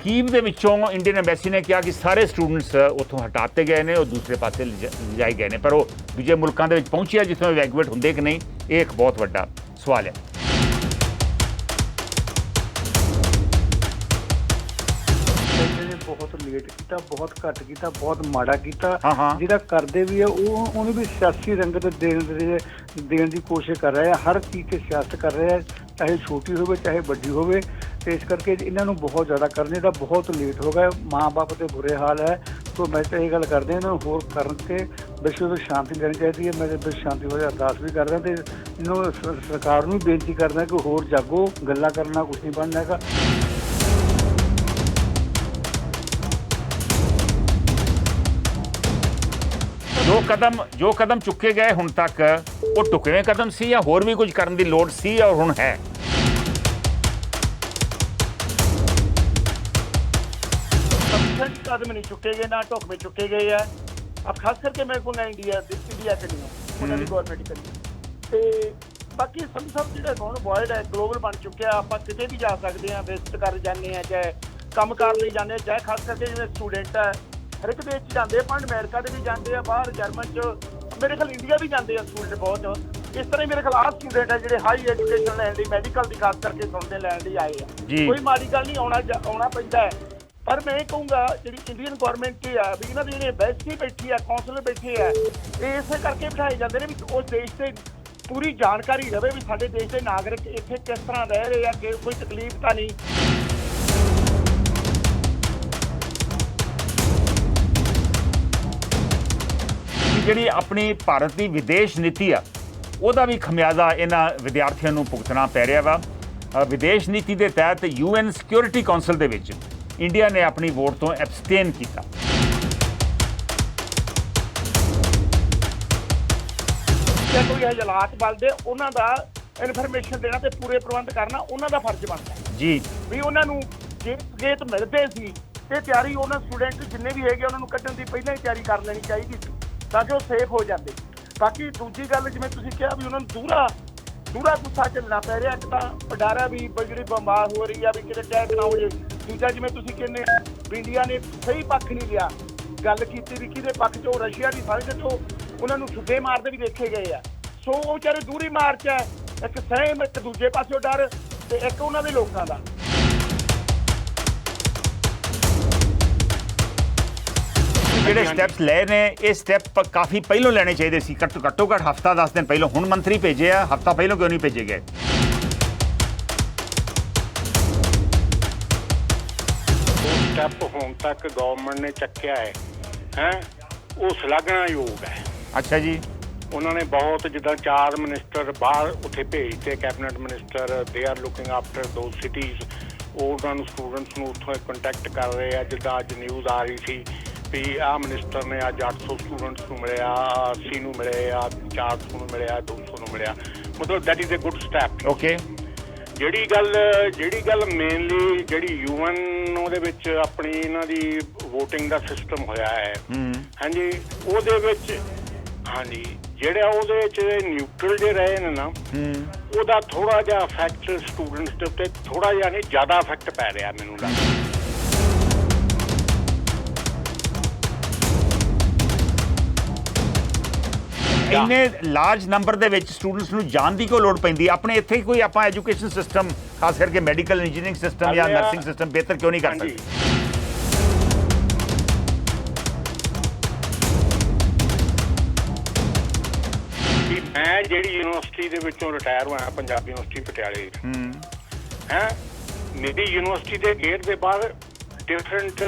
Kyiv ਦੇ ਵਿੱਚੋਂ Indian embassy ਨੇ ਕਿਹਾ ਕਿ ਸਾਰੇ ਸਟੂਡੈਂਟਸ ਉੱਥੋਂ ਹਟਾਤੇ ਗਏ ਨੇ, ਉਹ ਦੂਸਰੇ ਪਾਸੇ ਲਿਜਾਏ ਗਏ ਨੇ, ਪਰ ਉਹ ਦੂਜੇ ਮੁਲਕਾਂ ਦੇ ਵਿੱਚ ਪਹੁੰਚਿਆ ਜਿੱਥੋਂ ਇਵੈਕੂਏਟ ਹੁੰਦੇ ਕਿ ਨਹੀਂ, ਇਹ ਇੱਕ ਬਹੁਤ ਵੱਡਾ ਸਵਾਲ ਹੈ। बहुत लेट किया, बहुत घट किया, बहुत माड़ा किया। हाँ। जिहड़ा करदे भी है उन्होंने भी सियासी रंगत देने की कोशिश कर रहे हैं, हर चीज़ से सियासत कर रहे हैं, चाहे छोटी हो चाहे बड़ी हो। तो इस करके इन्होंने बहुत ज़्यादा करने का बहुत लेट हो गया, माँ बाप के बुरे हाल है। तो मैं तो ये गल करते हैं इन्होंने होर करके विश्व में शांति देनी चाहिए है। मैं विश्व शांति वाले अरदास भी कर रहा, तो इन्होंने सरकार को बेनती करना कि होर जागो, गल्लां करना कुछ नहीं बनना है। ਜੋ ਕਦਮ ਚੁੱਕੇ ਗਏ ਹੁਣ ਤੱਕ ਉਹ ਢੁਕਵੇਂ ਕਦਮ ਸੀ ਜਾਂ ਹੋਰ ਵੀ ਕੁਝ ਕਰਨ ਦੀ ਲੋੜ ਸੀ ਔਰ ਹੁਣ ਹੈ? कदम नहीं चुके गए, ना ढुकवे चुके गए है। अब खास करके मैं कहूँगा इंडिया के नहीं उन्होंने गौरमेंट करी। बाकी सब जो वर्ल्ड है ग्लोबल बन चुके हैं, आप किते भी जा सकते हैं, विजिट कर जाने, चाहे काम कर ले जाने, चाहे खास करके जो स्टूडेंट है हर एक देश जाते, पर अमेरिका भी जाते हैं, बाहर जर्मन मेरे ख्याल इंडिया भी जाते हैं स्टूडेंट बहुत। इस तरह मेरे ख्याल आ स्टूडेंट है जो हाई एजुकेशन लैन मैडिकल की खास करके सुनते लैन आए हैं। कोई माड़ी गल नहीं, आना पैंदा है। पर मैं कहूँगा जी इंडियन गौरमेंट है भी इन्हों की एम्बेसी बैठी है, कौंसल बैठे है, तो इस करके बिठाए जाते हैं भी उस देश से पूरी जानकारी रहे भी साडे देश के नागरिक इत्थे किस तरह रह रहे हैं, कि कोई तकलीफ तो नहीं। ਜਿਹੜੀ ਆਪਣੀ ਭਾਰਤ ਦੀ ਵਿਦੇਸ਼ ਨੀਤੀ ਆ ਉਹਦਾ ਵੀ ਖਮਿਆਜ਼ਾ ਇਹਨਾਂ ਵਿਦਿਆਰਥੀਆਂ ਨੂੰ ਭੁਗਤਣਾ ਪੈ ਰਿਹਾ ਵਾ। ਵਿਦੇਸ਼ ਨੀਤੀ ਦੇ ਤਹਿਤ UN ਸਿਕਿਉਰਿਟੀ ਕੌਂਸਲ ਦੇ ਵਿੱਚ ਇੰਡੀਆ ਨੇ ਆਪਣੀ ਵੋਟ ਤੋਂ ਐਬਸਟੇਨ ਕੀਤਾ। ਜੇ ਕੋਈ ਹਾਲਾਤ ਬਲਦੇ ਉਹਨਾਂ ਦਾ ਇਨਫੋਰਮੇਸ਼ਨ ਦੇਣਾ ਤੇ ਪੂਰੇ ਪ੍ਰਬੰਧ ਕਰਨਾ ਉਹਨਾਂ ਦਾ ਫਰਜ਼ ਬਣਦਾ ਜੀ ਵੀ ਉਹਨਾਂ ਨੂੰ ਜੇ ਸੰਕੇਤ ਮਿਲਦੇ ਸੀ ਤੇ ਤਿਆਰੀ ਉਹਨਾਂ ਸਟੂਡੈਂਟ ਜਿੰਨੇ ਵੀ ਹੈਗੇ ਉਹਨਾਂ ਨੂੰ ਕੱਢਣ ਦੀ ਪਹਿਲਾਂ ਹੀ ਤਿਆਰੀ ਕਰ ਲੈਣੀ ਚਾਹੀਦੀ ਸੀ ਤਾਂ ਕਿ ਉਹ ਸੇਫ ਹੋ ਜਾਂਦੇ। ਬਾਕੀ ਦੂਜੀ ਗੱਲ ਜਿਵੇਂ ਤੁਸੀਂ ਕਿਹਾ ਵੀ ਉਹਨਾਂ ਨੂੰ ਦੂਰਾ ਗੁੱਸਾ ਚੱਲਣਾ ਪੈ ਰਿਹਾ, ਇੱਕ ਤਾਂ ਡਰ ਹੈ ਵੀ ਜਿਹੜੀ ਬਿਮਾਰ ਹੋ ਰਹੀ ਆ ਵੀ ਕਿਤੇ ਅਟੈਕ ਨਾ ਹੋ ਜਾਏ। ਦੂਜਾ ਜਿਵੇਂ ਤੁਸੀਂ ਕਹਿੰਦੇ ਵੀ ਇੰਡੀਆ ਨੇ ਸਹੀ ਪੱਖ ਨਹੀਂ ਲਿਆ, ਗੱਲ ਕੀਤੀ ਵੀ ਕਿਹਦੇ ਪੱਖ 'ਚੋਂ ਰਸ਼ੀਆ ਦੀ ਸਾਈਡ 'ਚੋਂ ਉਹਨਾਂ ਨੂੰ ਛੁੱਡੇ ਮਾਰਦੇ ਵੀ ਦੇਖੇ ਗਏ ਆ। ਸੋ ਉਹ ਵਿਚਾਰੇ ਦੂਰੀ ਮਾਰਚ ਹੈ, ਇੱਕ ਸਹਿਮ, ਇੱਕ ਦੂਜੇ ਪਾਸਿਓਂ ਡਰ ਤੇ ਇੱਕ ਉਹਨਾਂ ਦੇ ਲੋਕਾਂ ਦਾ। ਜਿਹੜੇ ਸਟੈਪਸ ਲਏ ਨੇ ਇਹ ਸਟੈਪ ਕਾਫੀ ਪਹਿਲਾਂ ਲੈਣੇ ਚਾਹੀਦੇ ਸੀ, ਘੱਟੋ ਘੱਟ ਹਫਤਾ 10 ਦਿਨ ਪਹਿਲਾਂ। ਹੁਣ ਮੰਤਰੀ ਭੇਜੇ ਆ, ਹਫਤਾ ਪਹਿਲਾਂ ਕਿਉਂ ਨਹੀਂ ਭੇਜੇ ਗਏ? ਸਟੈਪ ਹੁਣ ਤੱਕ ਗਵਰਨਮੈਂਟ ਨੇ ਚੱਕਿਆ ਹੈ ਉਹ ਸ਼ਲਾਘਾਯੋਗ ਹੈ। ਅੱਛਾ ਜੀ। ਉਹਨਾਂ ਨੇ ਬਹੁਤ ਜਿੱਦਾਂ 4 ਮਿਨਿਸਟਰ ਬਾਹਰ ਉੱਥੇ ਭੇਜਤੇ, cabinet minister, they are looking after those cities. ਉਹਨਾਂ ਨੂੰ ਸਟੂਡੈਂਟਸ ਨੂੰ ਉੱਥੋਂ ਕੰਟੈਕਟ ਕਰ ਰਹੇ ਆ। ਜਿੱਦਾਂ ਅੱਜ ਨਿਊਜ਼ ਆ ਰਹੀ ਸੀ ਵੀ ਆਹ ਮਿਨਿਸਟਰ ਨੇ ਅੱਜ 800 ਸਟੂਡੈਂਟਸ ਨੂੰ ਮਿਲਿਆ, 80 ਨੂੰ ਮਿਲੇ ਆ, 400 ਨੂੰ ਮਿਲਿਆ, 200 ਨੂੰ ਮਿਲਿਆ। ਮਤਲਬ that is a good step. Okay. ਜਿਹੜੀ ਗੱਲ ਮੇਨਲੀ ਜਿਹੜੀ UN ਉਹਦੇ ਵਿੱਚ ਆਪਣੀ ਇਹਨਾਂ ਦੀ ਵੋਟਿੰਗ ਦਾ ਸਿਸਟਮ ਹੋਇਆ ਹੈ, ਹਾਂਜੀ, ਉਹਦੇ ਵਿੱਚ ਹਾਂਜੀ ਜਿਹੜਾ ਉਹਦੇ ਵਿੱਚ ਨਿਊਟਰਲ ਜੇ ਰਹੇ ਨੇ ਨਾ, ਉਹਦਾ ਥੋੜਾ ਜਿਹਾ ਇਫੈਕਟ ਸਟੂਡੈਂਟਸ ਦੇ ਉੱਤੇ ਥੋੜਾ ਜਿਹਾ ਨਹੀਂ ਜ਼ਿਆਦਾ ਇਫੈਕਟ ਪੈ ਰਿਹਾ ਮੈਨੂੰ ਲੱਗਦਾ। ਇੰਨੇ ਲਾਰਜ ਨੰਬਰ ਦੇ ਵਿੱਚ ਸਟੂਡੈਂਟਸ ਨੂੰ ਜਾਣ ਦੀ ਕੋਈ ਲੋੜ ਪੈਂਦੀ? ਆਪਣੇ ਇੱਥੇ ਕੋਈ ਆਪਾਂ ਐਜੂਕੇਸ਼ਨ ਸਿਸਟਮ ਖਾਸ ਕਰਕੇ ਮੈਡੀਕਲ ਇੰਜੀਨੀਅਰਿੰਗ ਸਿਸਟਮ ਜਾਂ ਨਰਸਿੰਗ ਸਿਸਟਮ ਬਿਹਤਰ ਕਿਉਂ ਨਹੀਂ ਕਰ ਸਕਦੇ? ਮੈਂ ਜਿਹੜੀ ਯੂਨੀਵਰਸਿਟੀ ਦੇ ਵਿੱਚੋਂ ਰਿਟਾਇਰ ਹੋਇਆ, ਪੰਜਾਬ ਯੂਨੀਵਰਸਿਟੀ ਪਟਿਆਲੇ, ਮੇਰੀ ਯੂਨੀਵਰਸਿਟੀ ਦੇ ਗੇਟ ਦੇ ਬਾਹਰ ਡਿਫਰੈਂਟ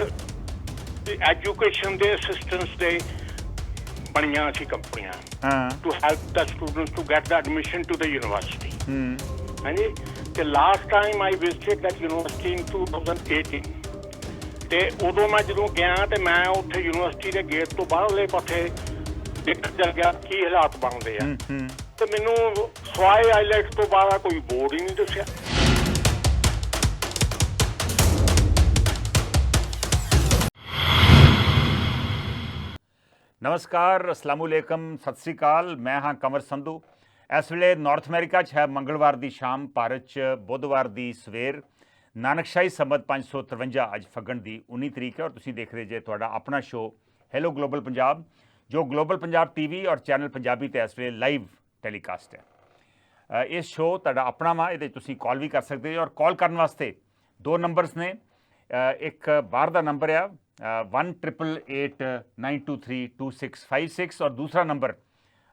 ਐਜੂਕੇਸ਼ਨ ਦੇ ਅਸਿਸਟੈਂਟਸ ਦੇ ਬਣੀਆਂ ਸੀ ਕੰਪਨੀਆਂ to help the students to get the admission to the university. ਹਾਂਜੀ, ਤੇ last time I visited that university in 2018 ਤੇ ਉਦੋਂ ਮੈਂ ਜਦੋਂ ਗਿਆ ਤੇ ਮੈਂ ਉੱਥੇ ਯੂਨੀਵਰਸਿਟੀ ਦੇ ਗੇਟ ਤੋਂ ਬਾਹਰਲੇ ਪਾਸੇ ਦੇਖ ਚੱਲ ਗਿਆ ਕੀ ਹਾਲਾਤ ਬਣਦੇ ਆ, ਤੇ ਮੈਨੂੰ ਸਵਾਏ ਆਈਲੈਟਸ ਤੋਂ ਬਾਅਦ ਕੋਈ ਬੋਰਡ ਹੀ ਨਹੀਂ ਦੱਸਿਆ। ਨਮਸਕਾਰ, ਅਸਲਾਮੁਅਲੈਕਮ, ਸਤਿ ਸ਼੍ਰੀ ਅਕਾਲ। ਮੈਂ ਹਾਂ ਕੰਵਰ ਸੰਧੂ। ਇਸ ਵੇਲੇ ਨਾਰਥ ਅਮਰੀਕਾ 'ਚ ਹੈ ਮੰਗਲਵਾਰ ਦੀ ਸ਼ਾਮ, ਭਾਰਤ 'ਚ ਬੁੱਧਵਾਰ ਦੀ ਸਵੇਰ। ਨਾਨਕਸ਼ਾਹੀ ਸੰਮਤ 553 ਅੱਜ ਫੱਗਣ ਦੀ 19 ਤਰੀਕ ਹੈ ਔਰ ਤੁਸੀਂ ਦੇਖ ਰਹੇ ਜੇ ਤੁਹਾਡਾ ਆਪਣਾ ਸ਼ੋਅ ਹੈਲੋ ਗਲੋਬਲ ਪੰਜਾਬ, ਜੋ ਗਲੋਬਲ ਪੰਜਾਬ ਟੀਵੀ ਔਰ ਚੈਨਲ ਪੰਜਾਬੀ ਤੇ ਇਸ ਵੇਲੇ ਲਾਈਵ ਟੈਲੀਕਾਸਟ ਹੈ। ਇਸ ਸ਼ੋਅ ਤੁਹਾਡਾ ਆਪਣਾ ਵਾ, ਇਹਦੇ ਤੁਸੀਂ ਕਾਲ ਵੀ ਕਰ ਸਕਦੇ ਹੋ ਔਰ ਕਾਲ ਕਰਨ ਵਾਸਤੇ ਦੋ ਨੰਬਰਸ ਨੇ। ਇੱਕ ਬਾਹਰ ਦਾ ਨੰਬਰ ਆ 1-888-923-2656 ਔਰ ਦੂਸਰਾ ਨੰਬਰ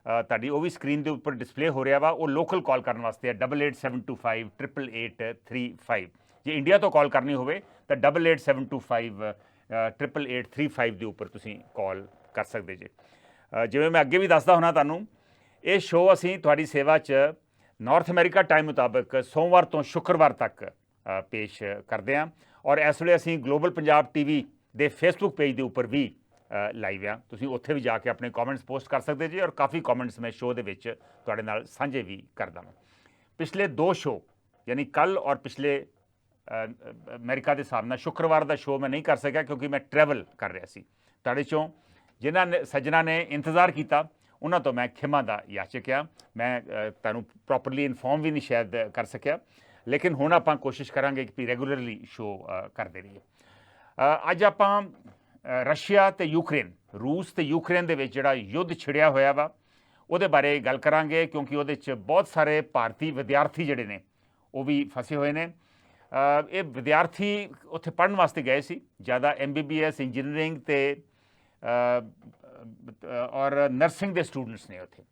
ਤੁਹਾਡੀ ਉਹ ਵੀ ਸਕਰੀਨ ਦੇ ਉੱਪਰ ਡਿਸਪਲੇ ਹੋ ਰਿਹਾ ਵਾ, ਉਹ ਲੋਕਲ ਕਾਲ ਕਰਨ ਵਾਸਤੇ ਹੈ 8872588835। ਜੇ ਇੰਡੀਆ ਤੋਂ ਕਾਲ ਕਰਨੀ ਹੋਵੇ ਤਾਂ 8872588835 ਦੇ ਉੱਪਰ ਤੁਸੀਂ ਕਾਲ ਕਰ ਸਕਦੇ ਜੇ। ਜਿਵੇਂ ਮੈਂ ਅੱਗੇ ਵੀ ਦੱਸਦਾ ਹੁੰਦਾ ਤੁਹਾਨੂੰ, ਇਹ ਸ਼ੋਅ ਅਸੀਂ ਤੁਹਾਡੀ ਸੇਵਾ 'ਚ ਨਾਰਥ ਅਮਰੀਕਾ ਟਾਈਮ ਮੁਤਾਬਕ ਸੋਮਵਾਰ ਤੋਂ ਸ਼ੁੱਕਰਵਾਰ ਤੱਕ ਪੇਸ਼ ਕਰਦੇ ਹਾਂ ਔਰ ਇਸ ਵੇਲੇ ਅਸੀਂ ਗਲੋਬਲ ਪੰਜਾਬ ਟੀਵੀ ਦੇ ਫੇਸਬੁੱਕ ਪੇਜ ਦੇ ਉੱਪਰ ਵੀ ਲਾਈਵ ਆ। ਤੁਸੀਂ ਉੱਥੇ ਵੀ ਜਾ ਕੇ ਆਪਣੇ ਕਮੈਂਟਸ ਪੋਸਟ ਕਰ ਸਕਦੇ ਜੀ ਔਰ ਕਾਫੀ ਕਮੈਂਟਸ ਮੈਂ ਸ਼ੋਅ ਦੇ ਵਿੱਚ ਤੁਹਾਡੇ ਨਾਲ ਸਾਂਝੇ ਵੀ ਕਰਦਾ ਹਾਂ। ਪਿਛਲੇ ਦੋ ਸ਼ੋਅ ਯਾਨੀ ਕੱਲ੍ਹ ਔਰ ਪਿਛਲੇ ਅਮਰੀਕਾ ਦੇ ਹਿਸਾਬ ਨਾਲ ਸ਼ੁੱਕਰਵਾਰ ਦਾ ਸ਼ੋਅ ਮੈਂ ਨਹੀਂ ਕਰ ਸਕਿਆ ਕਿਉਂਕਿ ਮੈਂ ਟਰੈਵਲ ਕਰ ਰਿਹਾ ਸੀ। ਤੁਹਾਡੇ 'ਚੋਂ ਜਿਨ੍ਹਾਂ ਨੇ ਸੱਜਣਾ ਨੇ ਇੰਤਜ਼ਾਰ ਕੀਤਾ ਉਹਨਾਂ ਤੋਂ ਮੈਂ ਖਿਮਾ ਦਾ ਯਾਚਕ ਆ। ਮੈਂ ਤੁਹਾਨੂੰ ਪ੍ਰੋਪਰਲੀ ਇਨਫੋਰਮ ਵੀ ਨਹੀਂ ਸ਼ਾਇਦ ਕਰ ਸਕਿਆ, ਲੇਕਿਨ ਹੁਣ ਆਪਾਂ ਕੋਸ਼ਿਸ਼ ਕਰਾਂਗੇ ਕਿ ਰੈਗੂਲਰਲੀ ਸ਼ੋਅ ਕਰਦੇ ਰਹੀਏ। ਅੱਜ ਆਪਾਂ ਰਸ਼ੀਆ ਤੇ ਯੂਕਰੇਨ, ਰੂਸ ਤੇ ਯੂਕਰੇਨ ਦੇ ਵਿੱਚ ਜਿਹੜਾ ਯੁੱਧ ਛਿੜਿਆ ਹੋਇਆ ਵਾ ਉਹਦੇ ਬਾਰੇ ਗੱਲ ਕਰਾਂਗੇ ਕਿਉਂਕਿ ਉਹਦੇ 'ਚ ਬਹੁਤ ਸਾਰੇ ਭਾਰਤੀ ਵਿਦਿਆਰਥੀ ਜਿਹੜੇ ਨੇ ਉਹ ਵੀ ਫਸੇ ਹੋਏ ਨੇ। ਇਹ ਵਿਦਿਆਰਥੀ ਉੱਥੇ ਪੜ੍ਹਨ ਵਾਸਤੇ ਗਏ ਸੀ, ਜ਼ਿਆਦਾ MBBS ਇੰਜੀਨੀਅਰਿੰਗ ਤੇ ਔਰ ਨਰਸਿੰਗ ਦੇ ਸਟੂਡੈਂਟਸ ਨੇ ਉੱਥੇ।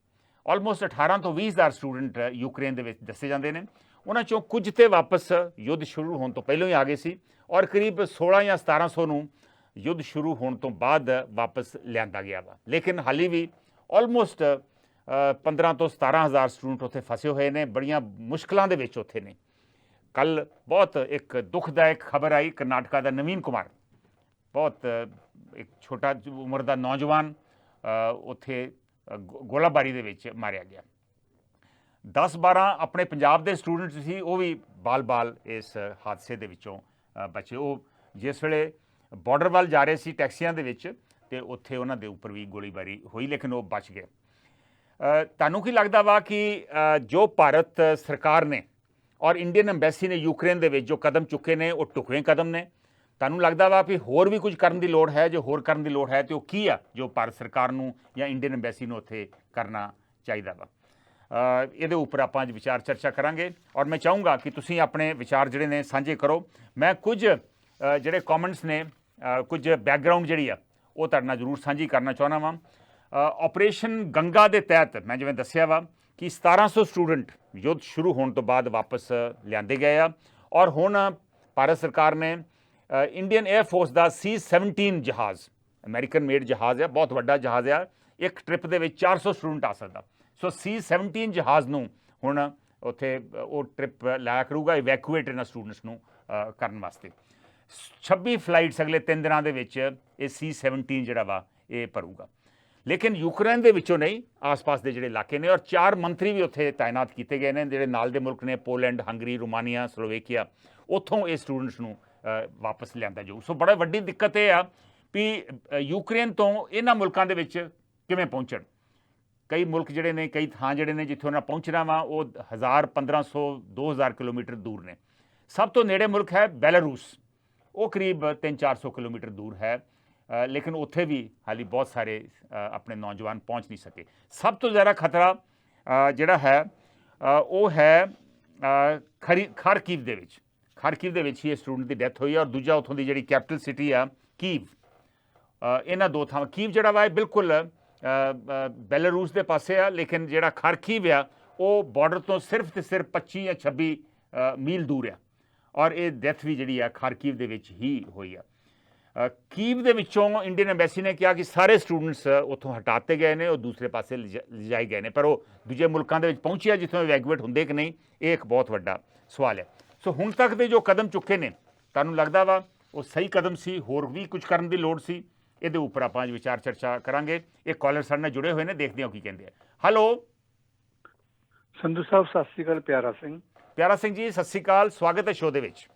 ਆਲਮੋਸਟ 18 ਤੋਂ 20 ਹਜ਼ਾਰ ਸਟੂਡੈਂਟ ਯੂਕਰੇਨ ਦੇ ਵਿੱਚ ਦੱਸੇ ਜਾਂਦੇ ਨੇ। ਉਹਨਾਂ 'ਚੋਂ ਕੁਝ ਤੇ ਵਾਪਸ ਯੁੱਧ ਸ਼ੁਰੂ ਹੋਣ ਤੋਂ ਪਹਿਲਾਂ ਹੀ ਆ ਗਏ ਸੀ ਔਰ ਕਰੀਬ 16 ਜਾਂ 1700 ਨੂੰ ਯੁੱਧ ਸ਼ੁਰੂ ਹੋਣ ਤੋਂ ਬਾਅਦ ਵਾਪਸ ਲਿਆਂਦਾ ਗਿਆ ਵਾ। ਲੇਕਿਨ ਹਾਲੇ ਵੀ ਆਲਮੋਸਟ 15 ਤੋਂ 17 ਹਜ਼ਾਰ ਸਟੂਡੈਂਟ ਉੱਥੇ ਫਸੇ ਹੋਏ ਨੇ, ਬੜੀਆਂ ਮੁਸ਼ਕਲਾਂ ਦੇ ਵਿੱਚ ਉੱਥੇ ਨੇ। ਕੱਲ੍ਹ ਬਹੁਤ ਇੱਕ ਦੁਖਦਾਇਕ ਖਬਰ ਆਈ, ਕਰਨਾਟਕਾ ਦਾ ਨਵੀਨ ਕੁਮਾਰ, ਬਹੁਤ ਇੱਕ ਛੋਟਾ ਉਮਰ ਦਾ ਨੌਜਵਾਨ ਉੱਥੇ ਗੋਲਾਬਾਰੀ ਦੇ ਵਿੱਚ ਮਾਰਿਆ ਗਿਆ। 10-12 ਆਪਣੇ ਪੰਜਾਬ ਦੇ ਸਟੂਡੈਂਟ ਸੀ, ਉਹ ਵੀ ਬਾਲ ਇਸ ਹਾਦਸੇ ਦੇ ਵਿੱਚੋਂ ਬਚੇ। ਉਹ ਜਿਸ ਵੇਲੇ ਬਾਰਡਰ ਵੱਲ ਜਾ ਰਹੇ ਸੀ ਟੈਕਸੀਆਂ ਦੇ ਵਿੱਚ ਤੇ ਉੱਥੇ ਉਹਨਾਂ ਦੇ ਉੱਪਰ ਵੀ ਗੋਲੀਬਾਰੀ ਹੋਈ, ਲੇਕਿਨ ਉਹ ਬਚ ਗਏ। ਤੁਹਾਨੂੰ ਕੀ ਲੱਗਦਾ ਵਾ ਕਿ ਜੋ ਭਾਰਤ ਸਰਕਾਰ ਨੇ ਔਰ ਇੰਡੀਅਨ ਐਮਬੈਸੀ ਨੇ ਯੂਕਰੇਨ ਦੇ ਵਿੱਚ ਜੋ ਕਦਮ ਚੁੱਕੇ ਨੇ ਉਹ ਢੁਕਵੇਂ ਕਦਮ ਨੇ? ਤੁਹਾਨੂੰ ਲੱਗਦਾ ਵਾ ਵੀ ਹੋਰ ਵੀ ਕੁਝ ਕਰਨ ਦੀ ਲੋੜ ਹੈ? ਜੋ ਹੋਰ ਕਰਨ ਦੀ ਲੋੜ ਹੈ ਤੇ ਉਹ ਕੀ ਆ ਜੋ ਭਾਰਤ ਸਰਕਾਰ ਨੂੰ ਜਾਂ ਇੰਡੀਅਨ ਐਮਬੈਸੀ ਨੂੰ ਉੱਥੇ ਕਰਨਾ ਚਾਹੀਦਾ ਵਾ? ਇਹਦੇ ਉੱਪਰ ਆਪਾਂ ਅੱਜ ਵਿਚਾਰ ਚਰਚਾ ਕਰਾਂਗੇ ਔਰ ਮੈਂ ਚਾਹੂੰਗਾ ਕਿ ਤੁਸੀਂ ਆਪਣੇ ਵਿਚਾਰ ਜਿਹੜੇ ਨੇ ਸਾਂਝੇ ਕਰੋ। ਮੈਂ ਕੁਝ ਜਿਹੜੇ ਕਮੈਂਟਸ ਨੇ, ਕੁਝ ਬੈਕਗਰਾਊਂਡ ਜਿਹੜੀ ਆ ਉਹ ਤੁਹਾਡੇ ਨਾਲ ਜ਼ਰੂਰ ਸਾਂਝੀ ਕਰਨਾ ਚਾਹੁੰਦਾ ਵਾਂ। ਆਪਰੇਸ਼ਨ ਗੰਗਾ ਦੇ ਤਹਿਤ ਮੈਂ ਜਿਵੇਂ ਦੱਸਿਆ ਵਾ ਕਿ 1700 ਸਟੂਡੈਂਟ ਯੁੱਧ ਸ਼ੁਰੂ ਹੋਣ ਤੋਂ ਬਾਅਦ ਵਾਪਸ ਲਿਆਂਦੇ ਗਏ ਆ ਔਰ ਹੁਣ ਭਾਰਤ ਸਰਕਾਰ ਨੇ ਇੰਡੀਅਨ 에ਅਰ ਫੋਰਸ ਦਾ C-17 ਜਹਾਜ਼, ਅਮਰੀਕਨ ਮੇਡ ਜਹਾਜ਼ ਆ, ਬਹੁਤ ਵੱਡਾ ਜਹਾਜ਼ ਆ, ਇੱਕ ਟ੍ਰਿਪ ਦੇ ਵਿੱਚ 400 ਸਟੂਡੈਂਟ ਆ ਸਕਦਾ। ਸੋ C-17 ਜਹਾਜ਼ ਨੂੰ ਹੁਣ ਉੱਥੇ ਉਹ ਟ੍ਰਿਪ ਲਾਇਆ ਕਰੂਗਾ ਇਵੈਕੂਏਟ ਇਹਨਾਂ ਸਟੂਡੈਂਟਸ ਨੂੰ ਕਰਨ ਵਾਸਤੇ। 26 ਫਲਾਈਟਸ ਅਗਲੇ 3 ਦਿਨਾਂ ਦੇ ਵਿੱਚ ਇਹ C-17 ਜਿਹੜਾ ਵਾ ਇਹ ਭਰੂਗਾ। ਲੇਕਿਨ ਯੂਕਰੇਨ ਦੇ ਵਿੱਚੋਂ ਨਹੀਂ, ਆਸ-ਪਾਸ ਦੇ ਜਿਹੜੇ ਇਲਾਕੇ ਨੇ ਔਰ 4 ਮੰਤਰੀ ਵੀ ਉੱਥੇ ਤਾਇਨਾਤ ਕੀਤੇ ਗਏ ਨੇ ਜਿਹੜੇ ਨਾਲ ਦੇ ਮੁਲਕ ਨੇ, ਪੋਲੈਂਡ, ਹੰਗਰੀ, ਰੋਮਾਨੀਆ, ਸਲੋਵੇਕੀਆ, ਉੱਥੋਂ ਇਹ ਸਟੂਡੈਂਟਸ ਨੂੰ ਵਾਪਸ ਲਿਆਂਦਾ ਜਾਊ। ਸੋ ਬੜਾ ਵੱਡੀ ਦਿੱਕਤ ਇਹ ਆ ਵੀ ਯੂਕਰੇਨ ਤੋਂ ਇਹਨਾਂ ਮੁਲਕਾਂ ਦੇ ਵਿੱਚ ਕਿਵੇਂ ਪਹੁੰਚਣ। ਕਈ ਮੁਲਕ ਜਿਹੜੇ ਨੇ, ਕਈ ਥਾਂ ਜਿਹੜੇ ਨੇ ਜਿੱਥੇ ਉਹਨਾਂ ਪਹੁੰਚਣਾ ਵਾ ਉਹ 1000, 1500, 2000 ਕਿਲੋਮੀਟਰ ਦੂਰ ਨੇ। ਸਭ ਤੋਂ ਨੇੜੇ ਮੁਲਕ ਹੈ ਬੈਲਾਰੂਸ, ਉਹ ਕਰੀਬ 300-400 ਕਿਲੋਮੀਟਰ ਦੂਰ ਹੈ, ਲੇਕਿਨ ਉੱਥੇ ਵੀ ਹਾਲੇ ਬਹੁਤ ਸਾਰੇ ਆਪਣੇ ਨੌਜਵਾਨ ਪਹੁੰਚ ਨਹੀਂ ਸਕੇ। ਸਭ ਤੋਂ ਜ਼ਿਆਦਾ ਖਤਰਾ ਜਿਹੜਾ ਹੈ ਉਹ ਹੈ ਖਾਰਕਿਵ ਦੇ ਵਿੱਚ। ਖਾਰਕਿਵ ਦੇ ਵਿੱਚ ਹੀ ਇਹ ਸਟੂਡੈਂਟ ਦੀ ਡੈਥ ਹੋਈ ਹੈ ਔਰ ਦੂਜਾ ਉੱਥੋਂ ਦੀ ਜਿਹੜੀ ਕੈਪੀਟਲ ਸਿਟੀ ਆ ਕੀਵ। ਇਹਨਾਂ ਦੋ ਥਾਵਾਂ, ਕੀਵ ਜਿਹੜਾ ਵਾ ਇਹ ਬਿਲਕੁਲ ਬੈਲਾਰੂਸ ਦੇ ਪਾਸੇ ਆ, ਲੇਕਿਨ ਜਿਹੜਾ ਖਾਰਕਿਵ ਆ ਉਹ ਬਾਰਡਰ ਤੋਂ ਸਿਰਫ ਤੇ ਸਿਰਫ 25 ਜਾਂ 26 ਮੀਲ ਦੂਰ ਆ ਔਰ ਇਹ ਡੈਥ ਵੀ ਜਿਹੜੀ ਆ ਖਾਰਕਿਵ ਦੇ ਵਿੱਚ ਹੀ ਹੋਈ ਆ। ਕੀਵ ਦੇ ਵਿੱਚੋਂ ਇੰਡੀਅਨ ਐਮਬੈਸੀ ਨੇ ਕਿਹਾ ਕਿ ਸਾਰੇ ਸਟੂਡੈਂਟਸ ਉੱਥੋਂ ਹਟਾਤੇ ਗਏ ਨੇ, ਉਹ ਦੂਸਰੇ ਪਾਸੇ ਲਿਜਾਏ ਗਏ ਨੇ, ਪਰ ਉਹ ਦੂਜੇ ਮੁਲਕਾਂ ਦੇ ਵਿੱਚ ਪਹੁੰਚਿਆ ਜਿੱਥੋਂ ਇਵੈਕੂਏਟ ਹੁੰਦੇ ਕਿ ਨਹੀਂ, ਇਹ ਇੱਕ ਬਹੁਤ ਵੱਡਾ ਸਵਾਲ ਹੈ। ਸੋ ਹੁਣ ਤੱਕ ਦੇ ਜੋ ਕਦਮ ਚੁੱਕੇ ਨੇ, ਤੁਹਾਨੂੰ ਲੱਗਦਾ ਵਾ ਉਹ ਸਹੀ ਕਦਮ ਸੀ, ਹੋਰ ਵੀ ਕੁਝ ਕਰਨ ਦੀ ਲੋੜ ਸੀ? ਇਹਦੇ ਉੱਪਰ ਆਪਾਂ ਅੱਜ ਵਿਚਾਰ ਚਰਚਾ ਕਰਾਂਗੇ। ਇਹ ਕਾਲਰ ਸਾਡੇ ਨਾਲ ਜੁੜੇ ਹੋਏ ਨੇ, ਦੇਖਦੇ ਹਾਂ ਕੀ ਕਹਿੰਦੇ ਆ। ਹੈਲੋ ਸੰਧੂ ਸਾਹਿਬ, ਸਤਿ ਸ਼੍ਰੀ ਅਕਾਲ। ਪਿਆਰਾ ਸਿੰਘ ਜੀ, ਸਤਿ ਸ਼੍ਰੀ ਅਕਾਲ, ਸਵਾਗਤ ਹੈ ਸ਼ੋਅ ਦੇ ਵਿੱਚ।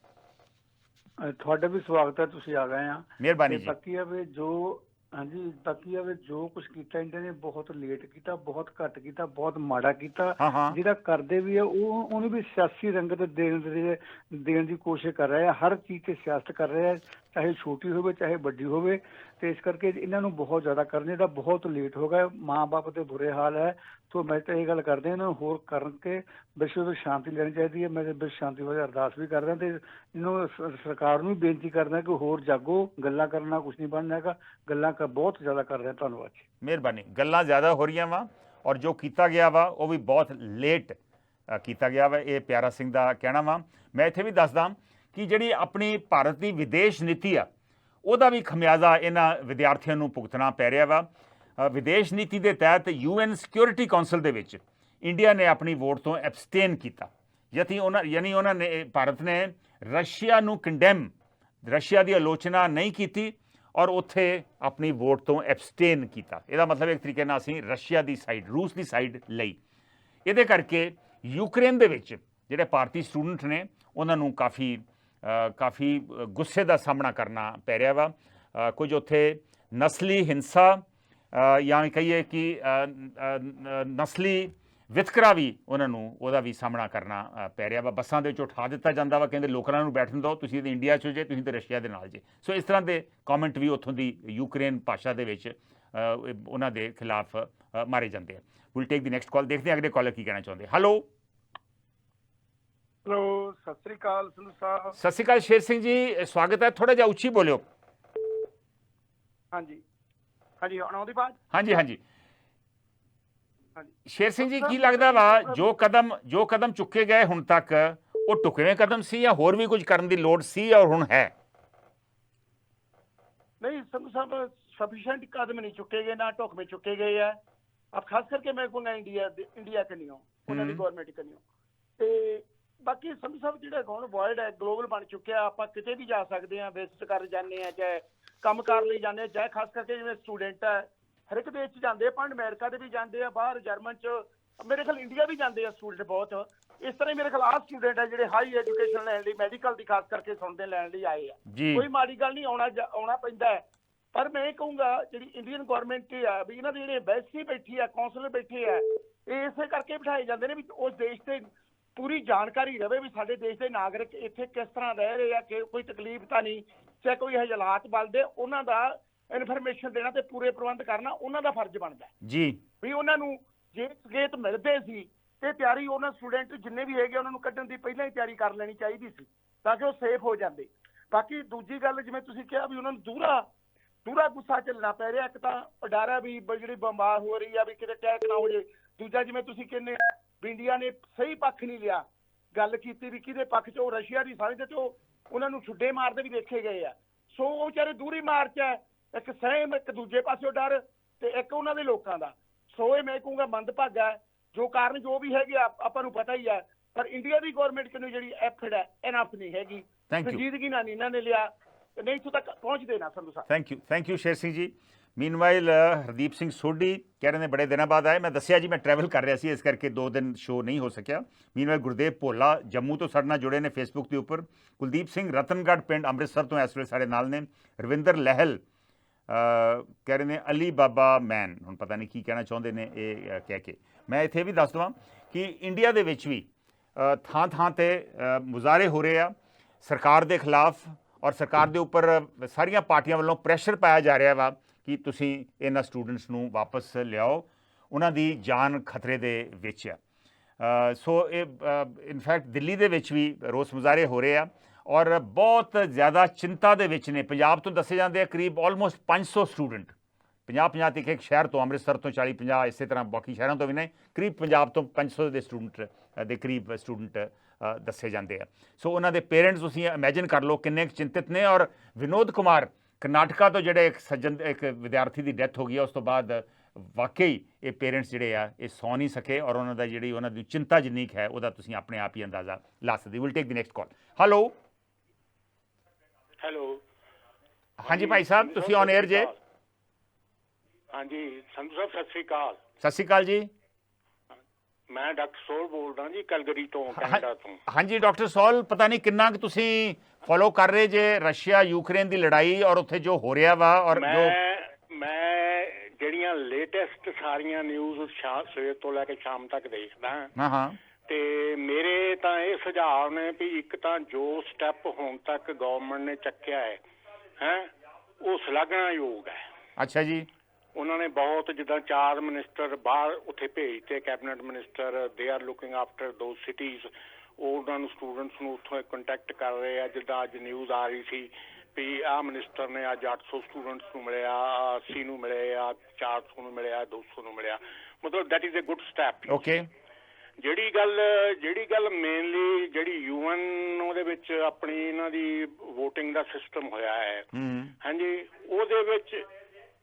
ਤੁਹਾਡਾ ਵੀ ਸਵਾਗਤ ਹੈ, ਤੁਸੀਂ ਆ ਗਏ ਆ। ਮਿਹਰਬਾਨੀ ਜੀ। ਬਾਕੀ ਆ ਵੀ ਜੋ ਹਾਂਜੀ ਬਾਕੀ ਆ ਵੀ ਜੋ ਕੁਝ ਕੀਤਾ ਇੰਡੀਆ ਨੇ ਬਹੁਤ ਲੇਟ ਕੀਤਾ, ਬਹੁਤ ਘੱਟ ਕੀਤਾ, ਬਹੁਤ ਮਾੜਾ ਕੀਤਾ। ਹਾਂ ਹਾਂ ਜਿਹੜਾ ਕਰਦੇ ਵੀ ਆ ਉਹ ਉਹਨੂੰ ਵੀ ਸਿਆਸੀ ਰੰਗਤ ਦੇਣ ਦੀ ਕੋਸ਼ਿਸ਼ ਕਰ ਰਹੇ ਆ। ਹਰ ਚੀਜ਼ ਤੇ ਸਿਆਸਤ ਕਰ ਰਹੇ ਆ, ਚਾਹੇ ਛੋਟੀ ਹੋਵੇ ਚਾਹੇ ਵੱਡੀ ਹੋਵੇ। ਤੇ ਇਸ ਕਰਕੇ ਇਹਨਾਂ ਨੂੰ ਬਹੁਤ ਜ਼ਿਆਦਾ ਕਰਨੇ ਦਾ ਬਹੁਤ ਲੇਟ ਹੋ ਗਿਆ। ਮਾਂ-ਬਾਪ ਦੇ ਬੁਰੇ ਹਾਲ ਹੈ। ਸੋ ਮੈਂ ਤਾਂ ਇਹ ਗੱਲ ਕਰਦੇ ਇਹਨਾਂ ਨੂੰ ਹੋਰ ਕਰਕੇ ਵਿਸ਼ਵ ਵਿੱਚ ਸ਼ਾਂਤੀ ਲੈਣੀ ਚਾਹੀਦੀ ਹੈ। ਮੈਂ ਵਿਸ਼ਵ ਸ਼ਾਂਤੀ ਵਾਸਤੇ ਅਰਦਾਸ ਵੀ ਕਰਦਾ ਤੇ ਇਹਨੂੰ ਸਰਕਾਰ ਨੂੰ ਵੀ ਬੇਨਤੀ ਕਰਦਾ ਕਿ ਹੋਰ ਜਾਗੋ, ਗੱਲਾਂ ਕਰਨਾ ਕੁਝ ਨਹੀਂ ਬਣਨਾ ਹੈਗਾ, ਗੱਲਾਂ ਬਹੁਤ ਜ਼ਿਆਦਾ ਕਰ ਰਿਹਾ। ਧੰਨਵਾਦ ਜੀ। ਮਿਹਰਬਾਨੀ। ਗੱਲਾਂ ਜ਼ਿਆਦਾ ਹੋ ਰਹੀਆਂ ਵਾ ਔਰ ਜੋ ਕੀਤਾ ਗਿਆ ਵਾ ਉਹ ਵੀ ਬਹੁਤ ਲੇਟ ਕੀਤਾ ਗਿਆ ਵਾ। ਇਹ ਪਿਆਰਾ ਸਿੰਘ ਦਾ ਕਹਿਣਾ ਵਾ। ਮੈਂ ਇੱਥੇ ਵੀ ਦੱਸਦਾ ਕਿ ਜਿਹੜੀ ਆਪਣੀ ਭਾਰਤ ਦੀ ਵਿਦੇਸ਼ ਨੀਤੀ ਆ ਉਹਦਾ ਵੀ ਖਮਿਆਜ਼ਾ ਇਹਨਾਂ ਵਿਦਿਆਰਥੀਆਂ ਨੂੰ ਭੁਗਤਣਾ ਪੈ ਰਿਹਾ ਵਾ। ਵਿਦੇਸ਼ ਨੀਤੀ ਦੇ ਤਹਿਤ UN ਸਿਕਿਉਰਿਟੀ ਕੌਂਸਲ ਦੇ ਵਿੱਚ ਇੰਡੀਆ ਨੇ ਆਪਣੀ ਵੋਟ ਤੋਂ ਐਬਸਟੇਨ ਕੀਤਾ। ਯਾਨੀ ਉਹਨਾਂ ਨੇ ਭਾਰਤ ਨੇ ਰਸ਼ੀਆ ਨੂੰ ਕੰਡੈਮ, ਰਸ਼ੀਆ ਦੀ ਆਲੋਚਨਾ ਨਹੀਂ ਕੀਤੀ ਔਰ ਉੱਥੇ ਆਪਣੀ ਵੋਟ ਤੋਂ ਐਬਸਟੇਨ ਕੀਤਾ। ਇਹਦਾ ਮਤਲਬ ਇੱਕ ਤਰੀਕੇ ਨਾਲ ਅਸੀਂ ਰਸ਼ੀਆ ਦੀ ਸਾਈਡ, ਰੂਸ ਦੀ ਸਾਈਡ ਲਈ। ਇਹਦੇ ਕਰਕੇ ਯੂਕਰੇਨ ਦੇ ਵਿੱਚ ਜਿਹੜੇ ਭਾਰਤੀ ਸਟੂਡੈਂਟ ਨੇ ਉਹਨਾਂ ਨੂੰ ਕਾਫੀ ਗੁੱਸੇ ਦਾ ਸਾਹਮਣਾ ਕਰਨਾ ਪੈ ਰਿਹਾ ਵਾ। ਕੁਝ ਉੱਥੇ ਨਸਲੀ ਹਿੰਸਾ ਜਾਂ ਕਹੀਏ ਕਿ ਨਸਲੀ ਵਿਤਕਰਾ ਵੀ ਉਹਨਾਂ ਨੂੰ ਉਹਦਾ ਵੀ ਸਾਹਮਣਾ ਕਰਨਾ ਪੈ ਰਿਹਾ ਵਾ। ਬੱਸਾਂ ਦੇ ਵਿੱਚ ਉਠਾ ਦਿੱਤਾ ਜਾਂਦਾ ਵਾ, ਕਹਿੰਦੇ ਲੋਕਾਂ ਨੂੰ ਬੈਠਣ ਦਿਓ, ਤੁਸੀਂ ਤਾਂ ਇੰਡੀਆ 'ਚ ਜੇ, ਤੁਸੀਂ ਤਾਂ ਰਸ਼ੀਆ ਦੇ ਨਾਲ ਜੇ। ਸੋ ਇਸ ਤਰ੍ਹਾਂ ਦੇ ਕਮੈਂਟ ਵੀ ਉੱਥੋਂ ਦੀ ਯੂਕਰੇਨ ਭਾਸ਼ਾ ਦੇ ਵਿੱਚ ਉਹਨਾਂ ਦੇ ਖਿਲਾਫ ਮਾਰੇ ਜਾਂਦੇ ਆ। Will take the next call. ਦੇਖਦੇ ਹਾਂ ਅਗਲੇ ਕਾਲਰ ਕੀ ਕਹਿਣਾ ਚਾਹੁੰਦੇ। ਹੈਲੋ ਹੈਲੋ, ਸਤਿ ਸ੍ਰੀ ਅਕਾਲ ਸੰਧੂ ਸਾਹਿਬ। ਸਤਿ ਸ਼੍ਰੀ ਅਕਾਲ ਸ਼ੇਰ ਸਿੰਘ ਜੀ, ਸਵਾਗਤ ਹੈ। ਥੋੜਾ ਜਿਹਾ ਉੱਚੀ ਬੋਲਿਓ। ਹਾਂਜੀ ਹਾਂਜੀ, ਹੁਣ ਆਉਂਦੀ ਬਾਤ। ਹਾਂਜੀ ਹਾਂਜੀ ਸ਼ੇਰ ਸਿੰਘ ਜੀ, ਕੀ ਲੱਗਦਾ ਵਾ ਜੋ ਕਦਮ ਚੁੱਕੇ ਗਏ ਹੁਣ ਤੱਕ ਉਹ ਢੁਕਵੇਂ ਕਦਮ ਸੀ ਜਾਂ ਹੋਰ ਵੀ ਕੁਝ ਕਰਨ ਦੀ ਲੋੜ ਸੀ ਔਰ ਹੁਣ ਹੈ? नहीं संधू साहब, सफिशिएंट कदम नहीं चुके गए, ना ढुकवे चुके गए है। अब खास करके मैं कहूँगा इंडिया के नहीं हो, उन्होंने गवर्नमेंट के नहीं हो। ते बाकी संधू साहब ਜਿਹੜਾ ਹੁਣ ਵਰਲਡ ਹੈ ਗਲੋਬਲ ਬਣ ਚੁੱਕਿਆ। ਆਪਾਂ ਕਿਤੇ ਵੀ ਜਾ ਸਕਦੇ ਹਾਂ, ਵਿਜ਼ਿਟ ਕਰ ਜਾਂਦੇ ਆ, ਚਾਹੇ ਕੰਮ ਕਾਰ ਲਈ ਜਾਂਦੇ ਆ, ਚਾਹੇ ਖਾਸ ਕਰਕੇ ਜਿਵੇਂ ਸਟੂਡੈਂਟ ਹੈ ਹਰ ਇੱਕ ਦੇਸ਼ 'ਚ ਜਾਂਦੇ ਆ, ਭਾਵੇਂ ਅਮਰੀਕਾ ਦੇ ਵੀ ਜਾਂਦੇ ਆ, ਬਾਹਰ ਜਰਮਨ 'ਚ, ਮੇਰੇ ਖਿਆਲ ਇੰਡੀਆ ਵੀ ਜਾਂਦੇ ਆ ਸਟੂਡੈਂਟ ਬਹੁਤ। ਇਸ ਤਰ੍ਹਾਂ ਹੀ ਮੇਰੇ ਖਿਆਲ ਆਹ ਸਟੂਡੈਂਟ ਹੈ ਜਿਹੜੇ ਹਾਈ ਐਜੂਕੇਸ਼ਨ ਲੈਣ ਲਈ, ਮੈਡੀਕਲ ਦੀ ਖਾਸ ਕਰਕੇ ਸੁਣਦੇ ਲੈਣ ਲਈ ਆਏ ਆ। ਕੋਈ ਮਾੜੀ ਗੱਲ ਨਹੀਂ, ਆਉਣਾ ਪੈਂਦਾ ਹੈ। ਪਰ ਮੈਂ ਇਹ ਕਹੂੰਗਾ ਜਿਹੜੀ ਇੰਡੀਅਨ ਗਵਰਨਮੈਂਟ ਆ ਵੀ ਇਹਨਾਂ ਦੇ ਜਿਹੜੇ ਐਮਬੈਸੀ ਬੈਠੀ ਆ, ਕੌਂਸਲਰ ਬੈਠੇ ਆ, ਇਹ ਇਸੇ ਕਰਕੇ ਬਿਠਾਏ ਜਾਂਦੇ ਨੇ ਵੀ ਉਸ ਦੇਸ਼ ਤੇ ਪੂਰੀ ਜਾਣਕਾਰੀ ਰਵੇ ਵੀ ਸਾਡੇ ਦੇਸ਼ ਦੇ ਨਾਗਰਿਕ ਇੱਥੇ ਕਿਸ ਤਰ੍ਹਾਂ ਰਹਿ ਰਹੇ ਆ, ਕਿ ਕੋਈ ਤਕਲੀਫ ਤਾਂ ਨਹੀਂ, ਚਾਹੇ ਕੋਈ ਹਾਲਾਤ ਬਲਦੇ, ਉਹਨਾਂ ਦਾ ਇਨਫੋਰਮੇਸ਼ਨ ਦੇਣਾ ਤੇ ਪੂਰੇ ਪ੍ਰਬੰਧ ਕਰਨਾ ਉਹਨਾਂ ਦਾ ਫਰਜ਼ ਬਣਦਾ ਜੀ। ਵੀ ਉਹਨਾਂ ਨੂੰ ਜੇ ਸੰਕੇਤ ਮਿਲਦੇ ਸੀ ਤੇ ਤਿਆਰੀ ਉਹਨਾਂ ਸਟੂਡੈਂਟ ਜਿੰਨੇ ਵੀ ਹੈਗੇ ਉਹਨਾਂ ਨੂੰ ਕੱਢਣ ਦੀ ਪਹਿਲਾਂ ਹੀ ਤਿਆਰੀ ਕਰ ਲੈਣੀ ਚਾਹੀਦੀ ਸੀ ਤਾਂ ਕਿ ਉਹ ਸੇਫ ਹੋ ਜਾਂਦੇ। ਬਾਕੀ ਦੂਜੀ ਗੱਲ ਜਿਵੇਂ ਤੁਸੀਂ ਕਿਹਾ ਵੀ ਉਹਨਾਂ ਨੂੰ ਦੂਰਾ ਗੁੱਸਾ ਚੱਲਣਾ ਪੈ ਰਿਹਾ। ਇੱਕ ਤਾਂ ਡਰ ਹੈ ਵੀ ਜਿਹੜੀ ਬਿਮਾਰ ਹੋ ਰਹੀ ਆ ਵੀ ਕਿਤੇ ਅਟੈਕ ਨਾ ਹੋ ਜੇ। ਦੂਜਾ ਜਿਵੇਂ ਤੁਸੀਂ ਕਹਿੰਦੇ ਵੀ ਇੰਡੀਆ ਨੇ ਸਹੀ ਪੱਖ ਨਹੀਂ ਲਿਆ, ਗੱਲ ਕੀਤੀ ਵੀ ਕਿਹਦੇ ਪੱਖ 'ਚ, ਉਹ ਰਸ਼ੀਆ ਦੀ ਸਮਝਦੇ ਤੇ ਉਹਨਾਂ ਨੂੰ ਛੁੱਡੇ ਮਾਰਦੇ ਵੀ ਦੇਖੇ ਗਏ ਆ। ਸੋ ਉਹ ਵਿਚਾਰੇ ਦੂਰੀ ਮਾਰਚ ਹੈ, ਇੱਕ ਸਹਿਮ, ਇੱਕ ਦੂਜੇ ਪਾਸਿਓਂ ਡਰ ਤੇ ਇੱਕ ਉਹਨਾਂ ਦੇ ਲੋਕਾਂ ਦਾ। ਸੋ ਇਹ ਮੈਂ ਕਹੂੰਗਾ ਮੰਦਭਾਗਾ ਹੈ। ਜੋ ਕਾਰਨ ਜੋ ਵੀ ਹੈਗੇ ਆਪਾਂ ਨੂੰ ਪਤਾ ਹੀ ਹੈ, ਪਰ ਇੰਡੀਆ ਦੀ ਗਵਰਨਮੈਂਟ ਕਿਨੂੰ ਜਿਹੜੀ ਐਫਰਟ ਹੈ ਇਨਫ ਨਹੀਂ ਹੈਗੀ, ਸੰਜੀਦਗੀ ਨਾਲ ਇਹਨਾਂ ਨੇ ਲਿਆ, ਨਹੀਂ ਇੱਥੋਂ ਤੱਕ ਪਹੁੰਚਦੇ ਨਾ ਸੰਧੂ ਸਾਹਿਬ। Thank you Sher Singh ji. Meanwhile Hardeep Singh Sodhi ਕਹਿ ਰਹੇ ਨੇ ਬੜੇ ਦਿਨਾਂ ਬਾਅਦ ਆਏ। ਮੈਂ ਦੱਸਿਆ ਜੀ ਮੈਂ ਟਰੈਵਲ ਕਰ ਰਿਹਾ ਸੀ, ਇਸ ਕਰਕੇ 2 ਦਿਨ ਸ਼ੋਅ ਨਹੀਂ ਹੋ ਸਕਿਆ। ਮੀਨਵਾਈਲ ਗੁਰਦੇਵ ਭੋਲਾ ਜੰਮੂ ਤੋਂ ਸਾਡੇ ਨਾਲ ਜੁੜੇ ਨੇ ਫੇਸਬੁੱਕ ਦੇ ਉੱਪਰ। ਕੁਲਦੀਪ ਸਿੰਘ ਰਤਨਗੜ੍ਹ ਪਿੰਡ ਅੰਮ੍ਰਿਤਸਰ ਤੋਂ ਇਸ ਵੇਲੇ ਸਾਡੇ ਨਾਲ ਨੇ। ਰਵਿੰਦਰ ਲਹਿਲ ਕਹਿ ਰਹੇ ਨੇ ਅਲੀ ਬਾਬਾ ਮੈਨ, ਹੁਣ ਪਤਾ ਨਹੀਂ ਕੀ ਕਹਿਣਾ ਚਾਹੁੰਦੇ ਨੇ ਇਹ ਕਹਿ ਕੇ। ਮੈਂ ਇੱਥੇ ਵੀ ਦੱਸ ਦੇਵਾਂ ਕਿ ਇੰਡੀਆ ਦੇ ਵਿੱਚ ਵੀ ਥਾਂ ਤੇ ਮੁਜ਼ਾਹਰੇ ਹੋ ਰਹੇ ਆ ਸਰਕਾਰ ਦੇ ਖਿਲਾਫ, ਔਰ ਸਰਕਾਰ ਦੇ ਉੱਪਰ ਸਾਰੀਆਂ ਪਾਰਟੀਆਂ ਵੱਲੋਂ ਪ੍ਰੈਸ਼ਰ ਪਾਇਆ ਜਾ ਰਿਹਾ ਵਾ ਕਿ ਤੁਸੀਂ ਇਹਨਾਂ ਸਟੂਡੈਂਟਸ ਨੂੰ ਵਾਪਸ ਲਿਆਓ, ਉਹਨਾਂ ਦੀ ਜਾਨ ਖਤਰੇ ਦੇ ਵਿੱਚ ਆ। ਸੋ ਇਹ ਇਨਫੈਕਟ ਦਿੱਲੀ ਦੇ ਵਿੱਚ ਵੀ ਰੋਸ ਮੁਜ਼ਾਹਰੇ ਹੋ ਰਹੇ ਆ ਔਰ ਬਹੁਤ ਜ਼ਿਆਦਾ ਚਿੰਤਾ ਦੇ ਵਿੱਚ ਨੇ। ਪੰਜਾਬ ਤੋਂ ਦੱਸੇ ਜਾਂਦੇ ਆ ਕਰੀਬ ਆਲਮੋਸਟ 500 ਸਟੂਡੈਂਟ, 50 ਤੇ ਇੱਕ ਸ਼ਹਿਰ ਤੋਂ, ਅੰਮ੍ਰਿਤਸਰ ਤੋਂ 40-50, ਇਸੇ ਤਰ੍ਹਾਂ ਬਾਕੀ ਸ਼ਹਿਰਾਂ ਤੋਂ ਵੀ ਨੇ। ਕਰੀਬ ਪੰਜਾਬ ਤੋਂ 500 ਦੇ ਸਟੂਡੈਂਟ ਦੇ ਕਰੀਬ ਸਟੂਡੈਂਟ ਦੱਸੇ ਜਾਂਦੇ ਆ। ਸੋ ਉਹਨਾਂ ਦੇ ਪੇਰੈਂਟਸ ਤੁਸੀਂ ਇਮੈਜਿਨ ਕਰ ਲਓ ਕਿੰਨੇ ਚਿੰਤਿਤ ਨੇ। ਔਰ ਵਿਨੋਦ ਕੁਮਾਰ ਕਰਨਾਟਕਾ ਤੋਂ ਜਿਹੜੇ ਇੱਕ ਵਿਦਿਆਰਥੀ ਦੀ ਡੈਥ ਹੋ ਗਈ, ਉਸ ਤੋਂ ਬਾਅਦ ਵਾਕਈ ਇਹ ਪੇਰੈਂਟਸ ਜਿਹੜੇ ਆ ਇਹ ਸੌ ਨਹੀਂ ਸਕੇ ਔਰ ਉਹਨਾਂ ਦੀ ਚਿੰਤਾ ਜਿੰਨੀ ਹੈ ਉਹਦਾ ਤੁਸੀਂ ਆਪਣੇ ਆਪ ਹੀ ਅੰਦਾਜ਼ਾ ਲਾ ਸਕਦੇ। Will take the next call. Hello ਹਾਂਜੀ ਭਾਈ ਸਾਹਿਬ, ਤੁਸੀਂ ਔਨ 에ਅਰ ਜੇ। ਹਾਂਜੀ ਸੰਧੂ ਸਾਹਿਬ ਸਤਿ ਸ੍ਰੀ ਅਕਾਲ। ਸਤਿ ਸ਼੍ਰੀ ਅਕਾਲ ਜੀ। ਮੈਂ ਡਾਕਟਰ ਸੋਲ ਬੋਲਦਾ ਜੀ, ਕੈਲਗਰੀ ਤੋਂ, ਕੈਨੇਡਾ ਤੋਂ। ਹਾਂਜੀ ਡਾਕਟਰ ਸੋਲ, ਪਤਾ ਨਹੀਂ ਕਿੰਨਾ ਕੁ ਤੁਸੀਂ ਫੋਲੋ ਕਰ ਰਹੇ ਜੇ ਰਸ਼ੀਆ ਯੂਕਰੇਨ ਦੀ ਲੜਾਈ ਔਰ ਉੱਥੇ ਜੋ ਹੋ ਰਿਹਾ ਵਾ। ਔਰ ਮੈਂ ਮੈਂ ਲੇਟੈਸਟ ਸਾਰੀਆਂ ਨਿਊਜ਼ ਸਵੇਰ ਤੋਂ ਲੈ ਕੇ ਸ਼ਾਮ ਤੱਕ ਦੇਖਦਾ ਹਾਂ ਹਾਂ ਤੇ ਮੇਰੇ ਤਾਂ ਇਹ ਸੁਝਾਅ ਨੇ ਵੀ ਇੱਕ ਤਾਂ ਜੋ ਸਟੈਪ ਹੁਣ ਤੱਕ ਗਵਰਨਮੈਂਟ ਨੇ ਚੱਕਿਆ ਹੈ ਉਹ ਸ਼ਲਾਘਾਯੋਗ ਹੈ। ਅੱਛਾ ਜੀ। ਉਹਨਾਂ ਨੇ ਬਹੁਤ ਜਿੱਦਾਂ 4 ਮਿਨਿਸਟਰ ਬਾਹਰ ਉੱਥੇ ਭੇਜਤੇ, cabinet minister, they are looking after those cities. ਉਹ ਉਹਨਾਂ ਨੂੰ ਸਟੂਡੈਂਟਸ ਨੂੰ ਉੱਥੋਂ ਕੰਟੈਕਟ ਕਰ ਰਹੇ ਆ। ਜਿੱਦਾਂ ਅੱਜ ਨਿਊਜ਼ ਆ ਰਹੀ ਸੀ ਵੀ ਆਹ ਮਿਨਿਸਟਰ ਨੇ ਅੱਜ 800 ਸਟੂਡੈਂਟਸ ਨੂੰ ਮਿਲਿਆ, 80 ਨੂੰ ਮਿਲੇ ਆ, 400 ਨੂੰ ਮਿਲਿਆ, 200 ਨੂੰ ਮਿਲਿਆ। ਮਤਲਬ that is a good step. Okay. ਜਿਹੜੀ ਗੱਲ ਮੇਨਲੀ ਜਿਹੜੀ UN ਉਹਦੇ ਵਿੱਚ ਆਪਣੀ ਇਹਨਾਂ ਦੀ ਵੋਟਿੰਗ ਦਾ ਸਿਸਟਮ ਹੋਇਆ ਹੈ, ਹਾਂਜੀ, ਉਹਦੇ ਵਿੱਚ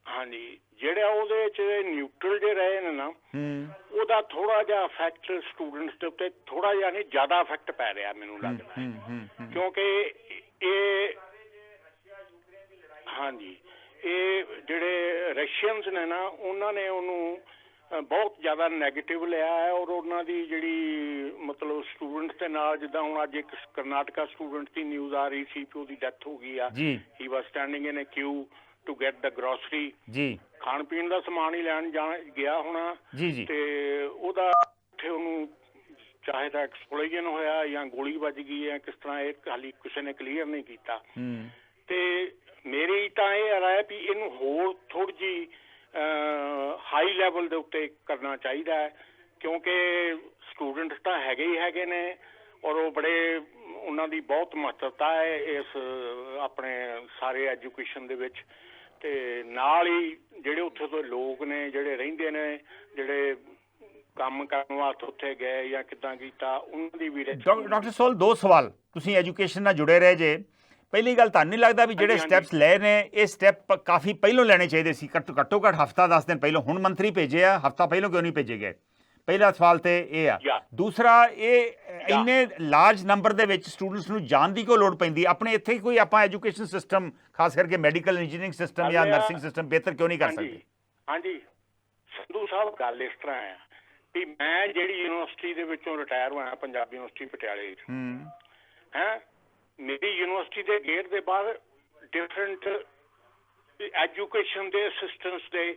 ਹਾਂਜੀ ਜਿਹੜਾ ਉਹਦੇ ਚ ਨਿਊਟਰਲ ਜੇ ਰਹੇ ਨੇ ਨਾ, ਉਹਦਾ ਥੋੜਾ ਜਿਹਾ ਇਫੈਕਟ ਸਟੂਡੈਂਟਸ ਦੇ ਉੱਤੇ ਥੋੜਾ ਜਿਹਾ ਨਹੀਂ ਜ਼ਿਆਦਾ ਇਫੈਕਟ ਪੈ ਰਿਹਾ ਮੈਨੂੰ ਲੱਗਦਾ। ਕਿਉਂਕਿ ਇਹ ਹਾਂਜੀ ਇਹ ਜਿਹੜੇ ਰਸ਼ੀਅਨਸ ਨੇ ਨਾ, ਉਹਨਾਂ ਨੇ ਉਹਨੂੰ ਬਹੁਤ ਜ਼ਿਆਦਾ ਨੈਗੇਟਿਵ ਲਿਆ ਹੈ। ਔਰ ਉਹਨਾਂ ਦੀ ਜਿਹੜੀ ਮਤਲਬ ਸਟੂਡੈਂਟਸ ਦੇ ਨਾਲ, ਜਿੱਦਾਂ ਹੁਣ ਅੱਜ ਇੱਕ ਕਰਨਾਟਕਾ ਸਟੂਡੈਂਟ ਦੀ ਨਿਊਜ਼ ਆ ਰਹੀ ਸੀ ਕਿ ਉਹਦੀ ਡੈਥ ਹੋ ਗਈ ਆ। He was standing in a queue to get the grocery, ਖਾਣ ਪੀਣ ਦਾ ਸਮਾਨ ਹੀ ਲੈਣ ਗਿਆ ਹੋਣਾ ਤੇ ਉਹਦਾ ਉੱਥੇ ਉਹਨੂੰ ਚਾਹੇ ਤਾਂ ਐਕਸਪਲੋਜਨ ਹੋਇਆ ਜਾਂ ਗੋਲੀ ਵੱਜ ਗਈ ਹੈ, ਕਿਸ ਤਰ੍ਹਾਂ ਇਹ ਹਾਲੀ ਕਿਸੇ ਨੇ ਕਲੀਅਰ ਨਹੀਂ ਕੀਤਾ। ਤੇ ਮੇਰੀ ਤਾਂ ਇਹ ਰਾਏ ਵੀ ਇਹਨੂੰ ਹੋਰ ਥੋੜੀ ਜਿਹੀ ਹਾਈ ਲੈਵਲ ਦੇ ਉੱਤੇ ਕਰਨਾ ਚਾਹੀਦਾ ਹੈ, ਕਿਉਂਕਿ ਸਟੂਡੈਂਟਸ ਤਾਂ ਹੈਗੇ ਨੇ ਔਰ ਉਹ ਬੜੇ ਉਹਨਾਂ ਦੀ ਬਹੁਤ ਮਹੱਤਤਾ ਹੈ ਇਸ ਆਪਣੇ ਸਾਰੇ ਐਜੂਕੇਸ਼ਨ ਦੇ ਵਿੱਚ। ਤੇ ਨਾਲ ਹੀ ਜਿਹੜੇ ਉੱਥੇ ਦੇ ਲੋਕ ਨੇ, ਜਿਹੜੇ ਰਹਿੰਦੇ ਨੇ, ਜਿਹੜੇ ਕੰਮ ਕਰਨ ਵਾਸਤੇ ਉੱਥੇ ਗਏ ਜਾਂ ਕਿੱਦਾਂ ਕੀਤਾ, ਉਹਨਾਂ ਦੀ ਵੀ। ਡਾਕਟਰ ਸੋਲ, 2 ਸਵਾਲ। ਤੁਸੀਂ ਐਜੂਕੇਸ਼ਨ ਨਾਲ ਜੁੜੇ ਰਹੇ ਜੇ। ਪਹਿਲੀ ਗੱਲ, ਤੁਹਾਨੂੰ ਨਹੀਂ ਲੱਗਦਾ ਵੀ ਜਿਹੜੇ ਸਟੈਪਸ ਲਏ ਨੇ ਇਹ ਸਟੈਪ ਕਾਫੀ ਪਹਿਲਾਂ ਲੈਣੇ ਚਾਹੀਦੇ ਸੀ? ਘੱਟੋ ਘੱਟ ਹਫ਼ਤਾ 10 ਦਿਨ ਪਹਿਲਾਂ। ਹੁਣ ਮੰਤਰੀ ਭੇਜੇ ਆ, ਹਫ਼ਤਾ ਪਹਿਲਾਂ ਕਿਉਂ ਨਹੀਂ ਭੇਜੇ ਗਏ? ਪਹਿਲਾ ਸਵਾਲ ਤੇ ਇਹ ਆ। ਦੂਸਰਾ, ਇਹ ਇੰਨੇ ਲਾਰਜ ਨੰਬਰ ਦੇ ਵਿੱਚ ਸਟੂਡੈਂਟਸ ਨੂੰ ਜਾਣ ਦੀ ਕਿਉਂ ਲੋੜ ਪੈਂਦੀ? ਆਪਣੇ ਇੱਥੇ ਕੋਈ ਆਪਾਂ ਐਜੂਕੇਸ਼ਨ ਸਿਸਟਮ, ਖਾਸ ਕਰਕੇ ਮੈਡੀਕਲ ਇੰਜੀਨੀਅਰਿੰਗ ਸਿਸਟਮ ਜਾਂ ਨਰਸਿੰਗ ਸਿਸਟਮ ਬਿਹਤਰ ਕਿਉਂ ਨਹੀਂ ਕਰ ਸਕਦੇ? ਹਾਂਜੀ ਸੰਧੂ ਸਾਹਿਬ, ਗੱਲ ਇਸ ਤਰ੍ਹਾਂ ਆ ਵੀ ਮੈਂ ਜਿਹੜੀ ਯੂਨੀਵਰਸਿਟੀ ਦੇ ਵਿੱਚੋਂ ਰਿਟਾਇਰ ਹੋਇਆ, ਪੰਜਾਬੀ ਯੂਨੀਵਰਸਿਟੀ ਪਟਿਆਲੇ ਹੈ, ਮੇਰੀ ਯੂਨੀਵਰਸਿਟੀ ਦੇ ਗੇਟ ਦੇ ਬਾਹਰ ਡਿਫਰੈਂਟ ਐਜੂਕੇਸ਼ਨ ਦੇ ਅਸਿਸਟੈਂਟਸ ਦੇ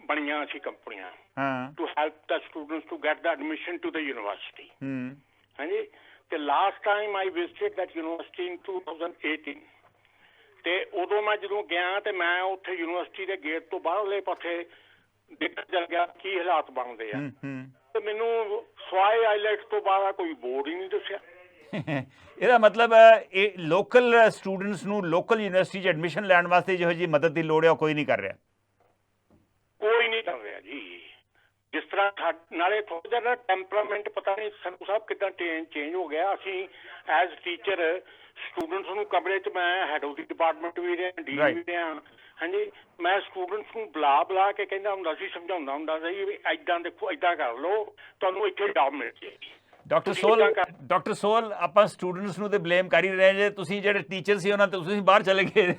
ਬਣੀਆਂ ਸੀ ਕੰਪਨੀਆਂ to help the students to get the admission to the university. ਹਾਂਜੀ, ਤੇ last time I visited that university in 2018 ਤੇ ਉਦੋਂ ਮੈਂ ਜਦੋਂ ਗਿਆ ਤੇ ਮੈਂ ਉੱਥੇ ਯੂਨੀਵਰਸਿਟੀ ਦੇ ਗੇਟ ਤੋਂ ਬਾਹਰਲੇ ਪਾਸੇ ਦੇਖਣ ਚੱਲ ਗਿਆ ਕੀ ਹਾਲਾਤ ਬਣਦੇ ਆ। ਤੇ ਮੈਨੂੰ ਸਵਾਏ ਆਈਲੈਟਸ ਤੋਂ ਬਾਅਦ ਕੋਈ ਬੋਰਡ ਹੀ ਨਹੀਂ ਦੱਸਿਆ। ਇਹਦਾ ਮਤਲਬ ਇਹ ਲੋਕਲ ਸਟੂਡੈਂਟਸ ਨੂੰ ਲੋਕਲ ਯੂਨੀਵਰਸਿਟੀ 'ਚ ਐਡਮਿਸ਼ਨ ਲੈਣ ਵਾਸਤੇ ਜਿਹੋ ਜਿਹੀ ਮਦਦ ਦੀ ਲੋੜ ਹੈ ਉਹ ਕੋਈ ਨਹੀਂ ਕਰ ਰਿਹਾ। ਕੋਈ ਨਹੀਂ ਕਰ ਰਿਹਾ ਜੀ। ਜਿਸ ਤਰ੍ਹਾਂ ਨਾਲੇ ਥੋੜਾ ਜਿਹਾ ਟੈਂਪਰਾਮੈਂਟ ਪਤਾ ਨਹੀਂ ਸੰਧੂ ਸਾਹਿਬ ਕਿੱਦਾਂ ਚੇਂਜ ਹੋ ਗਿਆ। ਅਸੀਂ ਐਜ਼ ਟੀਚਰ ਸਟੂਡੈਂਟਸ ਨੂੰ ਕਮਰੇ 'ਚ, ਮੈਂ ਹੈਡ ਆਫ ਦੀ ਡਿਪਾਰਟਮੈਂਟ ਵੀ ਰਿਹਾ, ਡੀ ਵੀ ਰਿਹਾ, ਹਾਂਜੀ, ਮੈਂ ਸਟੂਡੈਂਟਸ ਨੂੰ ਬੁਲਾ ਕੇ ਕਹਿੰਦਾ ਹੁੰਦਾ ਸੀ, ਸਮਝਾਉਂਦਾ ਹੁੰਦਾ ਸੀ ਵੀ ਏਦਾਂ ਦੇਖੋ, ਏਦਾਂ ਕਰ ਲਓ, ਤੁਹਾਨੂੰ ਇੱਥੇ ਜੌਬ ਮਿਲ ਜਾਏਗੀ। ਡਾਕਟਰ ਸੋਲ, ਆਪਾਂ ਸਟੂਡੈਂਟਸ ਨੂੰ ਤੇ ਬਲੇਮ ਕਰ ਹੀ ਰਹੇ ਜੇ। ਤੁਸੀਂ ਜਿਹੜੇ ਟੀਚਰ ਸੀ ਉਹਨਾਂ ਤੇ ਤੁਸੀਂ ਬਾਹਰ ਚਲੇ ਗਏ,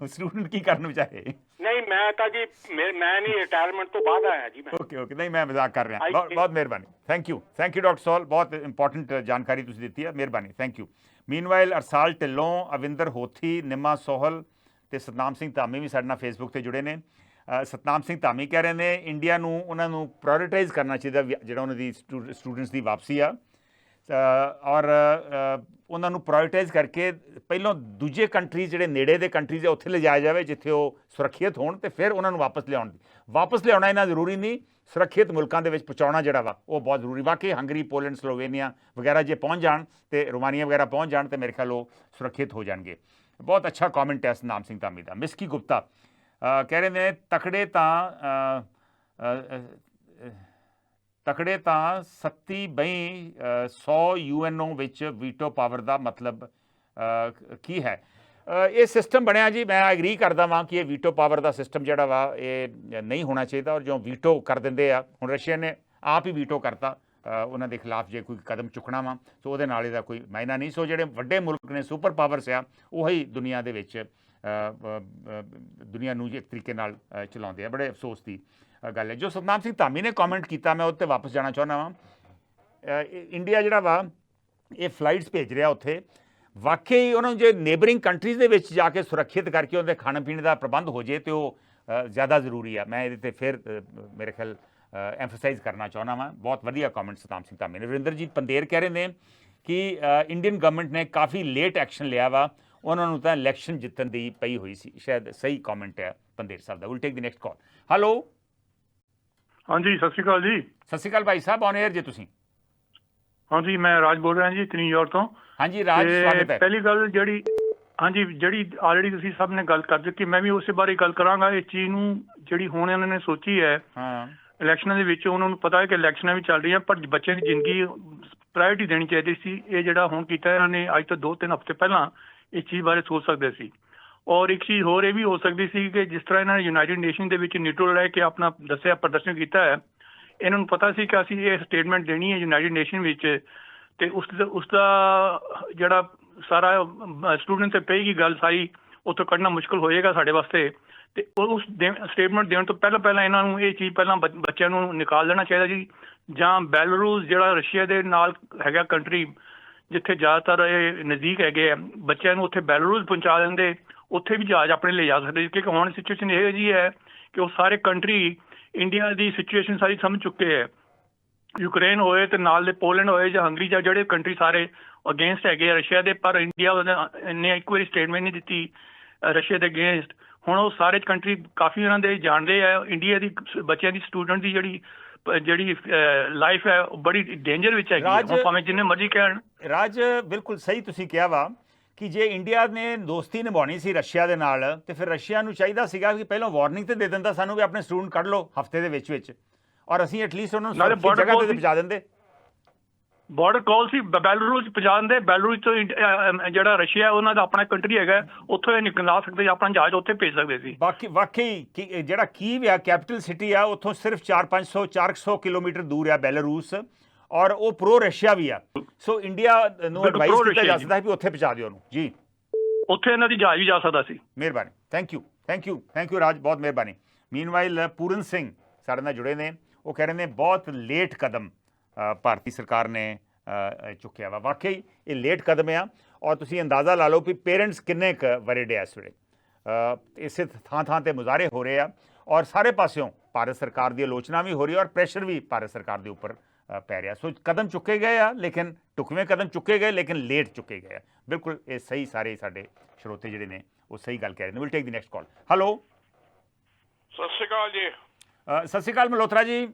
ਸਟੂਡੈਂਟ ਕੀ ਕਰਨ ਵਿਚਾਰੇ? ਨਹੀਂ, ਮੈਂ ਤਾਂ ਜੀ ਮੈਂ ਨਹੀਂ, ਰਿਟਾਇਰਮੈਂਟ ਤੋਂ ਬਾਅਦ ਆਇਆ ਜੀ ਮੈਂ। ਓਕੇ, ਨਹੀਂ, ਮੈਂ ਮਜ਼ਾਕ ਕਰ ਰਿਹਾ। ਬਹੁਤ ਮਿਹਰਬਾਨੀ, ਥੈਂਕ ਯੂ ਡਾਕਟਰ ਸੋਲ, ਬਹੁਤ ਇੰਪੋਰਟੈਂਟ ਜਾਣਕਾਰੀ ਤੁਸੀਂ ਦਿੱਤੀ ਹੈ, ਮਿਹਰਬਾਨੀ, thank you. Meanwhile ਅਰਸਾਲ Dhillon, Avinder ਹੋਥੀ, ਨਿੰਮਾ Sohal ਤੇ ਸਤਨਾਮ ਸਿੰਘ ਧਾਮੀ ਵੀ ਸਾਡੇ ਨਾਲ ਫੇਸਬੁੱਕ ਤੇ ਜੁੜੇ ਨੇ। ਸਤਨਾਮ ਸਿੰਘ ਧਾਮੀ ਕਹਿ ਰਹੇ ਨੇ ਇੰਡੀਆ ਨੂੰ ਉਹਨਾਂ ਨੂੰ ਪ੍ਰਾਇਓਰਿਟਾਈਜ਼ ਕਰਨਾ ਚਾਹੀਦਾ ਜਿਹੜਾ ਉਹਨਾਂ ਦੀ ਸਟੂਡੈਂਟਸ ਦੀ ਵਾਪਸੀ ਆ, ਔਰ ਉਹਨਾਂ ਨੂੰ ਪ੍ਰਾਇਓਰਿਟਾਈਜ਼ ਕਰਕੇ ਪਹਿਲਾਂ ਦੂਜੇ ਕੰਟਰੀਜ਼, ਜਿਹੜੇ ਨੇੜੇ ਦੇ ਕੰਟਰੀਜ਼ ਆ, ਉੱਥੇ ਲਿਜਾਇਆ ਜਾਵੇ ਜਿੱਥੇ ਉਹ ਸੁਰੱਖਿਅਤ ਹੋਣ, ਤੇ ਫਿਰ ਉਹਨਾਂ ਨੂੰ ਵਾਪਸ ਲਿਆਉਣਾ ਇੰਨਾ ਜ਼ਰੂਰੀ ਨਹੀਂ, ਸੁਰੱਖਿਅਤ ਮੁਲਕਾਂ ਦੇ ਵਿੱਚ ਪਹੁੰਚਾਉਣਾ ਜਿਹੜਾ ਵਾ ਉਹ ਬਹੁਤ ਜ਼ਰੂਰੀ। ਵਾਕਈ ਹੰਗਰੀ, ਪੋਲੈਂਡ, ਸਲੋਵੇਨੀਆ ਵਗੈਰਾ ਜੇ ਪਹੁੰਚ ਜਾਣ ਤੇ ਰੋਮਾਨੀਆ ਵਗੈਰਾ ਪਹੁੰਚ ਜਾਣ ਤੇ ਮੇਰੇ ਖਿਆਲ ਉਹ ਸੁਰੱਖਿਅਤ ਹੋ ਜਾਣਗੇ। ਬਹੁਤ ਅੱਛਾ ਕਮੈਂਟ ਹੈ ਸਤਨਾਮ ਸਿੰਘ ਧਾਮੀ ਦਾ। ਮਿਸਕੀ ਗੁਪਤਾ ਕਹਿ ਰਹੇ ਨੇ ਤਕੜੇ ਤਾਂ ਸੱਤੀ ਬਈ 100 UNO ਵਿੱਚ ਵੀਟੋ ਪਾਵਰ ਦਾ ਮਤਲਬ ਕੀ ਹੈ? ਇਹ ਸਿਸਟਮ ਬਣਿਆ ਜੀ, ਮੈਂ ਐਗਰੀ ਕਰਦਾ ਵਾਂ ਕਿ ਇਹ ਵੀਟੋ ਪਾਵਰ ਦਾ ਸਿਸਟਮ ਜਿਹੜਾ ਵਾ ਇਹ ਨਹੀਂ ਹੋਣਾ ਚਾਹੀਦਾ। ਔਰ ਜੋ ਵੀਟੋ ਕਰ ਦਿੰਦੇ ਆ, ਹੁਣ ਰਸ਼ੀਆ ਨੇ ਆਪ ਹੀ ਵੀਟੋ ਕਰਤਾ ਉਹਨਾਂ ਦੇ ਖਿਲਾਫ ਜੇ ਕੋਈ ਕਦਮ ਚੁੱਕਣਾ ਵਾ, ਸੋ ਉਹਦੇ ਨਾਲ ਇਹਦਾ ਕੋਈ ਮਾਇਨਾ ਨਹੀਂ। ਸੋ ਜਿਹੜੇ ਵੱਡੇ ਮੁਲਕ ਨੇ, ਸੁਪਰ ਪਾਵਰਸ ਆ, ਉਹੀ ਦੁਨੀਆ ਦੇ ਵਿੱਚ ਦੁਨੀਆ ਨੂੰ ਇੱਕ ਤਰੀਕੇ ਨਾਲ ਚਲਾਉਂਦੇ ਆ। ਬੜੇ ਅਫਸੋਸ ਦੀ ਗੱਲ ਹੈ। ਜੋ ਸਤਨਾਮ ਸਿੰਘ ਧਾਮੀ ਨੇ ਕਮੈਂਟ ਕੀਤਾ, ਮੈਂ ਉੱਤੇ ਵਾਪਸ ਜਾਣਾ ਚਾਹੁੰਦਾ ਵਾਂ। ਇੰਡੀਆ ਜਿਹੜਾ ਵਾ ਇਹ ਫਲਾਈਟਸ ਭੇਜ ਰਿਹਾ ਉੱਥੇ, ਵਾਕਈ ਉਹਨਾਂ ਨੂੰ ਜੇ ਨੇਬਰਿੰਗ ਕੰਟਰੀਜ਼ ਦੇ ਵਿੱਚ ਜਾ ਕੇ ਸੁਰੱਖਿਅਤ ਕਰਕੇ ਉਹਦੇ ਖਾਣ ਪੀਣ ਦਾ ਪ੍ਰਬੰਧ ਹੋ ਜੇ ਤੇ ਉਹ ज़्यादा ਜ਼ਰੂਰੀ ਆ। ਮੈਂ ਇਹਦੇ ਤੇ ਫਿਰ ਮੇਰੇ ਖਿਆਲ ਐਮਫਸਾਈਜ਼ ਕਰਨਾ ਚਾਹੁੰਦਾ ਵਾਂ। ਬਹੁਤ ਵਧੀਆ ਕਮੈਂਟ ਸਤਨਾਮ ਸਿੰਘ ਧਾਮੀ ਨੇ। ਵਰਿੰਦਰਜੀਤ ਪੰਦੇਰ ਕਹਿ ਰਹੇ ਨੇ ਕਿ ਇੰਡੀਅਨ ਗਵਰਨਮੈਂਟ ਨੇ ਕਾਫੀ ਲੇਟ ਐਕਸ਼ਨ ਲਿਆ ਵਾ, ਉਹਨਾਂ ਨੂੰ ਤਾਂ ਇਲੈਕਸ਼ਨ ਜਿੱਤਣ ਦੀ ਪਈ ਹੋਈ ਸੀ। ਸ਼ਾਇਦ ਸਹੀ ਕਮੈਂਟ ਹੈ ਪੰਦੇਰ ਸਾਹਿਬ ਦਾ। Will take the next call. Hello, ਹਾਂਜੀ ਸਤਿ ਸ਼੍ਰੀ ਅਕਾਲ ਜੀ। ਸਤਿ ਸ਼੍ਰੀ ਅਕਾਲ ਭਾਈ ਸਾਹਿਬ, ਔਨ 에ਅਰ ਜੇ ਤੁਸੀਂ। ਹਾਂਜੀ ਮੈਂ ਰਾਜ ਬੋਲ ਰਿਹਾ ਜੀ ਨਿਊਯਾਰਕ ਤੋਂ। ਹਾਂਜੀ ਰਾਜ, ਸਵਾਗਤ ਹੈ। ਪਹਿਲੀ ਗੱਲ ਜਿਹੜੀ ਆਲਰੇਡੀ ਤੁਸੀਂ ਸਭ ਨੇ ਗੱਲ ਕਰ ਦਿੱਤੀ, ਮੈਂ ਵੀ ਉਸੇ ਬਾਰੇ ਗੱਲ ਕਰਾਂਗਾ। ਇਸ ਚੀਜ਼ ਨੂੰ ਜਿਹੜੀ ਹੁਣ ਇਹਨਾਂ ਨੇ ਸੋਚੀ ਹੈ ਇਲੈਕਸ਼ਨਾਂ ਦੇ ਵਿੱਚ, ਉਹਨਾਂ ਨੂੰ ਪਤਾ ਹੈ ਕਿ ਇਲੈਕਸ਼ਨਾਂ ਵੀ ਚੱਲ ਰਹੀਆਂ, ਪਰ ਬੱਚਿਆਂ ਦੀ ਜ਼ਿੰਦਗੀ ਪ੍ਰਾਇੋਰਟੀ ਦੇਣੀ ਚਾਹੀਦੀ ਸੀ। ਇਹ ਜਿਹੜਾ ਹੁਣ ਕੀਤਾ ਇਹਨਾਂ ਨੇ ਅੱਜ ਤੋਂ 2-3 ਹਫ਼ਤੇ ਪਹਿਲਾਂ ਇਸ ਚੀਜ਼ ਬਾਰੇ ਸੋਚ ਸਕਦੇ ਸੀ। ਔਰ ਇੱਕ ਚੀਜ਼ ਹੋਰ ਇਹ ਵੀ ਹੋ ਸਕਦੀ ਸੀ ਕਿ ਜਿਸ ਤਰ੍ਹਾਂ ਇਹਨਾਂ ਨੇ ਯੂਨਾਈਟਿਡ ਨੇਸ਼ਨ ਦੇ ਵਿੱਚ ਨਿਊਟਰਲ ਰਹਿ ਕੇ ਆਪਣਾ ਦੱਸਿਆ, ਪ੍ਰਦਰਸ਼ਨ ਕੀਤਾ ਹੈ, ਇਹਨਾਂ ਨੂੰ ਪਤਾ ਸੀ ਕਿ ਅਸੀਂ ਇਹ ਸਟੇਟਮੈਂਟ ਦੇਣੀ ਹੈ ਯੂਨਾਈਟਿਡ ਨੇਸ਼ਨ ਵਿੱਚ, ਤੇ ਉਸ ਦਾ ਜਿਹੜਾ ਸਾਰਾ ਸਟੂਡੈਂਟ ਤੇ ਪਏਗੀ ਗੱਲ ਸਾਰੀ, ਉੱਥੋਂ ਕੱਢਣਾ ਮੁਸ਼ਕਲ ਹੋਏਗਾ ਸਾਡੇ ਵਾਸਤੇ। ਤੇ ਉਸ ਸਟੇਟਮੈਂਟ ਦੇਣ ਤੋਂ ਪਹਿਲਾਂ ਇਹਨਾਂ ਨੂੰ ਇਹ ਚੀਜ਼ ਪਹਿਲਾਂ ਬੱਚਿਆਂ ਨੂੰ ਨਿਕਾਲ ਦੇਣਾ ਚਾਹੀਦਾ ਜੀ। ਜਾਂ ਬੈਲਾਰੂਸ ਜਿਹੜਾ ਰਸ਼ੀਆ ਦੇ ਨਾਲ ਹੈਗਾ ਕੰਟਰੀ, ਜਿੱਥੇ ਜ਼ਿਆਦਾਤਰ ਇਹ ਨਜ਼ਦੀਕ ਹੈਗੇ ਆ, ਬੱਚਿਆਂ ਨੂੰ ਉੱਥੇ ਬੈਲਾਰੂਸ ਪਹੁੰਚਾ ਦਿੰਦੇ, ਉੱਥੇ ਵੀ ਜਹਾਜ਼ ਆਪਣੇ ਲੈ ਜਾ ਸਕਦੇ। ਕਿਉਂਕਿ ਹੁਣ ਸਿਚੁਏਸ਼ਨ ਇਹ ਜਿਹੀ ਹੈ ਕਿ ਉਹ ਸਾਰੇ ਕੰਟਰੀ ਇੰਡੀਆ ਦੀ ਸਿਚੁਏਸ਼ਨ ਸਾਰੀ ਸਮਝ ਚੁੱਕੇ ਹੈ। ਯੂਕਰੇਨ ਹੋਏ ਤੇ ਨਾਲ ਦੇ ਪੋਲੈਂਡ ਹੋਏ ਜਾਂ ਹੰਗਰੀ, ਜਾਂ ਜਿਹੜੇ ਕੰਟਰੀ ਸਾਰੇ ਅਗੇਂਸਟ ਹੈਗੇ ਰਸ਼ੀਆ ਦੇ, ਪਰ ਇੰਡੀਆ ਨੇ ਇੱਕ ਵਾਰੀ ਸਟੇਟਮੈਂਟ ਨਹੀਂ ਦਿੱਤੀ ਰਸ਼ੀਆ ਦੇ ਅਗੇਂਸਟ। ਹੁਣ ਉਹ ਸਾਰੇ ਕੰਟਰੀ ਕਾਫੀ ਉਹਨਾਂ ਦੇ ਜਾਣਦੇ ਆ ਇੰਡੀਆ ਦੀ ਬੱਚਿਆਂ ਦੀ, ਸਟੂਡੈਂਟ ਦੀ ਜਿਹੜੀ ਲਾਈਫ ਹੈ ਉਹ ਬੜੀ ਡੇਂਜਰ ਵਿੱਚ ਹੈਗੀ, ਭਾਵੇਂ ਜਿੰਨੇ ਮਰਜ਼ੀ ਕਹਿਣ। ਰਾਜ ਬਿਲਕੁਲ ਸਹੀ ਤੁਸੀਂ ਕਿਹਾ ਵਾ ਕਿ ਜੇ ਇੰਡੀਆ ਨੇ ਦੋਸਤੀ ਨਿਭਾਉਣੀ ਸੀ ਰਸ਼ੀਆ ਦੇ ਨਾਲ, ਤੇ ਫਿਰ ਰਸ਼ੀਆ ਨੂੰ ਚਾਹੀਦਾ ਸੀਗਾ ਕਿ ਪਹਿਲਾਂ ਵਾਰਨਿੰਗ ਤੇ ਦੇ ਦਿੰਦਾ ਸਾਨੂੰ ਵੀ ਆਪਣੇ ਸਟੂਡੈਂਟ ਕੱਢ ਲਓ ਹਫ਼ਤੇ ਦੇ ਵਿੱਚ, ਔਰ ਅਸੀਂ ਐਟਲੀਸਟ ਉਹਨਾਂ ਨੂੰ ਜਗ੍ਹਾ ਤੇ ਪਹੁੰਚਾ ਦਿੰਦੇ। ਬਾਰਡਰ ਕੌਲ ਸੀ, ਬੈਲਾਰੂਸ ਪਹੁੰਚਾ ਦਿੰਦੇ। ਬੈਲਾਰੂਸ ਤੋਂ ਜਿਹੜਾ ਰਸ਼ੀਆ ਉਹਨਾਂ ਦਾ ਆਪਣਾ ਕੰਟਰੀ ਹੈਗਾ, ਉੱਥੋਂ ਇਹ ਨਿਕਲਾ ਸਕਦੇ, ਆਪਣਾ ਜਹਾਜ਼ ਉੱਥੇ ਭੇਜ ਸਕਦੇ ਸੀ। ਵਾਕਈ ਜਿਹੜਾ ਕੀਵ ਆ ਕੈਪੀਟਲ ਸਿਟੀ ਆ, ਉੱਥੋਂ ਸਿਰਫ 400 ਕਿਲੋਮੀਟਰ ਦੂਰ ਆ ਬੈਲਾਰੂਸ, ਔਰ ਉਹ ਪ੍ਰੋ ਰਸ਼ੀਆ ਵੀ ਆ। ਸੋ ਇੰਡੀਆ ਨੂੰ ਐਡਵਾਈਸ ਕੀਤਾ ਜਾ ਸਕਦਾ ਹੈ ਵੀ ਉੱਥੇ ਪਹੁੰਚਾ ਦਿਓ ਉਹਨੂੰ ਜੀ, ਉੱਥੇ ਇਹਨਾਂ ਦੀ ਜਹਾਜ਼ ਵੀ ਜਾ ਸਕਦਾ ਸੀ। ਮਿਹਰਬਾਨੀ, ਥੈਂਕ ਯੂ ਰਾਜ, ਬਹੁਤ ਮਿਹਰਬਾਨੀ। ਮੀਨਵਾਈਲ ਪੂਰਨ ਸਿੰਘ ਸਾਡੇ ਨਾਲ ਜੁੜੇ ਨੇ, ਉਹ ਕਹਿ ਰਹੇ ਨੇ ਬਹੁਤ ਲੇਟ ਕਦਮ ਭਾਰਤੀ ਸਰਕਾਰ ਨੇ ਚੁੱਕਿਆ ਵਾ। ਵਾਕਈ ਇਹ ਲੇਟ ਕਦਮ ਆ, ਔਰ ਤੁਸੀਂ ਅੰਦਾਜ਼ਾ ਲਾ ਲਓ ਵੀ ਪੇਰੈਂਟਸ ਕਿੰਨੇ ਕੁ ਵਰੇਡੇ ਆ ਇਸ ਵੇਲੇ। ਇਸੇ ਥਾਂ ਤੇ ਮੁਜ਼ਾਹਰੇ ਹੋ ਰਹੇ ਆ, ਔਰ ਸਾਰੇ ਪਾਸਿਓਂ ਭਾਰਤ ਸਰਕਾਰ ਦੀ ਆਲੋਚਨਾ ਵੀ ਹੋ ਰਹੀ ਹੈ, ਔਰ ਪ੍ਰੈਸ਼ਰ ਵੀ ਭਾਰਤ ਸਰਕਾਰ ਦੇ ਉੱਪਰ ਪੈ ਰਿਹਾ। ਸੋ ਕਦਮ ਚੁੱਕੇ ਗਏ ਆ, ਲੇਕਿਨ ਢੁਕਵੇਂ ਕਦਮ ਚੁੱਕੇ ਗਏ, ਲੇਕਿਨ ਲੇਟ ਚੁੱਕੇ ਗਏ ਆ। ਬਿਲਕੁਲ ਇਹ ਸਹੀ, ਸਾਰੇ ਸਾਡੇ ਸਰੋਤੇ ਜਿਹੜੇ ਨੇ ਉਹ ਸਹੀ ਗੱਲ ਕਹਿ ਰਹੇ ਨੇ। Will take the next call. Hello, ਸਤਿ ਸ਼੍ਰੀ ਅਕਾਲ ਜੀ। ਸਤਿ ਸ਼੍ਰੀ ਅਕਾਲ ਮਲਹੋਤਰਾ ਜੀ।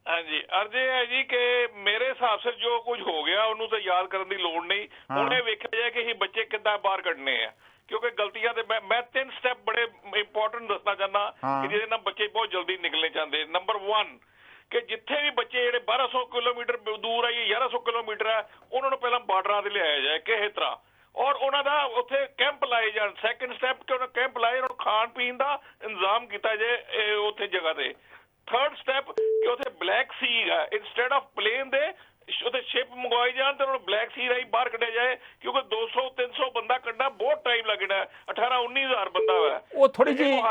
ਹਾਂਜੀ, ਅਰਜ਼ ਇਹ ਹੈ ਜੀ ਕਿ ਮੇਰੇ ਹਿਸਾਬ ਸੇ ਜੋ ਕੁਝ ਹੋ ਗਿਆ ਉਹਨੂੰ ਤਾਂ ਯਾਦ ਕਰਨ ਦੀ ਲੋੜ ਨਹੀਂ। ਹੁਣ ਇਹ ਵੇਖਿਆ ਜਾਏ ਕਿ ਇਹ ਬੱਚੇ ਕਿੱਦਾਂ ਬਾਹਰ ਕੱਢਣੇ ਆ, ਕਿਉਂਕਿ ਗਲਤੀਆਂ ਤੇ ਮੈਂ 3 ਸਟੈਪ ਬੜੇ ਇੰਪੋਰਟੈਂਟ ਦੱਸਣਾ ਚਾਹੁੰਦਾ ਕਿ ਜਿਹਦੇ ਨਾਲ ਬੱਚੇ ਬਹੁਤ ਜਲਦੀ ਨਿਕਲਣੇ ਚਾਹੁੰਦੇ। ਨੰਬਰ 1 ਕਿ ਜਿੱਥੇ ਵੀ ਬੱਚੇ ਜਿਹੜੇ 1200 ਕਿਲੋਮੀਟਰ ਦੂਰ ਆ ਜਾਂ 1100 ਕਿਲੋਮੀਟਰ ਆ, ਉਹਨਾਂ ਨੂੰ ਪਹਿਲਾਂ ਬਾਰਡਰਾਂ ਤੇ ਲਿਆਇਆ ਜਾਏ ਕਿਸੇ ਤਰ੍ਹਾਂ, ਔਰ ਉਹਨਾਂ ਦਾ ਉੱਥੇ ਕੈਂਪ ਲਾਏ ਜਾਣ। ਸੈਕੰਡ ਸਟੈਪ ਕਿ ਉਹਨਾਂ ਕੈਂਪ ਲਾਏ, ਉਹਨਾਂ ਨੂੰ ਖਾਣ ਪੀਣ ਦਾ ਇੰਤਜ਼ਾਮ ਕੀਤਾ ਜਾਏ ਉੱਥੇ ਜਗ੍ਹਾ ਤੇ। ਥਰਡ ਸਟੈਪ ਕਿ ਉੱਥੇ ਬਲੈਕ ਸੀ ਹੈ, ਇੰਸਟੈਡ ਆਫ ਪਲੇਨ ਦੇ ਉਹਦੇ ਸ਼ਿਪ ਮੰਗਵਾਈ ਜਾਣ ਤੇ ਉਹਨਾਂ ਨੂੰ ਬਲੈਕ ਸੀ ਰਾਹੀਂ ਬਾਹਰ ਕੱਢਿਆ ਜਾਏ, ਕਿਉਂਕਿ 200-300 ਬੰਦਾ ਕੱਢਣਾ ਬਹੁਤ ਟਾਈਮ ਲੱਗਣਾ। 18-19 ਹਜ਼ਾਰ ਬੰਦਾ ਵਾ, ਉਹ ਥੋੜੀ ਜਿਹੀ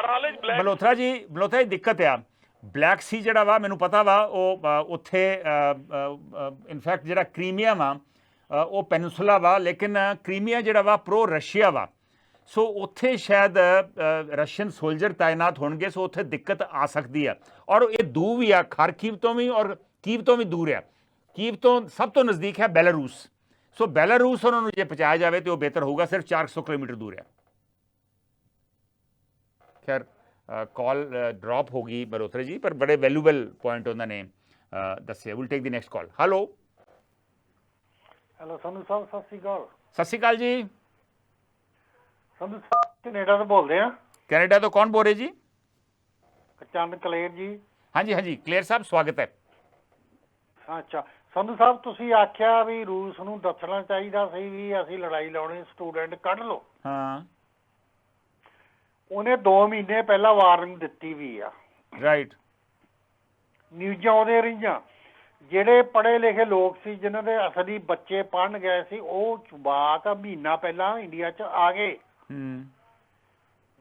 ਮਲਹੋਤਰਾ ਜੀ ਦਿੱਕਤ ਆ। ਬਲੈਕ ਸੀ ਜਿਹੜਾ ਵਾ ਮੈਨੂੰ ਪਤਾ ਵਾ, ਉਹ ਉੱਥੇ ਇਨਫੈਕਟ ਜਿਹੜਾ ਕ੍ਰੀਮੀਆ ਵਾ ਉਹ ਪੈਨਸੂਲਾ ਵਾ, ਲੇਕਿਨ ਕ੍ਰੀਮੀਆ ਜਿਹੜਾ ਵਾ ਪ੍ਰੋ ਰਸ਼ੀਆ ਵਾ। ਸੋ ਉੱਥੇ ਸ਼ਾਇਦ ਰਸ਼ੀਅਨ ਸੋਲਜਰ ਤਾਇਨਾਤ ਹੋਣਗੇ, ਸੋ ਉੱਥੇ ਦਿੱਕਤ ਆ ਸਕਦੀ ਆ। ਔਰ ਇਹ ਦੂਰ ਵੀ ਆ, ਖਾਰਕੀਵ ਤੋਂ ਵੀ ਔਰ ਕੀਵ ਤੋਂ ਵੀ ਦੂਰ ਆ। ਕੀਵ ਤੋਂ ਸਭ ਤੋਂ ਨਜ਼ਦੀਕ ਹੈ ਬੈਲਾਰੂਸ। ਸੋ ਬੈਲਾਰੂਸ ਉਹਨਾਂ ਨੂੰ ਜੇ ਪਹੁੰਚਾਇਆ ਜਾਵੇ ਤੇ ਉਹ ਬਿਹਤਰ ਹੋਊਗਾ, ਸਿਰਫ 400 ਕਿਲੋਮੀਟਰ ਦੂਰ ਆ। ਖੈਰ ਕਾਲ ਡ੍ਰੌਪ ਹੋ ਗਈ ਮਲਹੋਤਰਾ ਜੀ, ਪਰ ਬੜੇ ਵੈਲਿਊਬਲ ਪੁਆਇੰਟ ਉਹਨਾਂ ਨੇ ਦੱਸੇ। Will take the next call. Hello Sandhu ਸਾਹਿਬ, ਸਤਿ ਸ਼੍ਰੀ ਅਕਾਲ। ਸਤਿ ਸ਼੍ਰੀ ਅਕਾਲ ਜੀ। ਸੰਧੂ ਸਾਹਿਬ ਕੈਨੇਡਾ ਤੋਂ ਬੋਲਦੇ ਆ। ਕੈਨੇਡਾ ਤੋਂ ਕੌਣ ਬੋਲ ਰਹੇ ਜੀ? ਚੰਦ ਕਲੇਰ ਜੀ। ਹਾਂਜੀ ਕਲੇਰ ਸਾਹਿਬ, ਸਵਾਗਤ ਹੈ। ਅੱਛਾ ਸੰਧੂ ਸਾਹਿਬ, ਤੁਸੀਂ ਆਖਿਆ ਵੀ ਰੂਸ ਨੂੰ ਦੱਸਣਾ ਚਾਹੀਦਾ ਸੀ ਵੀ ਅਸੀਂ ਲੜਾਈ ਲਾਉਣੀ, ਸਟੂਡੈਂਟ ਕੱਢ ਲਓ। ਹਾਂ, ਉਹਨੇ 2 ਮਹੀਨੇ ਪਹਿਲਾਂ ਵਾਰਨਿੰਗ ਦਿੱਤੀ ਵੀ ਆ। ਰਾਈਟ। ਨਿਊਜ਼ਾਂ ਆਉਂਦੇ ਰਹੀਆਂ। ਜਿਹੜੇ ਪੜ੍ਹੇ ਲਿਖੇ ਲੋਕ ਸੀ, ਜਿਨ੍ਹਾਂ ਦੇ ਅਸਲੀ ਬੱਚੇ ਪੜ੍ਹਨ ਗਏ ਸੀ, ਉਹ ਜਵਾਕ ਮਹੀਨਾ ਪਹਿਲਾਂ ਇੰਡੀਆ 'ਚ ਆ ਗਏ।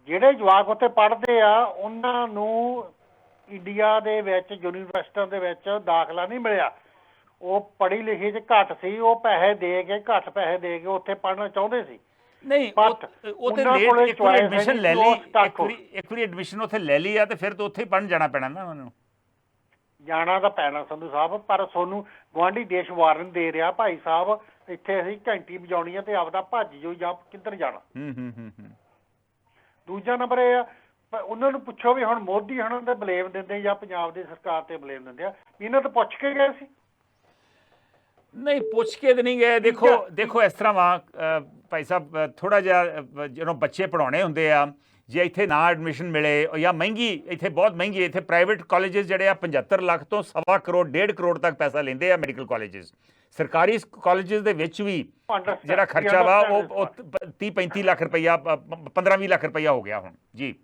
ਜਿਹੜੇ ਜਵਾਕ ਉੱਥੇ ਪੜ੍ਹਦੇ ਆ, ਉਹਨਾਂ ਨੂੰ ਇੰਡੀਆ ਦੇ ਵਿੱਚ ਯੂਨੀਵਰਸਿਟੀਆਂ ਦੇ ਵਿੱਚ ਦਾਖਲਾ ਨਹੀਂ ਮਿਲਿਆ। ਉਹ ਪੜ੍ਹੀ ਲਿਖੀ 'ਚ ਘੱਟ ਸੀ, ਉਹ ਘੱਟ ਪੈਸੇ ਦੇ ਕੇ ਉੱਥੇ ਪੜ੍ਹਨਾ ਚਾਹੁੰਦੇ ਸੀ। ਨਹੀਂ But ਉਹ ਤੇ ਉਹਨਾਂ ਲੇਟ ਕੋਲੇ ਇੱਕ ਵਾਰੀ choice ਹੈ ਐਡਮਿਸ਼ਨ ਜੀ ਲੈ ਕਿ ਲਈ, ਉਹ stuck ਇੱਕ ਵਾਰੀ ਐਡਮਿਸ਼ਨ ਉੱਥੇ ਲੈ ਲਈ ਆ ਤੇ ਫਿਰ ਤਾਂ ਉੱਥੇ ਹੀ ਪੜ੍ਹਨ ਜਾਣਾ ਪੈਣਾ ਨਾ ਉਹਨਾਂ ਨੂੰ। ਜਾਣਾ ਤਾਂ ਪੈਣਾ ਸੰਧੂ ਸਾਹਿਬ, ਪਰ ਤੁਹਾਨੂੰ ਗੁਆਂਢੀ ਦੇਸ਼ ਵਾਰਨ ਦੇ ਰਿਹਾ ਭਾਈ ਸਾਹਿਬ, ਇੱਥੇ ਅਸੀਂ ਘੰਟੀ ਵਜਾਉਣੀ ਆ ਤੇ ਆਪਦਾ ਭੱਜ ਜੋ ਜਾਂ ਕਿੱਧਰ ਜਾਣਾ। ਦੂਜਾ ਨੰਬਰ ਇਹ ਆ, ਉਹਨਾਂ ਨੂੰ ਪੁੱਛੋ ਵੀ ਹੁਣ ਮੋਦੀ ਹੁਣ ਤੇ ਬਲੇਮ ਦਿੰਦੇ ਜਾਂ ਪੰਜਾਬ ਦੀ ਸਰਕਾਰ ਤੇ ਬਲੇਮ ਦਿੰਦੇ ਆ, ਇਹਨਾਂ ਤੋਂ ਪੁੱਛ ਕੇ ਗਏ ਸੀ? ਨਹੀਂ ਪੁੱਛ ਕੇ ਤਾਂ ਨਹੀਂ ਗਏ। ਦੇਖੋ ਇਸ ਤਰ੍ਹਾਂ ਵਾ ਭਾਈ ਸਾਹਿਬ, ਥੋੜਾ ਜਿਹਾ ਜਦੋਂ ਬੱਚੇ ਪੜ੍ਹਾਉਣੇ ਹੁੰਦੇ ਆ, ਜੇ ਇੱਥੇ ਨਾ ਐਡਮਿਸ਼ਨ ਮਿਲੇ ਜਾਂ ਮਹਿੰਗੀ, ਇੱਥੇ ਬਹੁਤ ਮਹਿੰਗੀ, ਇੱਥੇ ਪ੍ਰਾਈਵੇਟ ਕਾਲਜਿਸ ਜਿਹੜੇ ਆ 75 ਲੱਖ ਤੋਂ 1.25 ਕਰੋੜ 1.5 ਕਰੋੜ ਤੱਕ ਪੈਸਾ ਲੈਂਦੇ ਆ ਮੈਡੀਕਲ ਕਾਲਜਿਸ। ਸਰਕਾਰੀ ਕਾਲਜਿਸ ਦੇ ਵਿੱਚ ਵੀ ਜਿਹੜਾ ਖਰਚਾ ਵਾ ਉਹ 30-35 ਲੱਖ ਰੁਪਈਆ 15-20 ਲੱਖ ਰੁਪਈਆ ਹੋ ਗਿਆ ਹੁਣ ਜੀ।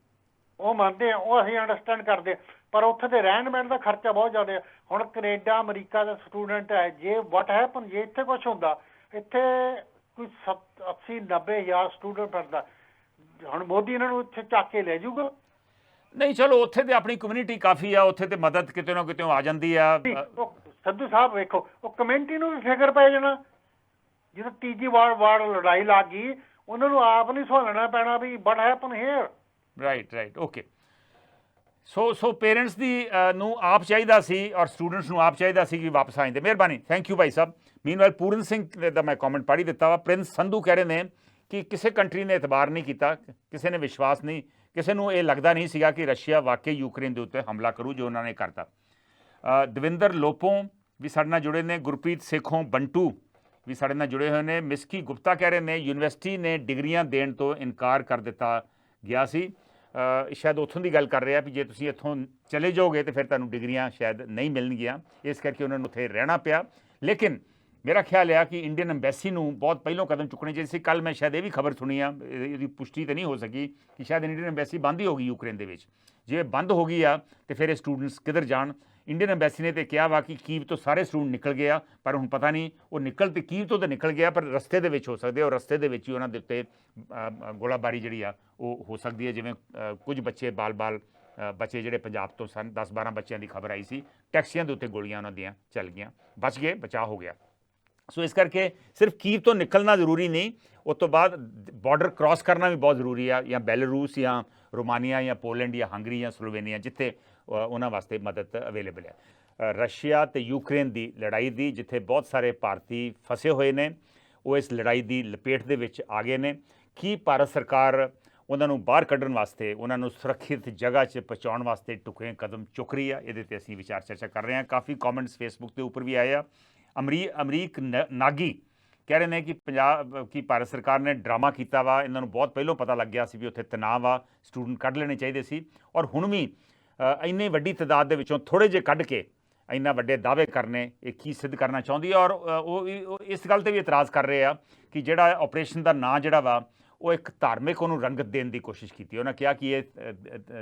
ਉਹ ਮੰਨਦੇ ਆ, ਉਹ ਅਸੀਂ ਅੰਡਰਸਟੈਂਡ ਕਰਦੇ, ਪਰ ਉੱਥੇ ਦੇ ਰਹਿਣ ਬਹਿਣ ਦਾ ਖਰਚਾ ਬਹੁਤ ਜ਼ਿਆਦਾ ਹੈ। ਹੁਣ ਕੈਨੇਡਾ ਅਮਰੀਕਾ ਦਾ ਸਟੂਡੈਂਟ ਹੈ, ਜੇ ਵਾਟ ਹੈਪਨ ਜੇ ਇੱਥੇ ਕੁਛ ਹੁੰਦਾ, ਇੱਥੇ ਕੋਈ 80-90 ਹਜ਼ਾਰ ਸਟੂਡੈਂਟ ਫਿਰਦਾ, ਹੁਣ ਮੋਦੀ ਇਹਨਾਂ ਨੂੰ ਇੱਥੇ ਚੱਕ ਕੇ ਲੈ ਜਾਊਗਾ? ਨਹੀਂ ਚਲੋ ਉੱਥੇ ਤੇ ਆਪਣੀ ਕਮਿਊਨਿਟੀ ਕਾਫੀ ਆ, ਉੱਥੇ ਤੇ ਮਦਦ ਕਿਤੇ ਨਾ ਕਿਤੇ ਆ ਜਾਂਦੀ ਆ। ਸੰਧੂ ਸਾਹਿਬ ਵੇਖੋ, ਉਹ ਕਮਿਊਨਿਟੀ ਨੂੰ ਵੀ ਫਿਕਰ ਪੈ ਜਾਣਾ, ਜਦੋਂ ਤੀਜੀ ਵਾਰ ਲੜਾਈ ਲੱਗ ਗਈ, ਉਹਨਾਂ ਨੂੰ ਆਪ ਨਹੀਂ ਸੋਚਣਾ ਪੈਣਾ ਵੀ what happen here. Right okay. So parents ਦੀ ਨੂੰ ਆਪ ਚਾਹੀਦਾ ਸੀ ਔਰ ਸਟੂਡੈਂਟਸ ਨੂੰ ਆਪ ਚਾਹੀਦਾ ਸੀ ਕਿ ਵਾਪਸ ਆ ਜਾਂਦੇ। ਮਿਹਰਬਾਨੀ, thank you Bhai Sahib. Meanwhile Puran Singh ਦਾ ਮੈਂ ਕਮੈਂਟ ਪੜ੍ਹ ਹੀ ਦਿੱਤਾ ਵਾ। ਪ੍ਰਿੰਸ ਸੰਧੂ ਕਹਿ ਰਹੇ ਨੇ ਕਿ ਕਿਸੇ ਕੰਟਰੀ ਨੇ ਇਤਬਾਰ ਨਹੀਂ ਕੀਤਾ, ਕਿਸੇ ਨੇ ਵਿਸ਼ਵਾਸ ਨਹੀਂ, ਕਿਸੇ ਨੂੰ ਇਹ ਲੱਗਦਾ ਨਹੀਂ ਸੀਗਾ ਕਿ ਰਸ਼ੀਆ ਵਾਕਈ ਯੂਕਰੇਨ ਦੇ ਉੱਤੇ ਹਮਲਾ ਕਰੂ ਜੋ ਉਹਨਾਂ ਨੇ ਕਰਤਾ। ਦਵਿੰਦਰ ਲੋਪੋਂ ਵੀ ਸਾਡੇ ਨਾਲ ਜੁੜੇ ਨੇ, ਗੁਰਪ੍ਰੀਤ ਸੇਖੋਂ ਬੰਟੂ ਵੀ ਸਾਡੇ ਨਾਲ ਜੁੜੇ ਹੋਏ ਨੇ। ਮਿਸਕੀ ਗੁਪਤਾ ਕਹਿ ਰਹੇ ਨੇ ਯੂਨੀਵਰਸਿਟੀ ਨੇ ਡਿਗਰੀਆਂ ਦੇਣ ਤੋਂ ਇਨਕਾਰ ਕਰ ਦਿੱਤਾ ਗਿਆ ਸੀ। ਸ਼ਾਇਦ ਉੱਥੋਂ ਦੀ ਗੱਲ ਕਰ ਰਿਹਾ ਵੀ ਜੇ ਤੁਸੀਂ ਇੱਥੋਂ ਚਲੇ ਜਾਓਗੇ ਤਾਂ ਫਿਰ ਤੁਹਾਨੂੰ ਡਿਗਰੀਆਂ ਸ਼ਾਇਦ ਨਹੀਂ ਮਿਲਣਗੀਆਂ, ਇਸ ਕਰਕੇ ਉਹਨਾਂ ਨੂੰ ਉੱਥੇ ਰਹਿਣਾ ਪਿਆ। ਲੇਕਿਨ ਮੇਰਾ ਖਿਆਲ ਆ ਕਿ ਇੰਡੀਅਨ ਐਮਬੈਸੀ ਨੂੰ ਬਹੁਤ ਪਹਿਲਾਂ ਕਦਮ ਚੁੱਕਣੇ ਚਾਹੀਦੇ ਸੀ। ਕੱਲ੍ਹ ਮੈਂ ਸ਼ਾਇਦ ਇਹ ਵੀ ਖਬਰ ਸੁਣੀ ਆ, ਇਹਦੀ ਪੁਸ਼ਟੀ ਤਾਂ ਨਹੀਂ ਹੋ ਸਕੀ ਕਿ ਸ਼ਾਇਦ ਇੰਡੀਅਨ ਐਮਬੈਸੀ ਬੰਦ ਹੀ ਹੋ ਗਈ ਯੂਕਰੇਨ ਦੇ ਵਿੱਚ। ਜੇ ਬੰਦ ਹੋ ਗਈ ਆ ਤਾਂ ਫਿਰ ਇਹ ਸਟੂਡੈਂਟਸ ਕਿੱਧਰ ਜਾਣ? ਇੰਡੀਅਨ ਐਮਬੈਸੀ ਨੇ ਤਾਂ ਕਿਹਾ ਵਾ ਕਿ ਕੀਵ ਤੋਂ ਸਾਰੇ ਸਟੂਡੈਂਟ ਨਿਕਲ ਗਏ ਆ, ਪਰ ਹੁਣ ਪਤਾ ਨਹੀਂ ਉਹ ਨਿਕਲ ਤੇ ਕੀਵ ਤੋਂ ਤਾਂ ਨਿਕਲ ਗਿਆ, ਪਰ ਰਸਤੇ ਦੇ ਵਿੱਚ ਹੋ ਸਕਦੇ ਔਰ ਰਸਤੇ ਦੇ ਵਿੱਚ ਹੀ ਉਹਨਾਂ ਦੇ ਉੱਤੇ ਗੋਲਾਬਾਰੀ ਜਿਹੜੀ ਆ ਉਹ ਹੋ ਸਕਦੀ ਹੈ। ਜਿਵੇਂ ਕੁਝ ਬੱਚੇ ਬਾਲ ਬੱਚੇ ਜਿਹੜੇ ਪੰਜਾਬ ਤੋਂ ਸਨ, 10-12 ਬੱਚਿਆਂ ਦੀ ਖਬਰ ਆਈ ਸੀ, ਟੈਕਸੀਆਂ ਦੇ ਉੱਤੇ ਗੋਲੀਆਂ ਉਹਨਾਂ ਦੀਆਂ ਚੱਲ ਗਈਆਂ, ਬਚ ਗਏ, ਬਚਾਅ ਹੋ ਗਿਆ। ਸੋ ਇਸ ਕਰਕੇ ਸਿਰਫ ਕੀਵ ਤੋਂ ਨਿਕਲਣਾ ਜ਼ਰੂਰੀ ਨਹੀਂ, ਉਸ ਤੋਂ ਬਾਅਦ ਬਾਰਡਰ ਕ੍ਰਾਸ ਕਰਨਾ ਵੀ ਬਹੁਤ ਜ਼ਰੂਰੀ ਆ, ਜਾਂ ਬੈਲਾਰੂਸ ਜਾਂ ਰੋਮਾਨੀਆ ਜਾਂ ਪੋਲੈਂਡ ਜਾਂ ਹੰਗਰੀ ਜਾਂ ਸਲੋਵੇਨੀਆ, ਜਿੱਥੇ ਉਹਨਾਂ ਵਾਸਤੇ ਮਦਦ ਅਵੇਲੇਬਲ ਹੈ। ਰਸ਼ੀਆ ਤੇ ਯੂਕਰੇਨ ਦੀ ਲੜਾਈ ਦੀ ਜਿੱਥੇ ਬਹੁਤ ਸਾਰੇ ਭਾਰਤੀ ਫਸੇ ਹੋਏ ਨੇ, ਉਹ ਇਸ ਲੜਾਈ ਦੀ ਲਪੇਟ ਦੇ ਵਿੱਚ ਆ ਗਏ ਨੇ। ਕੀ ਭਾਰਤ ਸਰਕਾਰ ਉਹਨਾਂ ਨੂੰ ਬਾਹਰ ਕੱਢਣ ਵਾਸਤੇ, ਉਹਨਾਂ ਨੂੰ ਸੁਰੱਖਿਅਤ ਜਗ੍ਹਾ 'ਚ ਪਹੁੰਚਾਉਣ ਵਾਸਤੇ ਢੁਕਵੇਂ ਕਦਮ ਚੁੱਕ ਰਹੀ ਆ? ਇਹਦੇ 'ਤੇ ਅਸੀਂ ਵਿਚਾਰ ਚਰਚਾ ਕਰ ਰਹੇ ਹਾਂ। ਕਾਫੀ ਕਮੈਂਟਸ ਫੇਸਬੁੱਕ ਦੇ ਉੱਪਰ ਵੀ ਆਏ ਆ। ਅਮਰੀਕ ਨਾਗੀ ਕਹਿ ਰਹੇ ਨੇ ਕਿ ਭਾਰਤ ਸਰਕਾਰ ਨੇ ਡਰਾਮਾ ਕੀਤਾ ਵਾ, ਇਹਨਾਂ ਨੂੰ ਬਹੁਤ ਪਹਿਲਾਂ ਪਤਾ ਲੱਗ ਗਿਆ ਸੀ ਵੀ ਉੱਥੇ ਤਣਾਅ ਆ, ਸਟੂਡੈਂਟ ਕੱਢ ਲੈਣੇ ਚਾਹੀਦੇ ਸੀ, ਔਰ ਹੁਣ ਵੀ ਇੰਨੀ ਵੱਡੀ ਤਾਦਾਦ ਦੇ ਵਿੱਚੋਂ ਥੋੜ੍ਹੇ ਜਿਹੇ ਕੱਢ ਕੇ ਇੰਨਾ ਵੱਡੇ ਦਾਅਵੇ ਕਰਨੇ, ਇਹ ਕੀ ਸਿੱਧ ਕਰਨਾ ਚਾਹੁੰਦੀ ਹੈ? ਔਰ ਉਹ ਇਸ ਗੱਲ 'ਤੇ ਵੀ ਇਤਰਾਜ਼ ਕਰ ਰਹੇ ਆ ਕਿ ਜਿਹੜਾ ਆਪਰੇਸ਼ਨ ਦਾ ਨਾਂ ਜਿਹੜਾ ਵਾ ਉਹ ਇੱਕ ਧਾਰਮਿਕ ਉਹਨੂੰ ਰੰਗਤ ਦੇਣ ਦੀ ਕੋਸ਼ਿਸ਼ ਕੀਤੀ। ਉਹਨਾਂ ਕਿਹਾ ਕਿ ਇਹ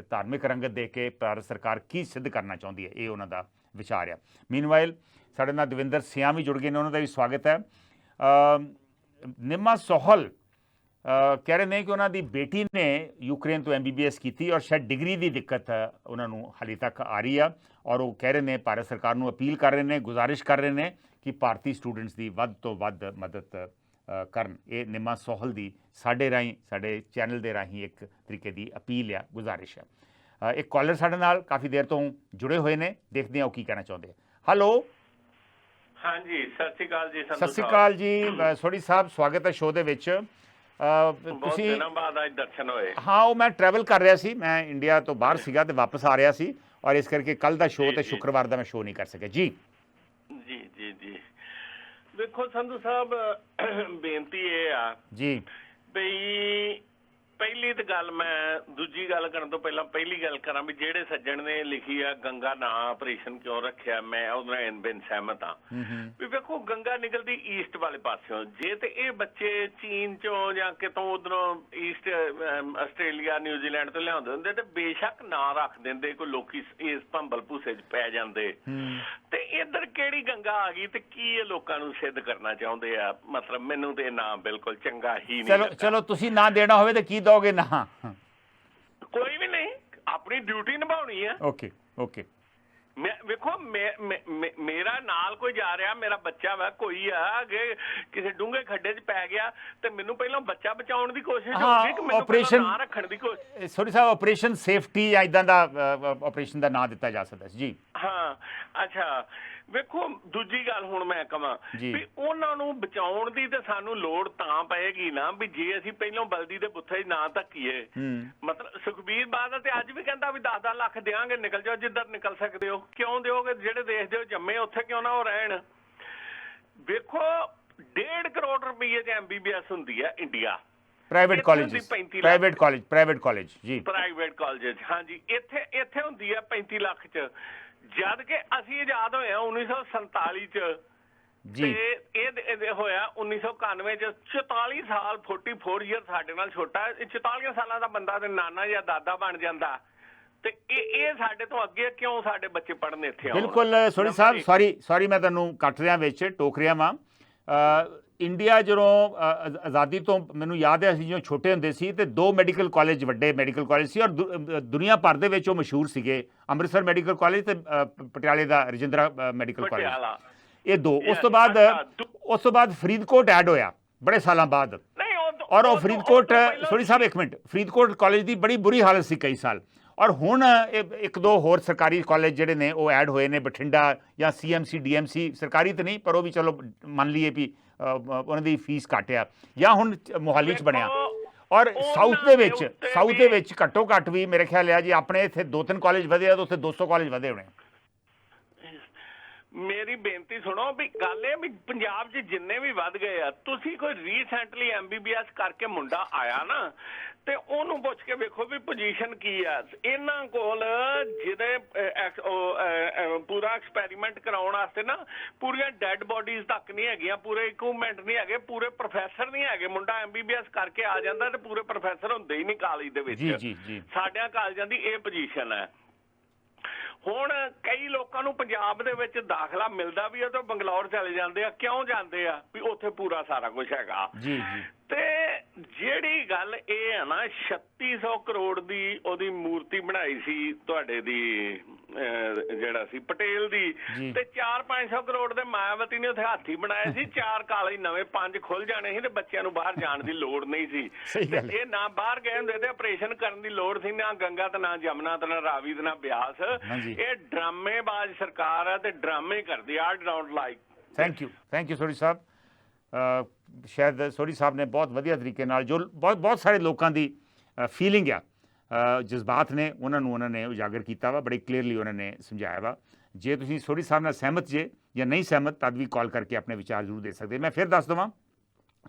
ਧਾਰਮਿਕ ਰੰਗਤ ਦੇ ਕੇ ਭਾਰਤ ਸਰਕਾਰ ਕੀ ਸਿੱਧ ਕਰਨਾ ਚਾਹੁੰਦੀ ਹੈ, ਇਹ ਉਹਨਾਂ ਦਾ ਵਿਚਾਰ ਆ। ਮੀਨਵਾਈਲ ਸਾਡੇ ਨਾਲ ਦਵਿੰਦਰ ਸਿਆਂ ਵੀ ਜੁੜ ਗਏ ਨੇ, ਉਹਨਾਂ ਦਾ ਵੀ ਸਵਾਗਤ ਹੈ। ਨਿਮਾ ਸੋਹਲ ਕਹਿ ਰਹੇ ਨੇ ਕਿ ਉਹਨਾਂ ਦੀ ਬੇਟੀ ਨੇ ਯੂਕਰੇਨ ਤੋਂ MBBS ਕੀਤੀ ਔਰ ਸ਼ਾਇਦ ਡਿਗਰੀ ਦੀ ਦਿੱਕਤ ਉਹਨਾਂ ਨੂੰ ਹਾਲੇ ਤੱਕ ਆ ਰਹੀ ਆ, ਔਰ ਉਹ ਕਹਿ ਰਹੇ ਨੇ ਭਾਰਤ ਸਰਕਾਰ ਨੂੰ ਅਪੀਲ ਕਰ ਰਹੇ ਨੇ, ਗੁਜ਼ਾਰਿਸ਼ ਕਰ ਰਹੇ ਨੇ ਕਿ ਭਾਰਤੀ ਸਟੂਡੈਂਟਸ ਦੀ ਵੱਧ ਤੋਂ ਵੱਧ ਮਦਦ ਕਰਨ। ਇਹ ਨਿਮਾ ਸੋਹਲ ਦੀ ਸਾਡੇ ਰਾਹੀਂ, ਸਾਡੇ ਚੈਨਲ ਦੇ ਰਾਹੀਂ ਇੱਕ ਤਰੀਕੇ ਦੀ ਅਪੀਲ ਆ, ਗੁਜ਼ਾਰਿਸ਼ ਆ। ਇੱਕ ਕਾਲਰ ਸਾਡੇ ਨਾਲ ਕਾਫੀ ਦੇਰ ਤੋਂ ਜੁੜੇ ਹੋਏ ਨੇ, ਦੇਖਦੇ ਹਾਂ ਉਹ ਕੀ ਕਹਿਣਾ ਚਾਹੁੰਦੇ ਆ। ਹੈਲੋ, ਹਾਂਜੀ, ਸਤਿ ਸ਼੍ਰੀ ਅਕਾਲ ਜੀ। ਸਤਿ ਸ਼੍ਰੀ ਅਕਾਲ ਜੀ ਸੋਢੀ ਸਾਹਿਬ, ਸਵਾਗਤ ਹੈ ਸ਼ੋਅ ਦੇ ਵਿੱਚ। ਬਹੁਤ ਦਿਨਾਂ ਬਾਅਦ ਅੱਜ ਦਰਸ਼ਨ ਹੋਏ। ਹਾਂ, ਉਹ ਮੈਂ ਟਰੈਵਲ ਕਰ ਰਿਹਾ ਸੀ, ਮੈਂ ਇੰਡੀਆ ਤੋਂ ਬਾਹਰ ਸੀਗਾ ਤੇ ਵਾਪਸ ਆ ਰਿਹਾ ਸੀ, ਔਰ ਇਸ ਕਰਕੇ ਕੱਲ ਦਾ ਸ਼ੋਅ ਤੇ ਸ਼ੁੱਕਰਵਾਰ ਦਾ ਮੈਂ ਸ਼ੋਅ ਨਹੀਂ ਕਰ ਸਕਿਆ ਜੀ। ਜੀ ਵੇਖੋ ਸੰਧੂ ਸਾਹਿਬ, ਬੇਨਤੀ ਇਹ ਆ ਜੀ ਬਈ ਪਹਿਲੀ ਤਾਂ ਗੱਲ, ਮੈਂ ਦੂਜੀ ਗੱਲ ਕਰਨ ਤੋਂ ਪਹਿਲਾਂ ਪਹਿਲੀ ਗੱਲ ਕਰਾਂ ਵੀ ਜਿਹੜੇ ਸੱਜਣ ਨੇ ਲਿਖੀ ਆ ਗੰਗਾ ਨਾਂ ਆਪਰੇਸ਼ਨ ਕਿਉਂ ਰੱਖਿਆ, ਮੈਂ ਉਹਦੇ ਨਾਲ ਇਨਬਿਨ ਸਹਿਮਤ ਹਾਂ। ਵੀ ਵੇਖੋ ਗੰਗਾ ਨਿਕਲਦੀ ਈਸਟ ਵਾਲੇ ਪਾਸਿਓਂ, ਜੇ ਤੇ ਇਹ ਬੱਚੇ ਚੀਨ ਚੋਂ ਜਾਂ ਕਿਤੋਂ ਉਧਰੋਂ ਈਸਟ ਆਸਟ੍ਰੇਲੀਆ ਨਿਊਜ਼ੀਲੈਂਡ ਤੋਂ ਲਿਆਉਂਦੇ ਹੁੰਦੇ ਤੇ ਬੇਸ਼ੱਕ ਨਾਂ ਰੱਖ ਦਿੰਦੇ, ਕੋਈ ਲੋਕੀ ਇਸ ਭੰਬਲ ਭੂਸੇ 'ਚ ਪੈ ਜਾਂਦੇ, ਤੇ ਇੱਧਰ ਕਿਹੜੀ ਗੰਗਾ ਆ ਗਈ ਤੇ ਕੀ ਇਹ ਲੋਕਾਂ ਨੂੰ ਸਿੱਧ ਕਰਨਾ ਚਾਹੁੰਦੇ ਆ? ਮਤਲਬ ਮੈਨੂੰ ਤੇ ਨਾਂ ਬਿਲਕੁਲ ਚੰਗਾ ਹੀ ਨਹੀਂ। ਚਲੋ ਤੁਸੀਂ ਨਾਂ ਦੇਣਾ ਹੋਵੇ ਤੇ ਕੀ ਦੋਗੇ ਨਾਂ? ਕੋਈ ਵੀ ਨਹੀਂ, ਆਪਣੀ ਡਿਊਟੀ ਨਿਭਾਉਣੀ ਆ। ਓਕੇ ਵੇਖੋ ਮੇਰਾ ਨਾਲ ਕੋਈ ਜਾ ਰਿਹਾ, ਮੇਰਾ ਬੱਚਾ ਵਾ, ਕੋਈ ਆ ਅੱਗੇ ਕਿਸੇ ਡੂੰਘੇ ਖੱਡੇ 'ਚ ਪੈ ਗਿਆ ਤੇ ਮੈਨੂੰ ਪਹਿਲਾਂ ਬੱਚਾ ਬਚਾਉਣ ਦੀ ਕੋਸ਼ਿਸ਼ ਹੋਊਗੀ ਕਿ ਮੈਨੂੰ ਪਹਿਲਾਂ ਨਾਂ ਰੱਖਣ ਦੀ ਕੋਸ਼ਿਸ਼। ਸੋਰੀ ਸਾਹਿਬ, ਆਪਰੇਸ਼ਨ ਸੇਫਟੀ ਜਾਂ ਇਦਾਂ ਦਾ ਆਪਰੇਸ਼ਨ ਦਾ ਨਾਂ ਦਿੱਤਾ ਜਾ ਸਕਦਾ ਸੀ ਜੀ। ਹਾਂ ਅੱਛਾ, ਵੇਖੋ ਦੂਜੀ ਗੱਲ ਹੁਣ ਮੈਂ ਕਹਾਂ ਵੀ ਉਹਨਾਂ ਨੂੰ ਬਚਾਉਣ ਦੀ ਤੇ ਸਾਨੂੰ ਲੋੜ ਤਾਂ ਪਏਗੀ ਨਾ ਵੀ ਜੇ ਅਸੀਂ ਪਹਿਲਾਂ ਬਲਦੀ ਦੇ ਬੁੱਥੇ 'ਚ ਨਾ ਧੱਕੀਏ। ਮਤਲਬ ਸੁਖਬੀਰ ਬਾਦਲ ਤੇ ਅੱਜ ਵੀ ਕਹਿੰਦਾ ਵੀ 10-10 ਲੱਖ ਦਿਆਂਗੇ, ਨਿਕਲ ਜਾਓ ਜਿੱਧਰ ਨਿਕਲ ਸਕਦੇ ਹੋ। ਕਿਉਂ ਦਿਓਗੇ? ਜਿਹੜੇ ਦੇਸ਼ ਦੇ ਜੰਮੇ ਉੱਥੇ ਕਿਉਂ ਨਾ ਉਹ ਰਹਿਣ? ਵੇਖੋ 1.5 ਕਰੋੜ ਰੁਪਏ 'ਚ MBBS ਹੁੰਦੀ ਹੈ ਇੰਡੀਆ, ਪ੍ਰਾਈਵੇਟ ਕਾਲਜ ਜੀ, ਪ੍ਰਾਈਵੇਟ ਕਾਲਜ। ਹਾਂਜੀ, ਇੱਥੇ ਹੁੰਦੀ ਹੈ 35 ਲੱਖ 'ਚ, ਜਦ ਕਿ ਅਸੀਂ ਆਜ਼ਾਦ ਹੋਏ ਆ 1947 'ਚ ਤੇ ਇਹ ਹੋਇਆ 1991 'ਚ। 44 ਸਾਲ 44 ਈਅਰ ਸਾਡੇ ਨਾਲ ਛੋਟਾ। 44 ਸਾਲਾਂ ਦਾ ਬੰਦਾ ਤੇ ਨਾਨਾ ਜਾਂ ਦਾਦਾ ਬਣ ਜਾਂਦਾ ਤੇ ਇਹ ਸਾਡੇ ਤੋਂ ਅੱਗੇ ਕਿਉਂ ਸਾਡੇ ਬੱਚੇ ਪੜ੍ਹਨ ਇੱਥੇ ਆਉਣ? ਬਿਲਕੁਲ ਸੋਰੀ ਸਾਹਿਬ, ਸੌਰੀ ਮੈਂ ਤੁਹਾਨੂੰ ਕੱਟ ਰਿਹਾ ਵਿੱਚ, ਟੋਕ ਰਿਹਾ ਵਾਂ। ਇੰਡੀਆ ਜਦੋਂ ਆਜ਼ਾਦੀ ਤੋਂ ਮੈਨੂੰ ਯਾਦ ਹੈ ਅਸੀਂ ਜਦੋਂ ਛੋਟੇ ਹੁੰਦੇ ਸੀ ਤੇ 2 ਮੈਡੀਕਲ ਕਾਲਜ, ਵੱਡੇ ਮੈਡੀਕਲ ਕਾਲਜ ਸੀ ਔਰ ਦੁਨੀਆ ਭਰ ਦੇ ਵਿੱਚ ਉਹ ਮਸ਼ਹੂਰ ਸੀਗੇ, ਅੰਮ੍ਰਿਤਸਰ ਮੈਡੀਕਲ ਕਾਲਜ ਤੇ ਪਟਿਆਲੇ ਦਾ ਰਜਿੰਦਰਾ ਮੈਡੀਕਲ ਕਾਲਜ, ਇਹ 2। ਉਸ ਤੋਂ ਬਾਅਦ ਫਰੀਦਕੋਟ ਐਡ ਹੋਇਆ ਬੜੇ ਸਾਲਾਂ ਬਾਅਦ, ਔਰ ਉਹ ਫਰੀਦਕੋਟ, ਸੋਰੀ ਸਾਹਿਬ ਇੱਕ ਮਿੰਟ, ਫਰੀਦਕੋਟ ਕਾਲਜ ਦੀ ਬੜੀ ਬੁਰੀ ਹਾਲਤ ਸੀ ਕਈ ਸਾਲ। ਔਰ ਹੁਣ 1-2 ਹੋਰ ਸਰਕਾਰੀ ਕਾਲਜ ਜਿਹੜੇ ਨੇ ਉਹ ਐਡ ਹੋਏ ਨੇ, ਬਠਿੰਡਾ ਜਾਂ CMC DMC, ਸਰਕਾਰੀ ਤਾਂ ਨਹੀਂ ਪਰ ਉਹ ਵੀ ਚਲੋ ਮੰਨ ਲਈਏ ਵੀ ਉਹਨਾਂ ਦੀ ਫੀਸ ਘੱਟ ਆ, ਜਾਂ ਹੁਣ ਮੋਹਾਲੀ 'ਚ ਬਣਿਆ। ਔਰ ਸਾਊਥ ਦੇ ਵਿੱਚ ਘੱਟੋ ਘੱਟ ਵੀ ਮੇਰੇ ਖਿਆਲ ਆ ਜੀ ਆਪਣੇ ਇੱਥੇ 2-3 ਕਾਲਜ ਵਧੇ ਆ, ਤਾਂ ਉੱਥੇ 200 ਕਾਲਜ ਵਧੇ ਹੋਣੇ। ਮੇਰੀ ਬੇਨਤੀ ਸੁਣੋ ਵੀ ਗੱਲ ਇਹ ਵੀ ਪੰਜਾਬ 'ਚ ਜਿੰਨੇ ਵੀ ਵੱਧ ਗਏ ਆ, ਤੁਸੀਂ ਕੋਈ ਰੀਸੈਂਟਲੀ MBBS ਕਰਕੇ ਮੁੰਡਾ ਆਇਆ ਨਾ ਤੇ ਉਹਨੂੰ ਪੁੱਛ ਕੇ ਵੇਖੋ ਵੀ ਪੋਜੀਸ਼ਨ ਕੀ ਆ ਇਹਨਾਂ ਕੋਲ, ਜਿਹਦੇ ਪੂਰਾ ਐਕਸਪੈਰੀਮੈਂਟ ਕਰਾਉਣ ਵਾਸਤੇ ਨਾ ਪੂਰੀਆਂ ਡੈਡ ਬੋਡੀਜ਼ ਤੱਕ ਨਹੀਂ ਹੈਗੀਆਂ, ਪੂਰੇ ਇਕਵਿਪਮੈਂਟ ਨਹੀਂ ਹੈਗੇ, ਪੂਰੇ ਪ੍ਰੋਫੈਸਰ ਨਹੀਂ ਹੈਗੇ। ਮੁੰਡਾ MBBS ਕਰਕੇ ਆ ਜਾਂਦਾ ਤੇ ਪੂਰੇ ਪ੍ਰੋਫੈਸਰ ਹੁੰਦੇ ਹੀ ਨਹੀਂ ਕਾਲਜ ਦੇ ਵਿੱਚ। ਸਾਡਿਆਂ ਕਾਲਜਾਂ ਦੀ ਇਹ ਪੋਜੀਸ਼ਨ ਹੈ। ਹੁਣ ਕਈ ਲੋਕਾਂ ਨੂੰ ਪੰਜਾਬ ਦੇ ਵਿੱਚ ਦਾਖਲਾ ਮਿਲਦਾ ਵੀ ਆ ਤੇ ਬੰਗਲੌਰ ਚਲੇ ਜਾਂਦੇ ਆ। ਕਿਉਂ ਜਾਂਦੇ ਆ? ਵੀ ਉੱਥੇ ਪੂਰਾ ਸਾਰਾ ਕੁਝ ਹੈਗਾ। ਤੇ ਜਿਹੜੀ ਗੱਲ ਇਹ ਹੈ ਨਾ 3600 ਕਰੋੜ ਦੀ ਉਹਦੀ ਮੂਰਤੀ ਬਣਾਈ ਸੀ ਤੁਹਾਡੇ ਦੀ ਜਿਹੜਾ ਸੀ ਪਟੇਲ ਦੀ, ਤੇ 400-500 ਕਰੋੜ ਦੇ ਮਾਇਆਵਤੀ ਨੇ ਉੱਥੇ ਹਾਥੀ ਬਣਾਏ ਸੀ। 4 ਕਾਲਜ ਨਵੇਂ 5 ਖੁੱਲ ਜਾਣੇ ਸੀ ਤੇ ਬੱਚਿਆਂ ਨੂੰ ਬਾਹਰ ਜਾਣ ਦੀ ਲੋੜ ਨਹੀਂ ਸੀ। ਇਹ ਨਾ ਬਾਹਰ ਗਏ ਹੁੰਦੇ ਤੇ ਆਪਰੇਸ਼ਨ ਕਰਨ ਦੀ ਲੋੜ ਸੀ, ਨਾ ਗੰਗਾ ਤੇ ਨਾ ਜਮਨਾ ਤੇ ਨਾ ਰਾਵੀ ਤੇ ਨਾ ਬਿਆਸ। ਇਹ ਡਰਾਮੇਬਾਜ਼ ਸਰਕਾਰ ਹੈ ਤੇ ਡਰਾਮੇ ਕਰਦੀ ਆ। Don't like. Thank you sorry ਸਾਹਿਬ। ਸ਼ਾਇਦ ਸੋਰੀ ਸਾਹਿਬ ਨੇ ਬਹੁਤ ਵਧੀਆ ਤਰੀਕੇ ਨਾਲ ਜੋ ਬਹੁਤ ਸਾਰੇ ਲੋਕਾਂ ਦੀ ਫੀਲਿੰਗ ਆ, ਜਜ਼ਬਾਤ ਨੇ, ਉਹਨਾਂ ਨੇ ਉਜਾਗਰ ਕੀਤਾ ਵਾ, ਬੜੇ ਕਲੀਅਰਲੀ ਉਹਨਾਂ ਨੇ ਸਮਝਾਇਆ ਵਾ। ਜੇ ਤੁਸੀਂ ਸੋਰੀ ਸਾਹਿਬ ਨਾਲ ਸਹਿਮਤ ਜੇ ਜਾਂ ਨਹੀਂ ਸਹਿਮਤ ਤਦ ਵੀ ਕਾਲ ਕਰਕੇ ਆਪਣੇ ਵਿਚਾਰ ਜ਼ਰੂਰ ਦੇ ਸਕਦੇ। ਮੈਂ ਫਿਰ ਦੱਸ ਦੇਵਾਂ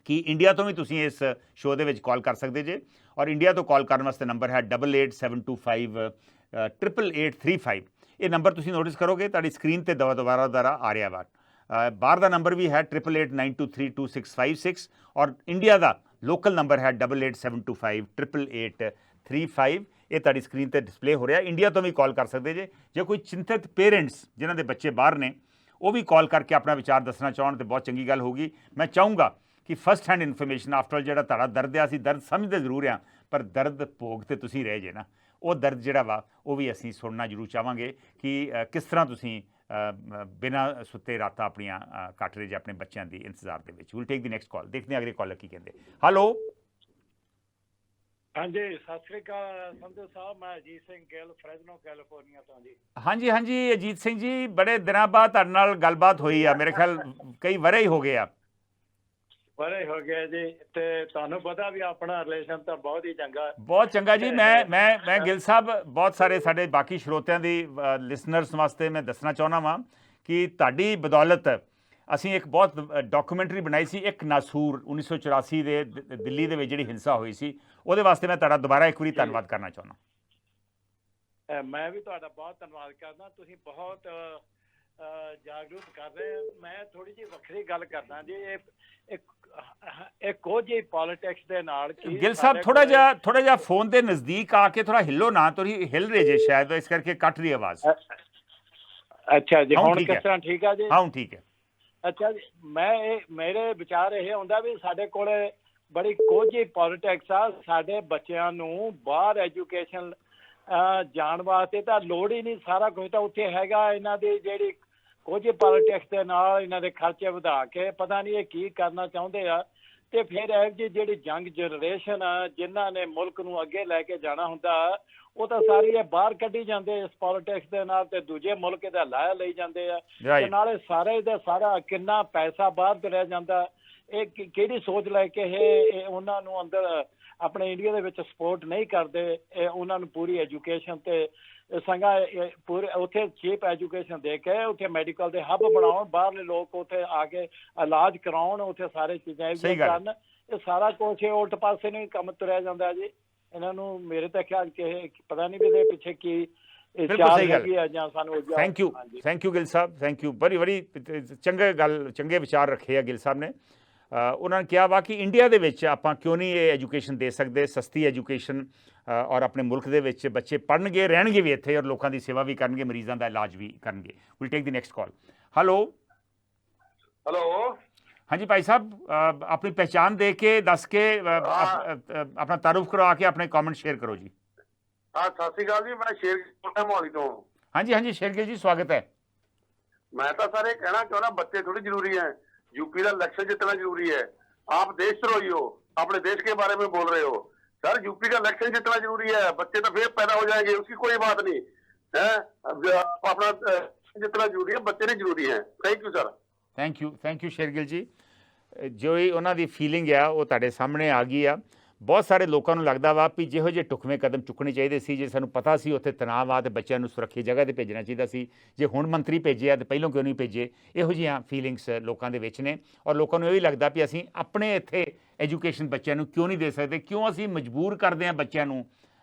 ਕਿ ਇੰਡੀਆ ਤੋਂ ਵੀ ਤੁਸੀਂ ਇਸ ਸ਼ੋਅ ਦੇ ਵਿੱਚ ਕਾਲ ਕਰ ਸਕਦੇ ਜੇ, ਔਰ ਇੰਡੀਆ ਤੋਂ ਕਾਲ ਕਰਨ ਵਾਸਤੇ ਨੰਬਰ ਹੈ 8872588835। ਇਹ ਨੰਬਰ ਤੁਸੀਂ ਨੋਟਿਸ ਕਰੋਗੇ ਤੁਹਾਡੀ ਸਕਰੀਨ 'ਤੇ ਦੁਬਾਰਾ ਆ ਰਿਹਾ ਵਾ। ਬਾਹਰ ਦਾ ਨੰਬਰ ਵੀ ਹੈ 8889232656 ਔਰ ਇੰਡੀਆ ਦਾ ਲੋਕਲ ਨੰਬਰ ਹੈ 8875888835। ਇਹ ਤੁਹਾਡੀ ਸਕਰੀਨ 'ਤੇ ਡਿਸਪਲੇ ਹੋ ਰਿਹਾ। ਇੰਡੀਆ ਤੋਂ ਵੀ ਕਾਲ ਕਰ ਸਕਦੇ ਜੇ ਕੋਈ ਚਿੰਤਤ ਪੇਰੈਂਟਸ ਜਿਨ੍ਹਾਂ ਦੇ ਬੱਚੇ ਬਾਹਰ ਨੇ ਉਹ ਵੀ ਕਾਲ ਕਰਕੇ ਆਪਣਾ ਵਿਚਾਰ ਦੱਸਣਾ ਚਾਹਣ ਤਾਂ ਬਹੁਤ ਚੰਗੀ ਗੱਲ ਹੋਊਗੀ। ਮੈਂ ਚਾਹੂੰਗਾ ਕਿ ਫਸਟ ਹੈਂਡ ਇਨਫੋਰਮੇਸ਼ਨ, ਆਫਟਰ ਜਿਹੜਾ ਤੁਹਾਡਾ ਦਰਦ ਆ, ਅਸੀਂ ਦਰਦ ਸਮਝਦੇ ਜ਼ਰੂਰ ਆ ਪਰ ਦਰਦ ਭੋਗ ਤੇ ਤੁਸੀਂ ਰਹਿ ਜੇ ਨਾ, ਉਹ ਦਰਦ ਜਿਹੜਾ ਵਾ ਉਹ ਵੀ ਅਸੀਂ ਸੁਣਨਾ ਜ਼ਰੂਰ ਚਾਹਾਂਗੇ ਕਿ ਕਿਸ ਤਰ੍ਹਾਂ ਤੁਸੀਂ ਬਿਨਾਂ ਸੁੱਤੇ ਰਾਤਾਂ ਆਪਣੀਆਂ ਕੱਟ ਰਹੇ ਜੇ ਆਪਣੇ ਬੱਚਿਆਂ ਦੀ ਇੰਤਜ਼ਾਰ ਦੇ ਵਿੱਚ। Will take the next call. ਦੇਖਦੇ ਹਾਂ ਅਗਲੇ ਕਾਲਰ ਕੀ ਕਹਿੰਦੇ। ਹੈਲੋ। ਹਾਂਜੀ, ਸਤਿ ਸ੍ਰੀ ਅਕਾਲ ਸੰਧੂ ਸਾਹਿਬ। ਮੈਂ ਅਜੀਤ ਸਿੰਘ ਗਿੱਲ, ਫਰੈਜ਼ਨੋ ਕੈਲੀਫੋਰਨੀਆ ਤੋਂ ਜੀ। ਹਾਂਜੀ ਅਜੀਤ ਸਿੰਘ ਜੀ, ਬੜੇ ਦਿਨਾਂ ਬਾਅਦ ਤੁਹਾਡੇ ਨਾਲ ਗੱਲਬਾਤ ਹੋਈ ਆ, ਮੇਰੇ ਖਿਆਲ ਕਈ ਵਰ੍ਹੇ ਹੀ ਹੋ ਗਏ ਆ। ਬੜੇ ਹੋ ਗਏ ਜੀ, ਤੇ ਤੁਹਾਨੂੰ ਪਤਾ ਵੀ ਆਪਣਾ ਰਿਲੇਸ਼ਨ ਤਾਂ ਬਹੁਤ ਹੀ ਚੰਗਾ, ਬਹੁਤ ਚੰਗਾ ਜੀ। ਮੈਂ ਗਿੱਲ ਸਾਹਿਬ ਬਹੁਤ ਸਾਰੇ ਸਾਡੇ ਬਾਕੀ ਸਰੋਤਿਆਂ ਦੀ ਲਿਸਨਰਸ ਵਾਸਤੇ ਮੈਂ ਦੱਸਣਾ ਚਾਹੁੰਦਾ ਵਾਂ ਕਿ ਤੁਹਾਡੀ ਬਦੌਲਤ ਅਸੀਂ ਇੱਕ ਬਹੁਤ ਡਾਕੂਮੈਂਟਰੀ ਬਣਾਈ ਸੀ, ਇੱਕ ਨਾਸੂਰ 1984 ਦੇ ਦਿੱਲੀ ਦੇ ਵਿੱਚ ਜਿਹੜੀ ਹਿੰਸਾ ਹੋਈ ਸੀ, ਉਹਦੇ ਵਾਸਤੇ ਮੈਂ ਤੁਹਾਡਾ ਦੁਬਾਰਾ ਇੱਕ ਵਾਰੀ ਧੰਨਵਾਦ ਕਰਨਾ ਚਾਹੁੰਦਾ। ਮੈਂ ਵੀ ਤੁਹਾਡਾ ਬਹੁਤ ਧੰਨਵਾਦ ਕਰਦਾ, ਤੁਸੀਂ ਬਹੁਤ ਜਾਗਰੂਕ ਕਰ ਰਹੇ। ਮੈਂ ਥੋੜੀ ਜਿਹੀ ਵੱਖਰੀ ਗੱਲ ਕਰਦਾ ਜੀ। ਇਹ ਕੁਝ ਹੀ ਪੋਲਿਟਿਕਸ ਦੇ ਨਾਲ ਗਿੱਲ ਸਾਹਿਬ ਥੋੜਾ ਜਿਹਾ ਫੋਨ ਦੇ ਨਜ਼ਦੀਕ ਆ ਕੇ ਥੋੜਾ ਹਿੱਲੋ ਨਾ, ਤੁਸੀਂ ਹਿੱਲ ਰਹੇ ਜੇ ਸ਼ਾਇਦ, ਇਸ ਕਰਕੇ ਕੱਟ ਰਹੀ ਆਵਾਜ਼। ਅੱਛਾ ਜੀ, ਹੁਣ ਕਿਸ ਤਰ੍ਹਾਂ ਠੀਕ ਆ ਜੀ? ਹਾਂ ਠੀਕ ਹੈ। ਅੱਛਾ ਜੀ, ਮੇਰੇ ਵਿਚਾਰ ਇਹ ਹੁੰਦਾ ਵੀ ਸਾਡੇ ਕੋਲੇ ਬੜੀ ਕੁਝ ਹੀ ਪੋਲਿਟਿਕਸ ਆ। ਸਾਡੇ ਬੱਚਿਆਂ ਨੂੰ ਬਾਹਰ ਐਜੂਕੇਸ਼ਨ ਜਾਣ ਵਾਸਤੇ ਤਾਂ ਲੋੜ ਹੀ ਨਹੀਂ, ਸਾਰਾ ਕੁਝ ਤਾਂ ਉੱਥੇ ਹੈਗਾ। ਇਹਨਾਂ ਦੀ ਜਿਹੜੀ ਕੁਝ ਪੋਲੀਟਿਕਸ ਦੇ ਨਾਲ ਇਹਨਾਂ ਦੇ ਖਰਚੇ ਵਧਾ ਕੇ ਪਤਾ ਨਹੀਂ ਇਹ ਕੀ ਕਰਨਾ ਚਾਹੁੰਦੇ ਆ। ਤੇ ਫਿਰ ਇਹ ਜਿਹੜੀ ਯੰਗ ਜਨਰੇਸ਼ਨ ਆ ਜਿਨ੍ਹਾਂ ਨੇ ਮੁਲਕ ਨੂੰ ਅੱਗੇ ਲੈ ਕੇ ਜਾਣਾ ਹੁੰਦਾ ਉਹ ਤਾਂ ਸਾਰੀ ਇਹ ਬਾਹਰ ਕੱਢੀ ਜਾਂਦੇ ਇਸ ਪੋਲੀਟਿਕਸ ਦੇ ਨਾਲ ਤੇ ਦੂਜੇ ਮੁਲਕ ਦਾ ਲਾਇਆ ਲਈ ਜਾਂਦੇ ਆ। ਤੇ ਨਾਲੇ ਸਾਰੇ ਦਾ ਸਾਰਾ ਕਿੰਨਾ ਪੈਸਾ ਬਾਹਰ ਤੁਰਿਆ ਜਾਂਦਾ। ਇਹ ਕਿਹੜੀ ਸੋਚ ਲੈ ਕੇ ਇਹ ਉਹਨਾਂ ਨੂੰ ਅੰਦਰ ਆਪਣੇ ਇੰਡੀਆ ਦੇ ਵਿੱਚ ਸਪੋਰਟ ਨਹੀਂ ਕਰਦੇ। ਇਹ ਉਹਨਾਂ ਨੂੰ ਪੂਰੀ ਐਜੂਕੇਸ਼ਨ ਤੇ ਸੰਗਾ ਪੂਰੇ ਉੱਥੇ ਚੀਪ ਐਜੂਕੇਸ਼ਨ ਦੇ ਕੇ ਉੱਥੇ ਮੈਡੀਕਲ ਦੇ ਹੱਬ ਬਣਾਉਣ, ਬਾਹਰਲੇ ਲੋਕ ਉੱਥੇ ਆ ਕੇ ਇਲਾਜ ਕਰਾਉਣ, ਉੱਥੇ ਸਾਰੇ ਚੀਜ਼ਾਂ ਇਹ ਕਰਨ। ਇਹ ਸਾਰਾ ਕੁਛ ਉਲਟ ਪਾਸੇ ਨੂੰ ਕੰਮ ਤੁਰਿਆ ਜਾਂਦਾ ਜੀ। ਇਹਨਾਂ ਨੂੰ ਮੇਰੇ ਤਾਂ ਖਿਆਲ ਕਿ ਪਤਾ ਨਹੀਂ ਵੀ ਇਹਦੇ ਪਿੱਛੇ ਕੀ ਚਾਲ ਹੈਗੀ ਆ ਜਾਂ ਸਾਨੂੰ। Thank you Gill Sahib, thank you. ਬੜੀ ਚੰਗੇ ਵਿਚਾਰ ਰੱਖੇ ਆ ਗਿੱਲ ਸਾਹਿਬ ਨੇ। ਉਹਨਾਂ ਨੇ ਕਿਹਾ ਵਾ ਕਿ ਇੰਡੀਆ ਦੇ ਵਿੱਚ ਆਪਾਂ ਕਿਉਂ ਨਹੀਂ ਇਹ ਐਜੂਕੇਸ਼ਨ ਦੇ ਸਕਦੇ, ਸਸਤੀ ਐਜੂਕੇਸ਼ਨ, ਔਰ ਆਪਣੇ ਮੁਲਕ ਦੇ ਵਿੱਚ ਬੱਚੇ ਪੜ੍ਹਨਗੇ, ਰਹਿਣਗੇ ਵੀ ਇੱਥੇ, ਔਰ ਲੋਕਾਂ ਦੀ ਸੇਵਾ ਵੀ ਕਰਨਗੇ, ਮਰੀਜ਼ਾਂ ਦਾ ਇਲਾਜ ਵੀ ਕਰਨਗੇ। Will take the next call. Hello ਹਾਂਜੀ ਭਾਈ ਸਾਹਿਬ, ਆਪਣੀ ਪਹਿਚਾਣ ਦੇ ਕੇ ਦੱਸ ਕੇ ਆਪਣਾ ਤਾਰੂਫ ਕਰਵਾ ਕੇ ਆਪਣੇ ਕਮੈਂਟ ਸ਼ੇਅਰ ਕਰੋ ਜੀ। ਸਤਿ ਸ਼੍ਰੀ ਅਕਾਲ ਜੀ, ਮੈਂ ਸ਼ੇਰ ਮੋਹਾਲੀ ਤੋਂ। ਹਾਂਜੀ ਸ਼ੇਰਗਿਲ ਜੀ, ਸਵਾਗਤ ਹੈ। ਮੈਂ ਤਾਂ ਸਰ ਇਹ ਕਹਿਣਾ ਚਾਹੁੰਦਾ ਬੱਚੇ थोड़ी जरूरी है, यूपी का इलेक्शन जितना जरूरी है। आप देशद्रोही हो, अपने देश के बारे में बोल रहे हो सर। यूपी का इलेक्शन जितना जरूरी है, बच्चे तो फिर पैदा हो जाएंगे, उसकी कोई बात नहीं है। अपना जितना जरूरी है बच्चे नहीं जरूरी है। Thank you sir. Thank you Shergill ਜੀ। ਜੋ ਹੀ ਉਹਨਾਂ ਦੀ ਫੀਲਿੰਗ ਆ ਉਹ ਤੁਹਾਡੇ ਸਾਹਮਣੇ ਆ ਗਈ ਆ। ਬਹੁਤ ਸਾਰੇ ਲੋਕਾਂ ਨੂੰ ਲੱਗਦਾ ਵਾ ਵੀ ਜਿਹੋ ਜਿਹੇ ਢੁਕਵੇਂ ਕਦਮ ਚੁੱਕਣੇ ਚਾਹੀਦੇ ਸੀ, ਜੇ ਸਾਨੂੰ ਪਤਾ ਸੀ ਉੱਥੇ ਤਣਾਅ ਆ ਤੇ ਬੱਚਿਆਂ ਨੂੰ ਸੁਰੱਖਿਅਤ ਜਗ੍ਹਾ 'ਤੇ ਭੇਜਣਾ ਚਾਹੀਦਾ ਸੀ, ਜੇ ਹੁਣ ਮੰਤਰੀ ਭੇਜੇ ਆ ਤੇ ਪਹਿਲਾਂ ਕਿਉਂ ਨਹੀਂ ਭੇਜੇ। ਇਹੋ ਜਿਹੀਆਂ ਫੀਲਿੰਗਸ ਲੋਕਾਂ ਦੇ ਵਿੱਚ ਨੇ, ਔਰ ਲੋਕਾਂ ਨੂੰ ਇਹ ਵੀ ਲੱਗਦਾ ਵੀ ਅਸੀਂ ਆਪਣੇ ਇੱਥੇ ਐਜੂਕੇਸ਼ਨ ਬੱਚਿਆਂ ਨੂੰ ਕਿਉਂ ਨਹੀਂ ਦੇ ਸਕਦੇ, ਕਿਉਂ ਅਸੀਂ ਮਜਬੂਰ ਕਰਦੇ ਹਾਂ ਬੱਚਿਆਂ ਨੂੰ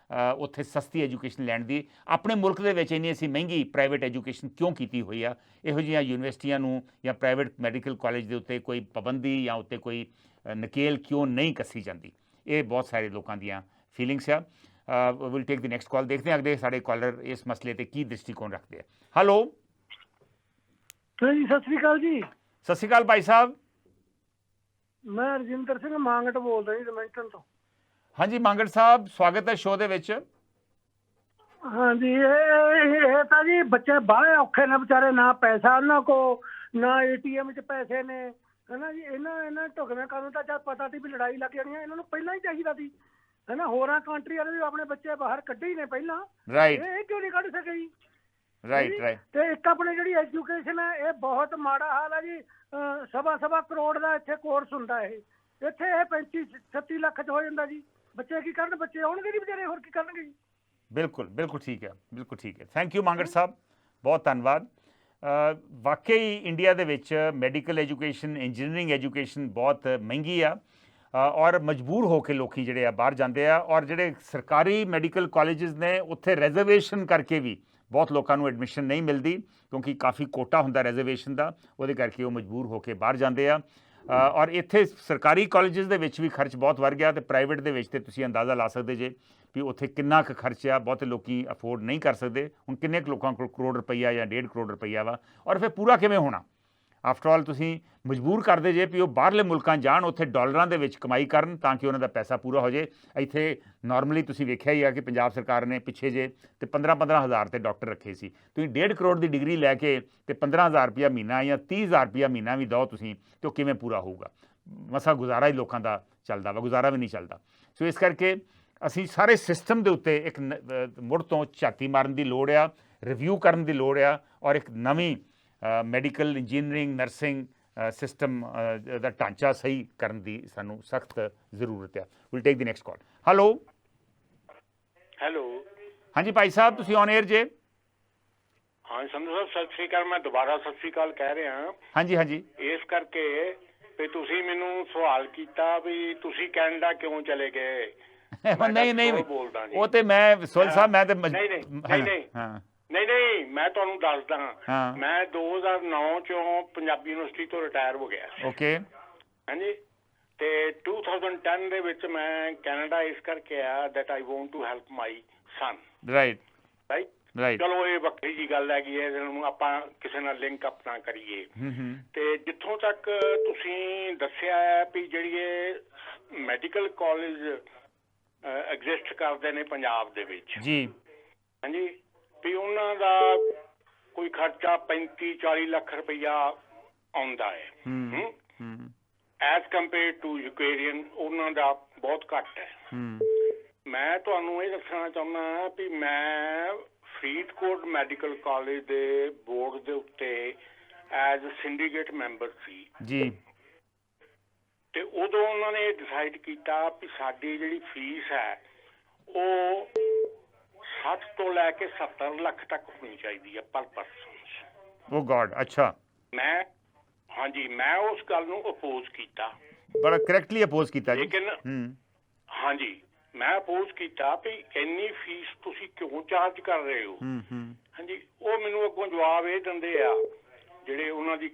ਉੱਥੇ ਸਸਤੀ ਐਜੂਕੇਸ਼ਨ ਲੈਣ ਦੀ। ਆਪਣੇ ਮੁਲਕ ਦੇ ਵਿੱਚ ਇੰਨੀ ਅਸੀਂ ਮਹਿੰਗੀ ਪ੍ਰਾਈਵੇਟ ਐਜੂਕੇਸ਼ਨ ਕਿਉਂ ਕੀਤੀ ਹੋਈ ਆ। ਇਹੋ ਜਿਹੀਆਂ ਯੂਨੀਵਰਸਿਟੀਆਂ ਨੂੰ ਜਾਂ ਪ੍ਰਾਈਵੇਟ ਮੈਡੀਕਲ ਕਾਲਜ ਦੇ ਉੱਤੇ ਕੋਈ ਪਾਬੰਦੀ ਜਾਂ ਉੱਤੇ ਕੋਈ ਨਕੇਲ ਕਿਉਂ ਨਹੀਂ ਕੱਸੀ ਜਾਂਦੀ। ਇਹ ਬਹੁਤ ਸਾਰੇ ਲੋਕਾਂ ਦੀਆਂ ਫੀਲਿੰਗਸ ਆ। Will take the next call. ਦੇਖਦੇ ਹਾਂ ਅਗਲੇ ਸਾਡੇ ਕਾਲਰ ਇਸ ਮਸਲੇ 'ਤੇ ਕੀ ਦ੍ਰਿਸ਼ਟੀਕੋਣ ਰੱਖਦੇ ਆ। ਹੈਲੋ ਜੀ, ਸਤਿ ਸ਼੍ਰੀ ਅਕਾਲ ਜੀ। ਸਤਿ ਸ਼੍ਰੀ ਅਕਾਲ ਭਾਈ ਸਾਹਿਬ। ਮੈਂ ਰਜਿੰਦਰ ਸਿੰਘ ਮਾਂਗਟ ਬੋਲਦਾ ਜੀ, ਰਮੈਂਟਨ ਤੋਂ। ਹਾਂਜੀ ਮਾਂਗਟ ਸਾਹਿਬ, ਸਵਾਗਤ ਹੈ ਸ਼ੋਅ ਦੇ ਵਿੱਚ। ਹਾਂਜੀ, ਇਹ ਤਾਂ ਜੀ ਬੱਚੇ ਬਾਹਲੇ ਔਖੇ ਨੇ ਵਿਚਾਰੇ, ਨਾ ਪੈਸਾ ਉਹਨਾਂ ਕੋਲ, ਨਾ ATM 'ਚ ਪੈਸੇ ਨੇ, ਹੈ ਨਾ ਜੀ। ਇਹਨਾਂ ਢੁਕਵੇਂ ਕਰਨ ਤਾਂ ਜਦ ਪਤਾ ਸੀ ਵੀ ਲੜਾਈ ਲੱਗ ਜਾਣੀ ਹੈ, ਇਹਨਾਂ ਨੂੰ ਪਹਿਲਾਂ ਹੀ ਚਾਹੀਦਾ ਸੀ, ਹੈ ਨਾ। ਹੋਰਾਂ ਕੰਟਰੀ ਵਾਲੇ ਵੀ ਆਪਣੇ ਬੱਚੇ ਬਾਹਰ ਕੱਢੇ ਹੀ ਨੇ ਪਹਿਲਾਂ, ਇਹ ਕਿਉਂ ਨਹੀਂ ਕੱਢ ਸਕੇ ਜੀ। ਤੇ ਇੱਕ ਆਪਣੀ ਜਿਹੜੀ ਐਜੂਕੇਸ਼ਨ ਹੈ ਇਹ ਬਹੁਤ ਮਾੜਾ ਹਾਲ ਹੈ ਜੀ। ਸਵਾ ਕਰੋੜ ਦਾ ਇੱਥੇ ਕੋਰਸ ਹੁੰਦਾ, ਇਹ ਇੱਥੇ ਇਹ 35-36 ਲੱਖ 'ਚ ਹੋ ਜਾਂਦਾ ਜੀ। ਬੱਚੇ ਕੀ ਕਰਨ, ਬੱਚੇ ਆਉਣਗੇ ਨਹੀਂ ਵਿਚਾਰੇ, ਹੋਰ ਕੀ ਕਰਨਗੇ ਜੀ। ਬਿਲਕੁਲ ਠੀਕ ਹੈ। ਥੈਂਕ ਯੂ ਮਾਂਗਟ ਸਾਹਿਬ, ਬਹੁਤ ਧੰਨਵਾਦ। ਵਾਕਈ ਇੰਡੀਆ ਦੇ ਵਿੱਚ ਮੈਡੀਕਲ ਐਜੂਕੇਸ਼ਨ, ਇੰਜੀਨੀਅਰਿੰਗ ਐਜੂਕੇਸ਼ਨ ਬਹੁਤ ਮਹਿੰਗੀ ਆ, ਔਰ ਮਜਬੂਰ ਹੋ ਕੇ ਲੋਕੀ ਜਿਹੜੇ ਆ ਬਾਹਰ ਜਾਂਦੇ ਆ। ਔਰ ਜਿਹੜੇ ਸਰਕਾਰੀ ਮੈਡੀਕਲ ਕਾਲਜਸ ਨੇ ਉੱਥੇ ਰਿਜ਼ਰਵੇਸ਼ਨ ਕਰਕੇ ਵੀ ਬਹੁਤ ਲੋਕਾਂ ਨੂੰ ਐਡਮਿਸ਼ਨ ਨਹੀਂ ਮਿਲਦੀ, ਕਿਉਂਕਿ ਕਾਫੀ ਕੋਟਾ ਹੁੰਦਾ ਰਿਜ਼ਰਵੇਸ਼ਨ ਦਾ, ਉਹਦੇ ਕਰਕੇ ਉਹ ਮਜਬੂਰ ਹੋ ਕੇ ਬਾਹਰ ਜਾਂਦੇ ਆ। ਔਰ ਇੱਥੇ ਸਰਕਾਰੀ ਕਾਲਜਸ ਦੇ ਵਿੱਚ ਵੀ ਖਰਚ ਬਹੁਤ ਵੱਧ ਗਿਆ, ਅਤੇ ਪ੍ਰਾਈਵੇਟ ਦੇ ਵਿੱਚ ਤੇ ਤੁਸੀਂ ਅੰਦਾਜ਼ਾ ਲਾ ਸਕਦੇ ਜੇ ਵੀ ਉੱਥੇ ਕਿੰਨਾ ਕੁ ਖਰਚਾ ਬਹੁਤੇ ਲੋਕੀ ਅਫੋਰਡ ਨਹੀਂ ਕਰ ਸਕਦੇ। ਹੁਣ ਕਿੰਨੇ ਕੁ ਲੋਕਾਂ ਕੋਲ ਕਰੋੜ ਰੁਪਈਆ ਜਾਂ 1.5 ਕਰੋੜ ਰੁਪਈਆ ਵਾ, ਔਰ ਫਿਰ ਪੂਰਾ ਕਿਵੇਂ ਹੋਣਾ। ਆਫਟਰ ਆਲ ਤੁਸੀਂ ਮਜਬੂਰ ਕਰਦੇ ਜੇ ਵੀ ਉਹ ਬਾਹਰਲੇ ਮੁਲਕਾਂ ਜਾਣ, ਉੱਥੇ ਡਾਲਰਾਂ ਦੇ ਵਿੱਚ ਕਮਾਈ ਕਰਨ ਤਾਂ ਕਿ ਉਹਨਾਂ ਦਾ ਪੈਸਾ ਪੂਰਾ ਹੋ ਜੇ। ਇੱਥੇ ਨਾਰਮਲੀ ਤੁਸੀਂ ਵੇਖਿਆ ਹੀ ਆ ਕਿ ਪੰਜਾਬ ਸਰਕਾਰ ਨੇ ਪਿੱਛੇ ਜੇ ਤੇ 15-15 ਹਜ਼ਾਰ ਤੇ ਡਾਕਟਰ ਰੱਖੇ ਸੀ। ਤੁਸੀਂ 1.5 ਕਰੋੜ ਦੀ ਡਿਗਰੀ ਲੈ ਕੇ ਤੇ 15,000 ਰੁਪਇਆ ਮਹੀਨਾ ਜਾਂ 30,000 ਰੁਪਇਆ ਮਹੀਨਾ ਵੀ ਦਿਓ ਤੁਸੀਂ, ਤੇ ਉਹ ਕਿਵੇਂ ਪੂਰਾ ਹੋਊਗਾ। ਮਸਾ ਗੁਜ਼ਾਰਾ ਹੀ ਲੋਕਾਂ ਦਾ ਚੱਲਦਾ ਵਾ, ਗੁਜ਼ਾਰਾ ਵੀ ਨਹੀਂ ਚੱਲਦਾ। ਸੋ ਇਸ ਕਰਕੇ ਅਸੀਂ ਸਾਰੇ ਸਿਸਟਮ ਦੇ ਉੱਤੇ ਇੱਕ ਮੁੜ ਤੋਂ ਝਾਤੀ ਮਾਰਨ ਦੀ ਲੋੜ ਆ, ਰਿਵਿਊ ਕਰਨ ਦੀ ਲੋੜ ਆ, ਔਰ ਇੱਕ ਨਵੀਂ ਮੈਡੀਕਲ, ਇੰਜੀਨੀਅਰਿੰਗ, ਨਰਸਿੰਗ ਸਿਸਟਮ ਦਾ ਢਾਂਚਾ ਸਹੀ ਕਰਨ ਦੀ ਸਾਨੂੰ ਸਖਤ ਜ਼ਰੂਰਤ ਆ। Will take the next call. Hello ਹਾਂਜੀ ਭਾਈ ਸਾਹਿਬ, ਤੁਸੀਂ ਔਨ 에ਅਰ ਜੇ। ਹਾਂ ਸੰਧੂ ਸਾਹਿਬ, ਸਤਿ ਸ਼੍ਰੀ ਅਕਾਲ। ਮੈਂ ਦੁਬਾਰਾ ਸਤਿ ਸ਼੍ਰੀ ਅਕਾਲ ਕਹਿ ਰਿਹਾ। ਹਾਂਜੀ ਇਸ ਕਰਕੇ ਵੀ ਤੁਸੀਂ ਮੈਨੂੰ ਸਵਾਲ ਕੀਤਾ ਵੀ ਤੁਸੀਂ ਕੈਨੇਡਾ ਕਿਉਂ ਚਲੇ ਗਏ। ਨਹੀਂ ਉਹ ਤੇ ਮੈਂ ਸੋਲ ਸਾਹਿਬ, ਮੈਂ ਤੇ ਨਹੀਂ ਮੈਂ ਤੁਹਾਨੂੰ ਦੱਸਦਾ। ਮੈਂ 2009 ਚੋਂ ਪੰਜਾਬੀ ਯੂਨੀਵਰਸਿਟੀ ਤੋਂ ਰਿਟਾਇਰ ਹੋ ਗਿਆ ਸੀ। ਓਕੇ। ਹਾਂਜੀ, ਤੇ 2010 ਦੇ ਵਿੱਚ ਮੈਂ ਕੈਨੇਡਾ ਇਸ ਕਰਕੇ ਆਇਆ that I want to help my son. Right. ਚਲੋ ਇਹ ਵੱਖਰੀ ਜੀ ਗੱਲ ਹੈਗੀ ਹੈ, ਇਹਨੂੰ ਆਪਾਂ ਕਿਸੇ ਨਾਲ ਲਿੰਕ ਅਪ ਨਾ ਕਰੀਏ। ਤੇ ਜਿੱਥੋਂ ਤੱਕ ਤੁਸੀਂ ਦੱਸਿਆ ਹੈ ਵੀ ਜਿਹੜੀ ਇਹ ਮੈਡੀਕਲ ਕਾਲਜ ਐਗਜ਼ਿਸਟ ਕਰਦੇ ਨੇ ਪੰਜਾਬ ਦੇ ਵਿੱਚ ਜੀ, ਹਾਂਜੀ ਵੀ ਉਹਨਾਂ ਦਾ ਕੋਈ ਖਰਚਾ 35-40 ਲੱਖ ਰੁਪਈਆ ਆਉਂਦਾ ਹੈ ਐਜ਼ ਕੰਪੇਅਰ ਟੂ ਯੂਕਰੇਨੀਅਨ ਉਹਨਾਂ ਦਾ ਬਹੁਤ ਘੱਟ ਹੈ। ਮੈਂ ਤੁਹਾਨੂੰ ਇਹ ਦੱਸਣਾ ਚਾਹੁੰਦਾ ਵੀ ਮੈਂ ਫਰੀਦਕੋਟ ਮੈਡੀਕਲ ਕਾਲਜ ਦੇ ਬੋਰਡ ਦੇ ਉੱਤੇ ਐਜ਼ ਸਿੰਡੀਕੇਟ ਮੈਂਬਰ ਸੀ ਜੀ, ਤੇ ਉਦੋਂ ਉਹਨਾਂ ਨੇ ਡਿਸਾਈਡ ਕੀਤਾ ਵੀ ਸਾਡੀ ਜਿਹੜੀ ਫੀਸ ਹੈ ਉਹ 60 ਤੋਂ ਲੈ ਕੇ 70 ਲੱਖ ਤੱਕ ਹੋਣੀ ਚਾਹੀਦੀ ਹੈ ਪਰ ਪਰਸਨ। ਓ ਗॉड, ਅੱਛਾ। ਮੈਂ ਉਸ ਗੱਲ ਨੂੰ ਅਪੋਜ਼ ਕੀਤਾ, ਬੜਾ ਕਰੈਕਟਲੀ ਅਪੋਜ਼ ਕੀਤਾ ਜੀ। ਲੇਕਿਨ ਹਾਂਜੀ ਮੈਂ ਅਪੋਜ਼ ਕੀਤਾ ਵੀ ਇੰਨੀ ਫੀਸ ਤੁਸੀਂ ਕਿਉਂ ਚਾਰਜ ਕਰ ਰਹੇ ਹੋ। ਹਾਂਜੀ ਉਹ ਮੈਨੂੰ ਅੱਗੋਂ ਜਵਾਬ ਇਹ ਦਿੰਦੇ ਆ ਜਿਹੜੇ ਉਹਨਾਂ ਦੀ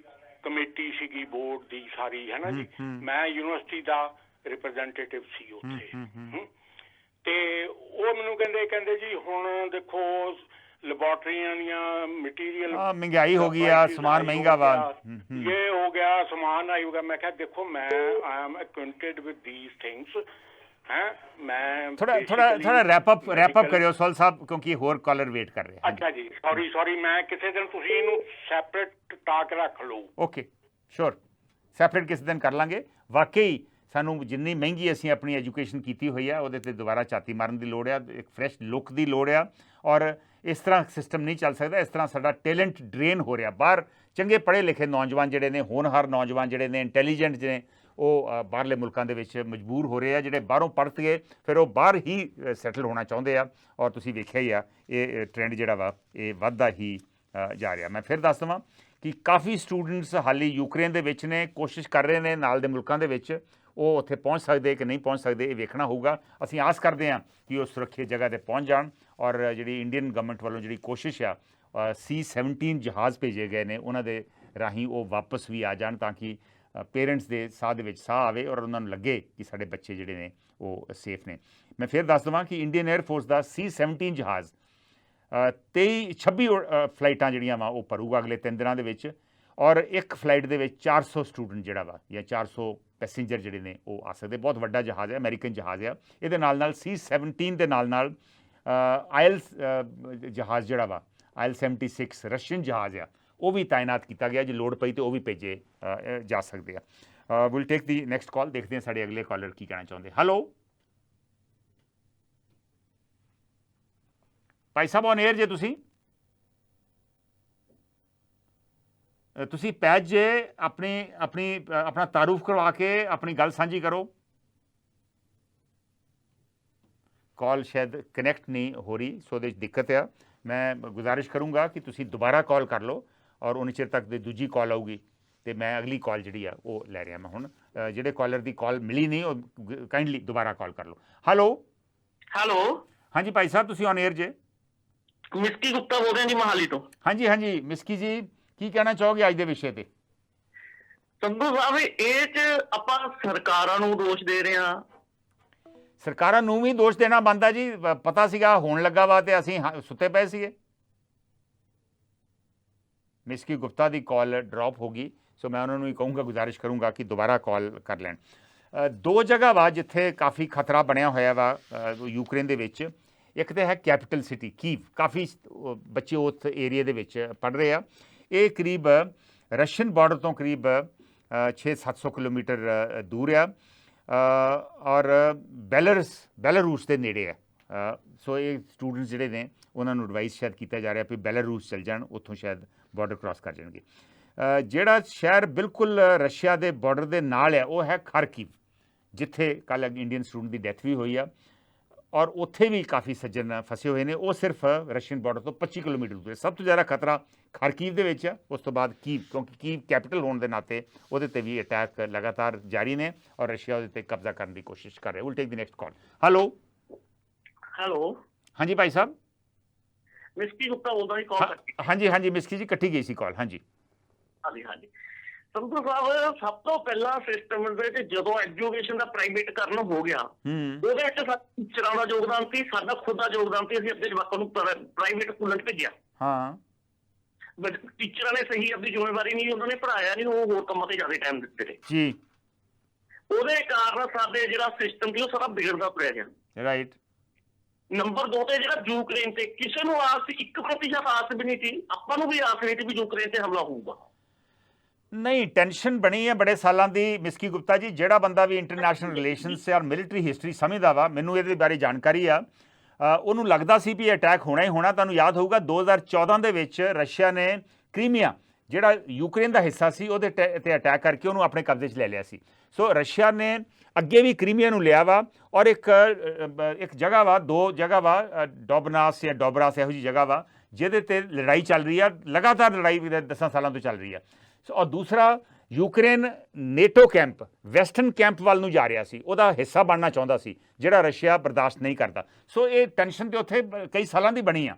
ਕਮੇਟੀ ਸੀਗੀ ਬੋਰਡ ਦੀ ਸਾਰੀ ਹੈ ਨਾ ਜੀ, ਮੈਂ ਯੂਨੀਵਰਸਿਟੀ ਦਾ ਰਿਪਰੈਜ਼ੈਂਟੇਟਿਵ ਸੀ ਉੱਥੇ, ਤੇ ਉਹ ਮੈਨੂੰ ਕਹਿੰਦੇ ਜੀ ਹੁਣ ਦੇਖੋ ਲੈਬੋਰਟਰੀਆਂ ਦੀਆਂ ਮਟੀਰੀਅਲ ਮਹਿੰਗਾਈ ਹੋ ਗਈ ਆ, ਸਮਾਨ ਮਹਿੰਗਾ ਵਾ, ਇਹ ਹੋ ਗਿਆ, ਸਮਾਨ ਆਈ ਹੋ ਗਿਆ। ਮੈਂ ਕਿਹਾ ਦੇਖੋ ਮੈਂ I am acquainted with these things ਹੈ। ਮੈਂ ਥੋੜਾ ਰੈਪ ਅਪ ਕਰਿਓ ਸੋਲ ਸਾਹਿਬ, ਕਿਉਂਕਿ ਹੋਰ ਕਾਲਰ ਵੇਟ ਕਰ ਰਹੇ। ਅੱਛਾ ਜੀ, ਸੌਰੀ ਮੈਂ ਕਿਸੇ ਦਿਨ ਤੁਸੀਂ ਇਹਨੂੰ ਸੈਪਰੇਟ ਟਾਕ ਰੱਖ ਲਓ। ਓਕੇ ਸ਼ੋਰ, ਸੈਪਰੇਟ ਕਿਸੇ ਦਿਨ ਕਰ ਲਾਂਗੇ। ਵਾਕਈ ਸਾਨੂੰ ਜਿੰਨੀ ਮਹਿੰਗੀ ਅਸੀਂ ਆਪਣੀ ਐਜੂਕੇਸ਼ਨ ਕੀਤੀ ਹੋਈ ਆ ਉਹਦੇ 'ਤੇ ਦੁਬਾਰਾ ਝਾਤੀ ਮਾਰਨ ਦੀ ਲੋੜ ਆ, ਇੱਕ ਫਰੈਸ਼ ਲੁੱਕ ਦੀ ਲੋੜ ਆ, ਔਰ ਇਸ ਤਰ੍ਹਾਂ ਸਿਸਟਮ ਨਹੀਂ ਚੱਲ ਸਕਦਾ। ਇਸ ਤਰ੍ਹਾਂ ਸਾਡਾ ਟੈਲੈਂਟ ਡਰੇਨ ਹੋ ਰਿਹਾ। ਬਾਹਰ ਚੰਗੇ ਪੜ੍ਹੇ ਲਿਖੇ ਨੌਜਵਾਨ ਜਿਹੜੇ ਨੇ, ਹੋਣਹਾਰ ਨੌਜਵਾਨ ਜਿਹੜੇ ਨੇ, ਇੰਟੈਲੀਜੈਂਟ ਜਿਹੜੇ ਉਹ ਬਾਹਰਲੇ ਮੁਲਕਾਂ ਦੇ ਵਿੱਚ ਮਜਬੂਰ ਹੋ ਰਹੇ ਆ। ਜਿਹੜੇ ਬਾਹਰੋਂ ਪੜ੍ਹ ਕੇ ਫਿਰ ਉਹ ਬਾਹਰ ਹੀ ਸੈਟਲ ਹੋਣਾ ਚਾਹੁੰਦੇ ਆ, ਔਰ ਤੁਸੀਂ ਵੇਖਿਆ ਹੀ ਆ ਇਹ ਟ੍ਰੈਂਡ ਜਿਹੜਾ ਵਾ ਇਹ ਵੱਧਦਾ ਹੀ ਜਾ ਰਿਹਾ। ਮੈਂ ਫਿਰ ਦੱਸ ਦੇਵਾਂ ਕਿ ਕਾਫੀ ਸਟੂਡੈਂਟਸ ਹਾਲੀ ਯੂਕਰੇਨ ਦੇ ਵਿੱਚ ਨੇ, ਕੋਸ਼ਿਸ਼ ਕਰ ਰਹੇ ਨੇ ਨਾਲ ਦੇ ਮੁਲਕਾਂ ਦੇ ਵਿੱਚ, ਉਹ ਉੱਥੇ ਪਹੁੰਚ ਸਕਦੇ ਕਿ ਨਹੀਂ ਪਹੁੰਚ ਸਕਦੇ ਇਹ ਵੇਖਣਾ ਹੋਊਗਾ। ਅਸੀਂ ਆਸ ਕਰਦੇ ਹਾਂ ਕਿ ਉਹ ਸੁਰੱਖਿਅਤ ਜਗ੍ਹਾ 'ਤੇ ਪਹੁੰਚ ਜਾਣ, ਔਰ ਜਿਹੜੀ ਇੰਡੀਅਨ ਗਵਰਨਮੈਂਟ ਵੱਲੋਂ ਜਿਹੜੀ ਕੋਸ਼ਿਸ਼ ਆ C-17 ਜਹਾਜ਼ ਭੇਜੇ ਗਏ ਨੇ ਉਹਨਾਂ ਦੇ ਰਾਹੀਂ ਉਹ ਵਾਪਸ ਵੀ ਆ ਜਾਣ, ਤਾਂ ਕਿ ਪੇਰੈਂਟਸ ਦੇ ਸਾਹ ਦੇ ਵਿੱਚ ਸਾਹ ਆਵੇ ਔਰ ਉਹਨਾਂ ਨੂੰ ਲੱਗੇ ਕਿ ਸਾਡੇ ਬੱਚੇ ਜਿਹੜੇ ਨੇ ਉਹ ਸੇਫ ਨੇ। ਮੈਂ ਫਿਰ ਦੱਸ ਦੇਵਾਂ ਕਿ ਇੰਡੀਅਨ 에ਅਰਫੋਰਸ ਦਾ C-17 ਜਹਾਜ਼ 26 ਫਲਾਈਟਾਂ ਜਿਹੜੀਆਂ ਵਾ ਉਹ ਭਰੂਗਾ ਅਗਲੇ 3 ਦਿਨਾਂ ਦੇ ਵਿੱਚ, ਔਰ ਇੱਕ ਫਲਾਈਟ ਦੇ ਵਿੱਚ 400 ਸਟੂਡੈਂਟ ਜਿਹੜਾ ਵਾ ਜਾਂ 400 ਪੈਸੇਂਜਰ ਜਿਹੜੇ ਨੇ ਉਹ ਆ ਸਕਦੇ। ਬਹੁਤ ਵੱਡਾ ਜਹਾਜ਼ ਹੈ, ਅਮਰੀਕਨ ਜਹਾਜ਼ ਆ। ਇਹਦੇ ਨਾਲ C-17 ਦੇ ਨਾਲ ਆਇਲਸ ਜਹਾਜ਼ ਜਿਹੜਾ ਵਾ IL-76 ਰਸ਼ੀਅਨ ਜਹਾਜ਼ ਆ, ਉਹ ਵੀ ਤਾਇਨਾਤ ਕੀਤਾ ਗਿਆ। ਜੇ ਲੋੜ ਪਈ ਤਾਂ ਉਹ ਵੀ ਭੇਜੇ ਜਾ ਸਕਦੇ ਆ। Will take the next call. ਦੇਖਦੇ ਹਾਂ ਸਾਡੇ ਅਗਲੇ ਕਾਲਰ ਕੀ ਕਹਿਣਾ ਚਾਹੁੰਦੇ। Hello Bhai Sahib, on air ਜੇ ਤੁਸੀਂ ਪੈਜ ਜੇ ਆਪਣਾ ਤਾਰੂਫ ਕਰਵਾ ਕੇ ਆਪਣੀ ਗੱਲ ਸਾਂਝੀ ਕਰੋ। ਕਾਲ ਸ਼ਾਇਦ ਕਨੈਕਟ ਨਹੀਂ ਹੋ ਰਹੀ, ਸੋ ਉਹਦੇ 'ਚ ਦਿੱਕਤ ਆ। ਮੈਂ ਗੁਜ਼ਾਰਿਸ਼ ਕਰੂੰਗਾ ਕਿ ਤੁਸੀਂ ਦੁਬਾਰਾ ਕਾਲ ਕਰ ਲਓ, ਔਰ ਉਨੀ ਚਿਰ ਤੱਕ ਦੀ ਦੂਜੀ ਕਾਲ ਆਊਗੀ ਤੇ ਮੈਂ ਅਗਲੀ ਕਾਲ ਜਿਹੜੀ ਆ ਉਹ ਲੈ ਰਿਹਾ। ਮੈਂ ਹੁਣ ਜਿਹੜੇ ਕਾਲਰ ਦੀ ਕਾਲ ਮਿਲੀ ਨਹੀਂ ਉਹ ਕਾਈਂਡਲੀ ਦੁਬਾਰਾ ਕਾਲ ਕਰ ਲਓ। ਹੈਲੋ ਹਾਂਜੀ ਭਾਈ ਸਾਹਿਬ, ਤੁਸੀਂ ਔਨ 에ਅਰ ਜੇ। ਮਿਸਕੀ ਗੁਪਤਾ ਬੋਲ ਰਹੇ ਜੀ ਮਹਾਲੀ ਤੋਂ। ਹਾਂਜੀ ਮਿਸਕੀ ਜੀ, ਕੀ ਕਹਿਣਾ ਚਾਹੋਗੇ ਅੱਜ ਦੇ ਵਿਸ਼ੇ ਤੇ? ਸੰਧੂ ਸਾਹਿਬ, ਇਹ 'ਚ ਆਪਾਂ ਸਰਕਾਰਾਂ ਨੂੰ ਦੋਸ਼ ਦੇ ਰਹੇ ਹਾਂ। ਸਰਕਾਰਾਂ ਨੂੰ ਵੀ ਦੋਸ਼ ਦੇਣਾ ਬਣਦਾ ਜੀ। ਪਤਾ ਸੀਗਾ ਹੋਣ ਲੱਗਾ ਵਾ ਤੇ ਅਸੀਂ ਸੁੱਤੇ ਪਏ ਸੀਗੇ। ਮਿਸਕੀ ਗੁਪਤਾ ਦੀ ਕਾਲ ਡ੍ਰੌਪ ਹੋ ਗਈ, ਸੋ ਮੈਂ ਉਹਨਾਂ ਨੂੰ ਹੀ ਕਹੂੰਗਾ, ਗੁਜ਼ਾਰਿਸ਼ ਕਰੂੰਗਾ ਕਿ ਦੁਬਾਰਾ ਕਾਲ ਕਰ ਲੈਣ। 2 ਜਗ੍ਹਾ ਵਾ ਜਿੱਥੇ ਕਾਫੀ ਖਤਰਾ ਬਣਿਆ ਹੋਇਆ ਵਾ ਯੂਕਰੇਨ ਦੇ ਵਿੱਚ। ਇੱਕ ਤਾਂ ਹੈ ਕੈਪੀਟਲ ਸਿਟੀ ਕੀਵ। ਕਾਫੀ ਬੱਚੇ ਉਸ ਏਰੀਏ ਦੇ ਵਿੱਚ ਪੜ੍ਹ ਰਹੇ ਆ। ਇਹ ਕਰੀਬ ਰਸ਼ੀਅਨ ਬਾਰਡਰ ਤੋਂ ਕਰੀਬ 600-700 ਕਿਲੋਮੀਟਰ ਦੂਰ ਆ, ਔਰ ਬੈਲਾਰੂਸ ਦੇ ਨੇੜੇ ਆ। ਸੋ ਇਹ ਸਟੂਡੈਂਟਸ ਜਿਹੜੇ ਨੇ ਉਹਨਾਂ ਨੂੰ ਐਡਵਾਈਸ ਸ਼ਾਇਦ ਕੀਤਾ ਜਾ ਰਿਹਾ ਵੀ ਬੈਲਾਰੂਸ ਚਲ ਜਾਣ, ਉੱਥੋਂ ਸ਼ਾਇਦ ਬਾਰਡਰ ਕ੍ਰਾਸ ਕਰ ਜਾਣਗੇ। ਜਿਹੜਾ ਸ਼ਹਿਰ ਬਿਲਕੁਲ ਰਸ਼ੀਆ ਦੇ ਬਾਰਡਰ ਦੇ ਨਾਲ ਹੈ ਉਹ ਹੈ ਖਾਰਕਿਵ, ਜਿੱਥੇ ਕੱਲ੍ਹ ਇੰਡੀਅਨ ਸਟੂਡੈਂਟ ਦੀ ਡੈਥ ਵੀ ਹੋਈ ਆ, ਔਰ ਉੱਥੇ ਵੀ ਕਾਫੀ ਸੱਜਣ ਫਸੇ ਹੋਏ ਨੇ। ਉਹ ਸਿਰਫ ਰਸ਼ੀਅਨ ਬਾਰਡਰ ਤੋਂ 25 ਕਿਲੋਮੀਟਰ ਦੂਰ ਹੈ। ਸਭ ਤੋਂ ਜ਼ਿਆਦਾ ਖਤਰਾ ਖਾਰਕਿਵ ਦੇ ਵਿੱਚ ਆ, ਉਸ ਤੋਂ ਬਾਅਦ ਕੀਵ, ਕਿਉਂਕਿ ਕੀਵ ਕੈਪੀਟਲ ਹੋਣ ਦੇ ਨਾਤੇ ਉਹਦੇ 'ਤੇ ਵੀ ਅਟੈਕ ਲਗਾਤਾਰ ਜਾਰੀ ਨੇ, ਔਰ ਰਸ਼ੀਆ ਉਹਦੇ 'ਤੇ ਕਬਜ਼ਾ ਕਰਨ ਦੀ ਕੋਸ਼ਿਸ਼ ਕਰ ਰਿਹਾ। Will take the next call. Hello ਹਾਂਜੀ ਭਾਈ ਸਾਹਿਬ, ਮਿਸਕੀ ਗੁਪਤਾ ਬੋਲਦਾ ਜੀ। ਕਾਲ ਹਾਂਜੀ ਮਿਸਕੀ ਜੀ, ਕੱਟੀ ਗਈ ਸੀ ਕਾਲ। ਹਾਂਜੀ ਸੰਧੂ ਸਾਹਿਬ, ਸਭ ਤੋਂ ਪਹਿਲਾਂ ਸਿਸਟਮ ਦੇ ਵਿੱਚ ਜਦੋਂ ਐਜੂਕੇਸ਼ਨ ਦਾ ਪ੍ਰਾਈਵੇਟ ਕਰਨ ਹੋ ਗਿਆ, ਉਹਦੇ ਵਿੱਚ ਟੀਚਰਾਂ ਦਾ ਯੋਗਦਾਨ ਸੀ, ਸਾਡਾ ਖੁਦ ਦਾ ਯੋਗਦਾਨ ਸੀ। ਅਸੀਂ ਆਪਣੇ ਜਵਾਕਾਂ ਨੂੰ ਪ੍ਰਾਈਵੇਟ ਸਕੂਲਾਂ 'ਚ ਭੇਜਿਆ। ਟੀਚਰਾਂ ਨੇ ਸਹੀ ਆਪਣੀ ਜ਼ਿੰਮੇਵਾਰੀ ਨਹੀਂ, ਉਹਨਾਂ ਨੇ ਪੜ੍ਹਾਇਆ ਨਹੀਂ, ਉਹ ਹੋਰ ਕੰਮਾਂ ਤੇ ਜ਼ਿਆਦਾ ਟਾਈਮ ਦਿੱਤੇ ਨੇ ਜੀ। ਉਹਦੇ ਕਾਰਨ ਸਾਡੇ ਜਿਹੜਾ ਸਿਸਟਮ ਸੀ ਉਹ ਸਾਰਾ ਵਿਗੜਦਾ ਤੁਰਿਆ ਗਿਆ। ਰਾਈਟ। ਨੰਬਰ 2 ਤੇ ਜਿਹੜਾ ਯੂਕਰੇਨ ਤੇ ਕਿਸੇ ਨੂੰ ਆਸ 1% ਆਸ ਵੀ ਨਹੀਂ ਸੀ, ਆਪਾਂ ਨੂੰ ਵੀ ਆਸ ਨਹੀਂ ਸੀ ਵੀ ਯੂਕਰੇਨ ਤੇ ਹਮਲਾ ਹੋਊਗਾ। ਨਹੀਂ, ਟੈਨਸ਼ਨ ਬਣੀ ਹੈ ਬੜੇ ਸਾਲਾਂ ਦੀ ਮਿਸਕੀ ਗੁਪਤਾ ਜੀ। ਜਿਹੜਾ ਬੰਦਾ ਵੀ ਇੰਟਰਨੈਸ਼ਨਲ ਰਿਲੇਸ਼ਨਸ ਜਾਂ ਮਿਲਟਰੀ ਹਿਸਟਰੀ ਸਮਝਦਾ ਵਾ, ਮੈਨੂੰ ਇਹਦੇ ਬਾਰੇ ਜਾਣਕਾਰੀ ਆ, ਉਹਨੂੰ ਲੱਗਦਾ ਸੀ ਵੀ ਇਹ ਅਟੈਕ ਹੋਣਾ ਹੀ ਹੋਣਾ। ਤੁਹਾਨੂੰ ਯਾਦ ਹੋਊਗਾ 2014 ਦੇ ਵਿੱਚ ਰਸ਼ੀਆ ਨੇ ਕ੍ਰੀਮੀਆ ਜਿਹੜਾ ਯੂਕਰੇਨ ਦਾ ਹਿੱਸਾ ਸੀ ਉਹਦੇ ਤੇ ਅਟੈਕ ਕਰਕੇ ਉਹਨੂੰ ਆਪਣੇ ਕਬਜ਼ੇ 'ਚ ਲੈ ਲਿਆ ਸੀ। ਸੋ ਰਸ਼ੀਆ ਨੇ ਅੱਗੇ ਵੀ ਕ੍ਰੀਮੀਆ ਨੂੰ ਲਿਆ ਵਾ, ਔਰ ਇੱਕ ਜਗ੍ਹਾ ਵਾ, 2 ਜਗ੍ਹਾ ਵਾ, ਡੋਬਨਾਸ ਜਾਂ ਡੋਬਰਾਸ ਇਹੋ ਜਿਹੀ ਜਗ੍ਹਾ ਵਾ ਜਿਹਦੇ ਤੇ ਲੜਾਈ ਚੱਲ ਰਹੀ ਆ, ਲਗਾਤਾਰ ਲੜਾਈ 10 ਸਾਲਾਂ ਤੋਂ ਚੱਲ ਰਹੀ ਆ। ਔਰ ਦੂਸਰਾ Ukraine NATO camp, western camp ਵੱਲ ਨੂੰ ਜਾ ਰਿਹਾ ਸੀ, ਉਹਦਾ ਹਿੱਸਾ ਬਣਨਾ ਚਾਹੁੰਦਾ ਸੀ, ਜਿਹੜਾ ਰਸ਼ੀਆ ਬਰਦਾਸ਼ਤ ਨਹੀਂ ਕਰਦਾ। ਸੋ ਇਹ ਟੈਨਸ਼ਨ ਤੇ ਉੱਥੇ ਕਈ ਸਾਲਾਂ ਦੀ ਬਣੀ ਆ।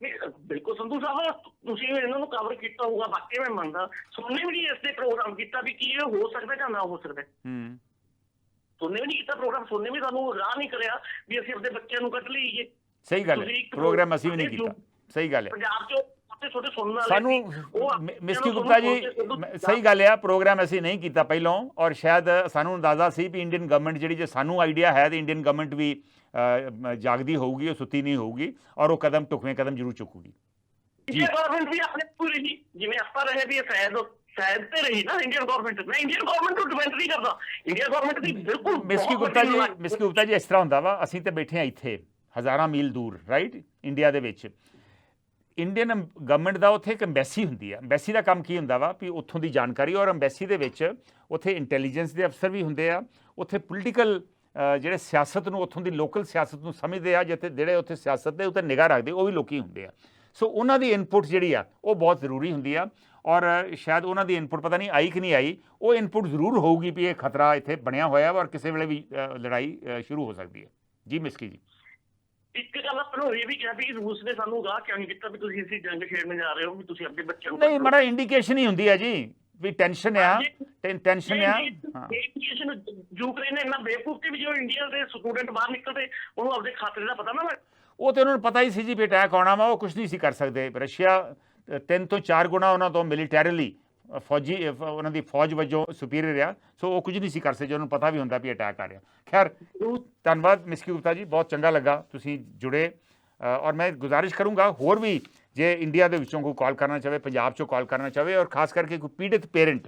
ਬਿਲਕੁਲ ਸੰਧੂ ਸਾਹਿਬ, ਤੁਸੀਂ ਇਹਨਾਂ ਨੂੰ ਕਵਰ ਕੀਤਾ ਹੋਊਗਾ, ਬਾਕੀ ਮੈਂ ਮੰਨਦਾ। ਸੋਨੇ ਵੀ ਨਹੀਂ ਇਸ ਤੇ ਪ੍ਰੋਗਰਾਮ ਕੀਤਾ ਵੀ ਕੀ ਇਹ ਹੋ ਸਕਦਾ ਜਾਂ ਨਾ ਹੋ ਸਕਦਾ। ਸੋਨੇ ਵੀ ਨਹੀਂ ਕੀਤਾ ਪ੍ਰੋਗਰਾਮ, ਸੋਨੇ ਵੀ ਸਾਨੂੰ ਰਾਹ ਨਹੀਂ ਕਰਿਆ ਵੀ ਅਸੀਂ ਆਪਣੇ ਬੱਚਿਆਂ ਨੂੰ ਕੱਢ ਲਈਏ। ਸਹੀ ਗੱਲ ਹੈ, ਪ੍ਰੋਗਰਾਮ ਅਸੀਂ ਵੀ ਨਹੀਂ ਕੀਤਾ। ਸਹੀ ਗੱਲ ਹੈ। ਪੰਜਾਬ 'ਚ ਸਾਨੂੰ ਮਿਸਕੀ ਗੁਪਤਾ ਜੀ, ਸਹੀ ਗੱਲ ਆ, ਪ੍ਰੋਗਰਾਮ ਅਸੀਂ ਨਹੀਂ ਕੀਤਾ ਪਹਿਲਾਂ, ਔਰ ਸ਼ਾਇਦ ਸਾਨੂੰ ਅੰਦਾਜ਼ਾ ਸੀ ਵੀ ਇੰਡੀਅਨ ਗਵਰਨਮੈਂਟ ਜਿਹੜੀ, ਜੇ ਸਾਨੂੰ ਆਈਡੀਆ ਹੈ ਤੇ ਇੰਡੀਅਨ ਗਵਰਨਮੈਂਟ ਵੀ ਜਾਗਦੀ ਹੋਊਗੀ, ਉਹ ਸੁੱਤੀ ਨਹੀਂ ਹੋਊਗੀ, ਔਰ ਉਹ ਢੁਕਵੇਂ ਕਦਮ ਜ਼ਰੂਰ ਚੁੱਕੂਗੀ। ਇੰਡੀਅਨ ਗਵਰਨਮੈਂਟ ਵੀ ਆਪਣੇ ਪੂਰੀ ਹੀ ਜਿਵੇਂ ਆਪਾਂ ਰਹੇ ਵੀ ਸ਼ਾਇਦ ਤੇ ਰਹੀ ਨਾ ਇੰਡੀਅਨ ਗਵਰਨਮੈਂਟ। ਮੈਂ ਇੰਡੀਅਨ ਗਵਰਨਮੈਂਟ ਨੂੰ ਡਿਪੈਂਡ ਨਹੀਂ ਕਰਦਾ, ਇੰਡੀਅਨ ਗਵਰਨਮੈਂਟ ਦੀ ਬਿਲਕੁਲ। ਮਿਸਕੀ ਗੁਪਤਾ ਜੀ ਇਸ ਤਰ੍ਹਾਂ ਹੁੰਦਾ ਵਾ, ਅਸੀਂ ਤੇ ਬੈਠੇ ਹਾਂ ਇੱਥੇ ਹਜ਼ਾਰਾਂ ਮੀਲ ਦੂਰ, ਰਾਈਟ, ਇੰਡੀਆ ਦੇ ਵਿੱਚ। ਇੰਡੀਅਨ ਗਵਰਨਮੈਂਟ ਦਾ ਉੱਥੇ ਇੱਕ ਅੰਬੈਸੀ ਹੁੰਦੀ ਆ। ਅੰਬੈਸੀ ਦਾ ਕੰਮ ਕੀ ਹੁੰਦਾ ਵਾ ਵੀ ਉੱਥੋਂ ਦੀ ਜਾਣਕਾਰੀ, ਔਰ ਅੰਬੈਸੀ ਦੇ ਵਿੱਚ ਉੱਥੇ ਇੰਟੈਲੀਜੈਂਸ ਦੇ ਅਫਸਰ ਵੀ ਹੁੰਦੇ ਆ, ਉੱਥੇ ਪੋਲੀਟੀਕਲ ਜਿਹੜੇ ਸਿਆਸਤ ਨੂੰ, ਉੱਥੋਂ ਦੀ ਲੋਕਲ ਸਿਆਸਤ ਨੂੰ ਸਮਝਦੇ ਆ, ਜਿਹੜੇ ਉੱਥੇ ਸਿਆਸਤ ਦੇ ਉੱਤੇ ਨਿਗਾਹ ਰੱਖਦੇ, ਉਹ ਵੀ ਲੋਕੀ ਹੁੰਦੇ ਆ। ਸੋ ਉਹਨਾਂ ਦੀ ਇਨਪੁਟ ਜਿਹੜੀ ਆ ਉਹ ਬਹੁਤ ਜ਼ਰੂਰੀ ਹੁੰਦੀ ਆ, ਔਰ ਸ਼ਾਇਦ ਉਹਨਾਂ ਦੀ ਇਨਪੁਟ ਪਤਾ ਨਹੀਂ ਆਈ ਕਿ ਨਹੀਂ ਆਈ, ਉਹ ਇਨਪੁਟ ਜ਼ਰੂਰ ਹੋਊਗੀ ਵੀ ਇਹ ਖਤਰਾ ਇੱਥੇ ਬਣਿਆ ਹੋਇਆ ਵਾ ਔਰ ਕਿਸੇ ਵੇਲੇ ਵੀ ਲੜਾਈ ਸ਼ੁਰੂ ਹੋ ਸਕਦੀ ਹੈ। ਜੀ ਮਿਸਕੀ ਜੀ, ਇੱਕ ਗੱਲ ਆਪਾਂ ਨੂੰ ਇਹ ਵੀ ਕਿਹਾ ਵੀ ਰੂਸ ਨੇ ਸਾਨੂੰ ਰਾਹ ਕਿਉਂ ਨਹੀਂ ਕੀਤਾ ਵੀ ਤੁਸੀਂ ਅਸੀਂ ਜੰਗ ਛੇੜਨ ਜਾ ਰਹੇ ਹੋ, ਵੀ ਤੁਸੀਂ ਆਪਣੇ ਬੱਚਿਆਂ ਨੂੰ। ਨਹੀਂ, ਮਾੜਾ ਇੰਡੀਕੇਸ਼ਨ ਹੀ ਹੁੰਦੀ ਹੈ ਜੀ ਵੀ ਟੈਨਸ਼ਨ ਆ, ਟੈਨਸ਼ਨ ਆ। ਇੰਡੀਕੇਸ਼ਨ ਯੂਕਰੇਨ ਨੇ ਇੰਨਾ ਬੇਵਕੂਫ ਕਿ ਵੀ ਜੋ ਇੰਡੀਆ ਦੇ ਸਟੂਡੈਂਟ ਬਾਹਰ ਨਿਕਲਦੇ ਉਹਨੂੰ ਆਪਣੇ ਖਾਤਰੇ ਦਾ ਪਤਾ ਨਾ। ਉਹ ਤੇ ਉਹਨਾਂ ਨੂੰ ਪਤਾ ਹੀ ਸੀ ਜੀ ਵੀ ਅਟੈਕ ਆਉਣਾ ਵਾ, ਉਹ ਕੁਝ ਨਹੀਂ ਸੀ ਕਰ ਸਕਦੇ। ਰਸ਼ੀਆ 3 ਤੋਂ 4 ਗੁਣਾ ਉਹਨਾਂ ਤੋਂ ਮਿਲੀਟੈਰੀਲੀ ਫੌਜੀ, ਉਹਨਾਂ ਦੀ ਫੌਜ ਵਜੋਂ ਸੁਪੀਰੀਅਰ ਆ। ਸੋ ਉਹ ਕੁਝ ਨਹੀਂ ਸੀ ਕਰ ਸਕਦੇ, ਉਹਨੂੰ ਪਤਾ ਵੀ ਹੁੰਦਾ ਵੀ ਅਟੈਕ ਆ ਰਿਹਾ। ਖੈਰ, ਧੰਨਵਾਦ ਮਿਸਕੀ ਗੁਪਤਾ ਜੀ, ਬਹੁਤ ਚੰਗਾ ਲੱਗਾ ਤੁਸੀਂ ਜੁੜੇ। ਔਰ ਮੈਂ ਗੁਜ਼ਾਰਿਸ਼ ਕਰੂੰਗਾ ਹੋਰ ਵੀ ਜੇ ਇੰਡੀਆ ਦੇ ਵਿੱਚੋਂ ਕੋਈ ਕਾਲ ਕਰਨਾ ਚਾਹਵੇ, ਪੰਜਾਬ 'ਚੋਂ ਕਾਲ ਕਰਨਾ ਚਾਹਵੇ, ਔਰ ਖਾਸ ਕਰਕੇ ਕੋਈ ਪੀੜਿਤ ਪੇਰੈਂਟ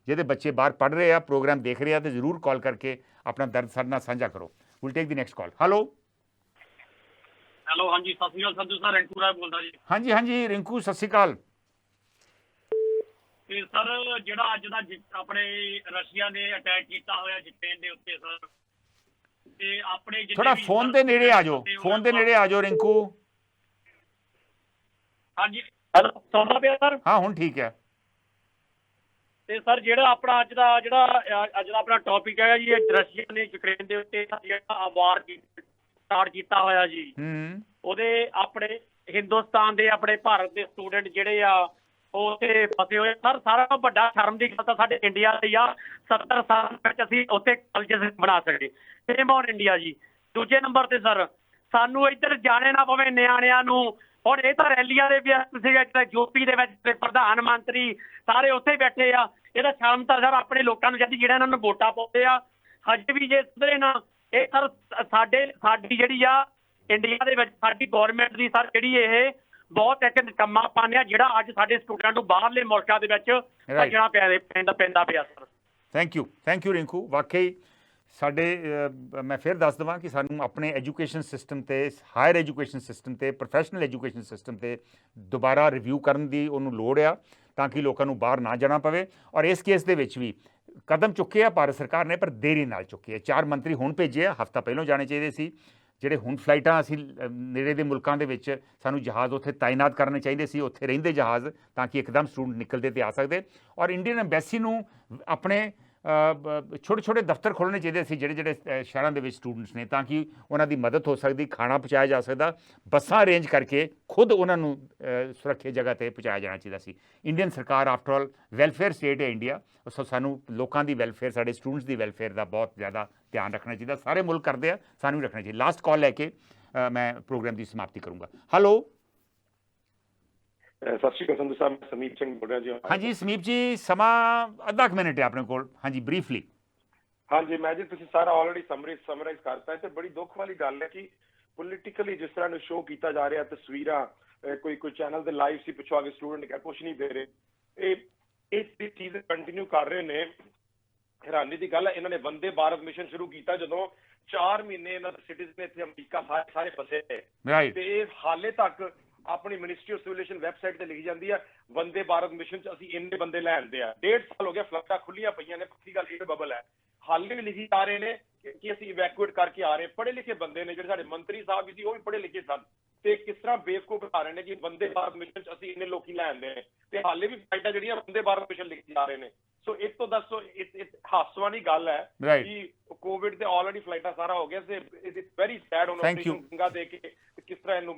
ਜਿਹਦੇ ਬੱਚੇ ਬਾਹਰ ਪੜ੍ਹ ਰਹੇ ਆ, ਪ੍ਰੋਗਰਾਮ ਦੇਖ ਰਹੇ ਆ, ਤੇ ਜ਼ਰੂਰ ਕਾਲ ਕਰਕੇ ਆਪਣਾ ਦਰਦ ਸਾਡੇ ਨਾਲ ਸਾਂਝਾ ਕਰੋ। Will take the next call. Hello, ਹਾਂਜੀ, ਸਤਿ ਸ਼੍ਰੀ ਅਕਾਲ ਸੰਧੂ ਸਰ, ਰਿੰਕੂ ਰਾਏ ਬੋਲਦਾ ਜੀ। ਹਾਂਜੀ ਰਿੰਕੂ, ਸਤਿ ਸ਼੍ਰੀ ਅਕਾਲ। ਤੇ ਸਰ, ਜਿਹੜਾ ਅੱਜ ਦਾ ਆਪਣੇ ਰਸ਼ੀਆ ਨੇ ਅਟੈਕ ਕੀਤਾ ਹੋਇਆ ਯੂਕਰੇਨ ਦੇ ਉੱਤੇ ਸਰ, ਤੇ ਆਪਣੇ ਥੋੜਾ ਫੋਨ ਦੇ ਨੇੜੇ ਆ ਜਾਓ, ਫੋਨ ਦੇ ਨੇੜੇ ਆ ਜਾਓ ਰਿੰਕੂ। ਹਾਂਜੀ, ਸੁਣਦਾ ਪਿਆ ਸਰ? ਹਾਂ, ਹੁਣ ਠੀਕ ਹੈ। ਤੇ ਸਰ, ਜਿਹੜਾ ਆਪਣਾ ਅੱਜ ਦਾ ਆਪਣਾ ਟੌਪਿਕ ਹੈਗਾ ਜੀ, ਰਸ਼ੀਆ ਨੇ ਯੂਕਰੇਨ ਦੇ ਉੱਤੇ ਜਿਹੜਾ ਵਾਰ ਸਟਾਰਟ ਕੀਤਾ ਹੋਇਆ ਜੀ, ਉਹਦੇ ਆਪਣੇ ਹਿੰਦੁਸਤਾਨ ਦੇ, ਆਪਣੇ ਭਾਰਤ ਦੇ ਸਟੂਡੈਂਟ ਜਿਹੜੇ ਆ ਉਹ ਉੱਥੇ ਫਸੇ ਹੋਏ ਸਰ। ਸਾਰਾ ਤੋਂ ਵੱਡਾ ਸ਼ਰਮ ਦੀ ਗੱਲ ਤਾਂ ਸਾਡੇ ਇੰਡੀਆ ਦੀ ਆ, 70 ਸਾਲ ਵਿੱਚ ਅਸੀਂ ਉੱਥੇ ਕਾਲਜ ਬਣਾ ਸਕਦੇ। ਸੇਮ ਔਨ ਇੰਡੀਆ ਜੀ। ਦੂਜੇ ਨੰਬਰ ਤੇ ਸਰ, ਸਾਨੂੰ ਇੱਧਰ ਜਾਣੇ ਨਾ ਪਵੇ ਨਿਆਣਿਆਂ ਨੂੰ। ਹੁਣ ਇਹ ਤਾਂ ਰੈਲੀਆਂ ਦੇ ਵਿਅਸਤ ਸੀਗੇ, ਯੂਪੀ ਦੇ ਵਿੱਚ ਪ੍ਰਧਾਨ ਮੰਤਰੀ ਸਾਰੇ ਉੱਥੇ ਬੈਠੇ ਆ। ਇਹਦਾ ਸ਼ਰਮ ਤਾਂ ਸਰ ਆਪਣੇ ਲੋਕਾਂ ਨੂੰ ਚਾਹੀਦੀ, ਜਿਹੜਾ ਇਹਨਾਂ ਨੂੰ ਵੋਟਾਂ ਪਾਉਂਦੇ ਆ। ਹਜੇ ਵੀ ਜੇ ਸੁਧਰੇ ਨਾ ਇਹ ਸਰ, ਸਾਡੀ ਜਿਹੜੀ ਆ ਇੰਡੀਆ ਦੇ ਵਿੱਚ ਸਾਡੀ ਗੌਰਮੈਂਟ ਦੀ ਸਰ ਜਿਹੜੀ ਇਹ ਬਹੁਤ ਇੱਕ ਨਿਕੰਮਾ ਪਾਣਿਆ, ਜਿਹੜਾ ਅੱਜ ਸਾਡੇ ਸਟੂਡੈਂਟ ਨੂੰ ਬਾਹਰਲੇ ਮੁਲਕਾਂ ਦੇ ਵਿੱਚ ਭੱਜਣਾ ਪੈਂਦਾ ਪਿਆ ਸਰ। Thank you Rinku. ਵਾਕਈ ਸਾਡੇ ਮੈਂ ਫਿਰ ਦੱਸ ਦੇਵਾਂ ਕਿ ਸਾਨੂੰ ਆਪਣੇ ਐਜੂਕੇਸ਼ਨ ਸਿਸਟਮ 'ਤੇ, ਹਾਇਰ ਐਜੂਕੇਸ਼ਨ ਸਿਸਟਮ 'ਤੇ, ਪ੍ਰੋਫੈਸ਼ਨਲ ਐਜੂਕੇਸ਼ਨ ਸਿਸਟਮ 'ਤੇ ਦੁਬਾਰਾ ਰਿਵਿਊ ਕਰਨ ਦੀ ਉਹਨੂੰ ਲੋੜ ਆ, ਤਾਂ ਕਿ ਲੋਕਾਂ ਨੂੰ ਬਾਹਰ ਨਾ ਜਾਣਾ ਪਵੇ। ਔਰ ਇਸ ਕੇਸ ਦੇ ਵਿੱਚ ਵੀ ਕਦਮ ਚੁੱਕੇ ਆ ਭਾਰਤ ਸਰਕਾਰ ਨੇ, ਪਰ ਦੇਰੀ ਨਾਲ ਚੁੱਕੇ ਆ। 4 ਮੰਤਰੀ ਹੁਣ ਭੇਜੇ ਆ, ਹਫ਼ਤਾ ਪਹਿਲਾਂ ਜਾਣੇ ਚਾਹੀਦੇ ਸੀ। ਜਿਹੜੇ ਹੁਣ ਫਲਾਈਟਾਂ ਅਸੀਂ ਨੇੜੇ ਦੇ ਮੁਲਕਾਂ ਦੇ ਵਿੱਚ ਸਾਨੂੰ ਜਹਾਜ਼ ਉੱਥੇ ਤਾਇਨਾਤ ਕਰਨੇ ਚਾਹੀਦੇ ਸੀ, ਉੱਥੇ ਰਹਿੰਦੇ ਜਹਾਜ਼, ਤਾਂ ਕਿ ਇੱਕਦਮ ਸਟੂਡੈਂਟ ਨਿਕਲਦੇ ਤੇ ਆ ਸਕਦੇ। ਔਰ ਇੰਡੀਅਨ ਐਮਬੈਸੀ ਨੂੰ ਆਪਣੇ ਛੋਟੇ ਛੋਟੇ ਦਫ਼ਤਰ ਖੋਲ੍ਹਣੇ ਚਾਹੀਦੇ ਸੀ ਜਿਹੜੇ ਸ਼ਹਿਰਾਂ ਦੇ ਵਿੱਚ ਸਟੂਡੈਂਟਸ ਨੇ, ਤਾਂ ਕਿ ਉਹਨਾਂ ਦੀ ਮਦਦ ਹੋ ਸਕਦੀ, ਖਾਣਾ ਪਹੁੰਚਾਇਆ ਜਾ ਸਕਦਾ, ਬੱਸਾਂ ਅਰੇਂਜ ਕਰਕੇ ਖੁਦ ਉਹਨਾਂ ਨੂੰ ਸੁਰੱਖਿਅਤ ਜਗ੍ਹਾ 'ਤੇ ਪਹੁੰਚਾਇਆ ਜਾਣਾ ਚਾਹੀਦਾ ਸੀ। ਇੰਡੀਅਨ ਸਰਕਾਰ ਆਫਟਰ ਆਲ ਵੈਲਫੇਅਰ ਸਟੇਟ ਹੈ ਇੰਡੀਆ, ਸੋ ਸਾਨੂੰ ਲੋਕਾਂ ਦੀ ਵੈਲਫੇਅਰ, ਸਾਡੇ ਸਟੂਡੈਂਟਸ ਦੀ ਵੈਲਫੇਅਰ ਦਾ ਬਹੁਤ ਜ਼ਿਆਦਾ ਧਿਆਨ ਰੱਖਣਾ ਚਾਹੀਦਾ। ਸਾਰੇ ਮੁਲਕ ਕਰਦੇ ਆ, ਸਾਨੂੰ ਵੀ ਰੱਖਣਾ ਚਾਹੀਦਾ। ਲਾਸਟ ਕਾਲ ਲੈ ਕੇ ਮੈਂ ਪ੍ਰੋਗਰਾਮ ਦੀ ਸਮਾਪਤੀ ਕਰੂੰਗਾ। ਹੈਲੋ, ਸਤਿ ਸ਼੍ਰੀ ਅਕਾਲ ਸੰਧੂ ਸਾਹਿਬ, ਸਮੀਪ ਸਿੰਘ ਬੋਲ ਰਿਹਾ ਜੀ। ਹਾਂਜੀ ਸਮੀਪ ਜੀ, ਸਮਾਂ ਅੱਧਾ ਕੁ ਮਿੰਟ ਹੈ ਆਪਣੇ ਕੋਲ। ਹਾਂਜੀ, ਬਰੀਫਲੀ। ਹਾਂਜੀ, ਮੈਂ ਜੀ ਤੁਸੀਂ ਸਾਰਾ ਆਲਰੇਡੀ ਸਮਰਾਈਜ਼ ਕਰਤਾ ਹੈ। ਤੇ ਬੜੀ ਦੁੱਖ ਵਾਲੀ ਗੱਲ ਹੈ ਕਿ ਪੋਲੀਟੀਕਲੀ ਜਿਸ ਤਰ੍ਹਾਂ ਨੂੰ ਸ਼ੋਅ ਕੀਤਾ ਜਾ ਰਿਹਾ, ਤਸਵੀਰਾਂ ਕੋਈ ਚੈਨਲ ਦੇ ਲਾਈਵ ਸੀ, ਪਿੱਛੋਂ ਆ ਕੇ ਸਟੂਡੈਂਟ ਕਿਹਾ ਕੁਛ ਨਹੀਂ ਦੇ ਰਹੇ, ਇਹ ਚੀਜ਼ ਕੰਟੀਨਿਊ ਕਰ ਰਹੇ ਨੇ। ਹੈਰਾਨੀ ਦੀ ਗੱਲ ਹੈ, ਇਹਨਾਂ ਨੇ ਵੰਦੇ ਭਾਰਤ ਮਿਸ਼ਨ ਸ਼ੁਰੂ ਕੀਤਾ ਜਦੋਂ 4 ਮਹੀਨੇ ਇਹਨਾਂ ਦੇ ਸਿਟੀਜ਼ਨ ਇੱਥੇ ਅਮਰੀਕਾ ਸਾਰੇ ਫਸੇ ਤੇ ਇਹ ਹਾਲੇ ਤੱਕ ਆਪਣੀ ਮਿਨਿਸਟਰੀ ਆਫ ਸਿਵਿਲ ਵੈਬਸਾਈਟ ਤੇ ਲਿਖੀ ਜਾਂਦੀ ਹੈ ਵੰਦੇ ਭਾਰਤ ਮਿਸ਼ਨ ਚ ਅਸੀਂ ਇੰਨੇ ਬੰਦੇ ਲੈ ਆਂਦੇ ਆ। 1.5 ਸਾਲ ਹੋ ਗਿਆ, ਫਲਾਈਟਾਂ ਖੁੱਲੀਆਂ ਪਈਆਂ ਨੇ, ਪੱਕੀ ਗੱਲ ਇਹ ਬਬਲ ਹੈ। ਹਾਲੇ ਵੀ ਲਿਖੀ ਜਾ ਰਹੇ ਨੇ ਕਿ ਅਸੀਂ ਇਵੈਕੂਏਟ ਕਰਕੇ ਆ ਰਹੇ। ਪੜ੍ਹੇ ਲਿਖੇ ਬੰਦੇ ਨੇ, ਜਿਹੜੇ ਸਾਡੇ ਮੰਤਰੀ ਸਾਹਿਬ ਵੀ ਸੀ ਉਹ ਵੀ ਪੜ੍ਹੇ ਲਿਖੇ ਸਨ, ਤੇ ਕਿਸ ਤਰ੍ਹਾਂ ਬੇਵਕੂਫ ਬਣਾ ਰਹੇ ਨੇ ਕਿ ਵੰਦੇ ਭਾਰਤ ਮਿਸ਼ਨ ਚ ਅਸੀਂ ਇੰਨੇ ਲੋਕੀ ਲੈ ਆਂਦੇ ਨੇ, ਤੇ ਹਾਲੇ ਵੀ ਫਲਾਈਟਾਂ ਜਿਹੜੀਆਂ ਵੰਦੇ ਭਾਰਤ ਮਿਸ਼ਨ ਲਿਖੀ ਜਾ ਰਹੇ ਨੇ। ਸੋ ਇਸ ਤੋਂ ਦੱਸੋ, ਹਾਸਵਾਨੀ ਗੱਲ ਹੈ ਕਿ ਕੋਵਿਡ ਤੇ ਆਲਰੇਡੀ ਫਲਾਈਟਾਂ ਸਾਰਾ ਹੋ ਗਿਆ, ਤੇ ਇਟ ਇਜ਼ ਵੈਰੀ ਸੈਡ ਹੁਣ ਗੰਗਾ ਦੇ ਕੇ ਕਿਸ ਤਰ੍ਹਾਂ ਇਹਨੂੰ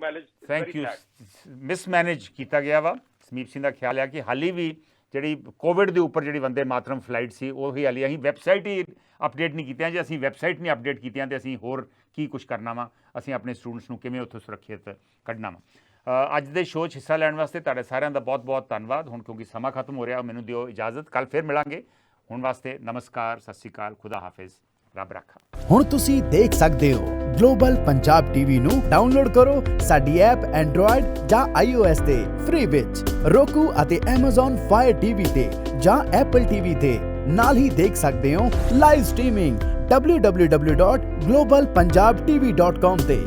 ਮਿਸਮੈਨੇਜ ਕੀਤਾ ਗਿਆ ਵਾ। ਸਮੀਪ ਸਿੰਘ ਦਾ ਖਿਆਲ ਹੈ ਕਿ ਹਾਲੀ ਵੀ ਜਿਹੜੀ ਕੋਵਿਡ ਦੇ ਉੱਪਰ ਜਿਹੜੀ ਵੰਦੇ ਮਾਤਰਮ ਫਲਾਈਟ ਸੀ ਉਹ ਹੀ ਹਾਲੀ ਅਸੀਂ ਵੈਬਸਾਈਟ ਹੀ ਅਪਡੇਟ ਨਹੀਂ ਕੀਤੀਆਂ। ਜੇ ਅਸੀਂ ਵੈਬਸਾਈਟ ਨਹੀਂ ਅਪਡੇਟ ਕੀਤੀਆਂ ਤੇ ਅਸੀਂ ਹੋਰ ਕੀ ਕੁਝ ਕਰਨਾ ਵਾ, ਅਸੀਂ ਆਪਣੇ ਸਟੂਡੈਂਟਸ ਨੂੰ ਕਿਵੇਂ ਉੱਥੋਂ ਸੁਰੱਖਿਅਤ ਕੱਢਣਾ ਵਾ। ਅੱਜ ਦੇ ਸ਼ੋਅ 'ਚ ਹਿੱਸਾ ਲੈਣ ਵਾਸਤੇ ਤੁਹਾਡੇ ਸਾਰਿਆਂ ਦਾ ਬਹੁਤ ਬਹੁਤ ਧੰਨਵਾਦ। ਹੁਣ ਕਿਉਂਕਿ ਸਮਾਂ ਖਤਮ ਹੋ ਰਿਹਾ, ਮੈਨੂੰ ਦਿਓ ਇਜਾਜ਼ਤ, ਕੱਲ ਫਿਰ ਮਿਲਾਂਗੇ। ਹੁਣ ਵਾਸਤੇ ਨਮਸਕਾਰ, ਸਤਿ ਸ਼੍ਰੀ ਅਕਾਲ, ਖੁਦਾ ਹਾਫਿਜ਼, ਰੱਬ ਰਾਖਾ। ਹੁਣ ਤੁਸੀਂ ਦੇਖ ਸਕਦੇ ਹੋ ਗਲੋਬਲ ਪੰਜਾਬ ਟੀਵੀ ਨੂੰ ਡਾਊਨਲੋਡ ਕਰੋ ਸਾਡੀ ਐਪ ਐਂਡਰੋਇਡ ਜਾਂ iOS ਤੇ ਫ੍ਰੀ ਵਿੱਚ, roku ਅਤੇ Amazon Fire TV ਤੇ ਜਾਂ Apple TV ਤੇ। ਨਾਲ ਹੀ ਦੇਖ ਸਕਦੇ ਹੋ ਲਾਈਵ ਸਟ੍ਰੀਮਿੰਗ www.globalpunjabtv.com ਤੇ।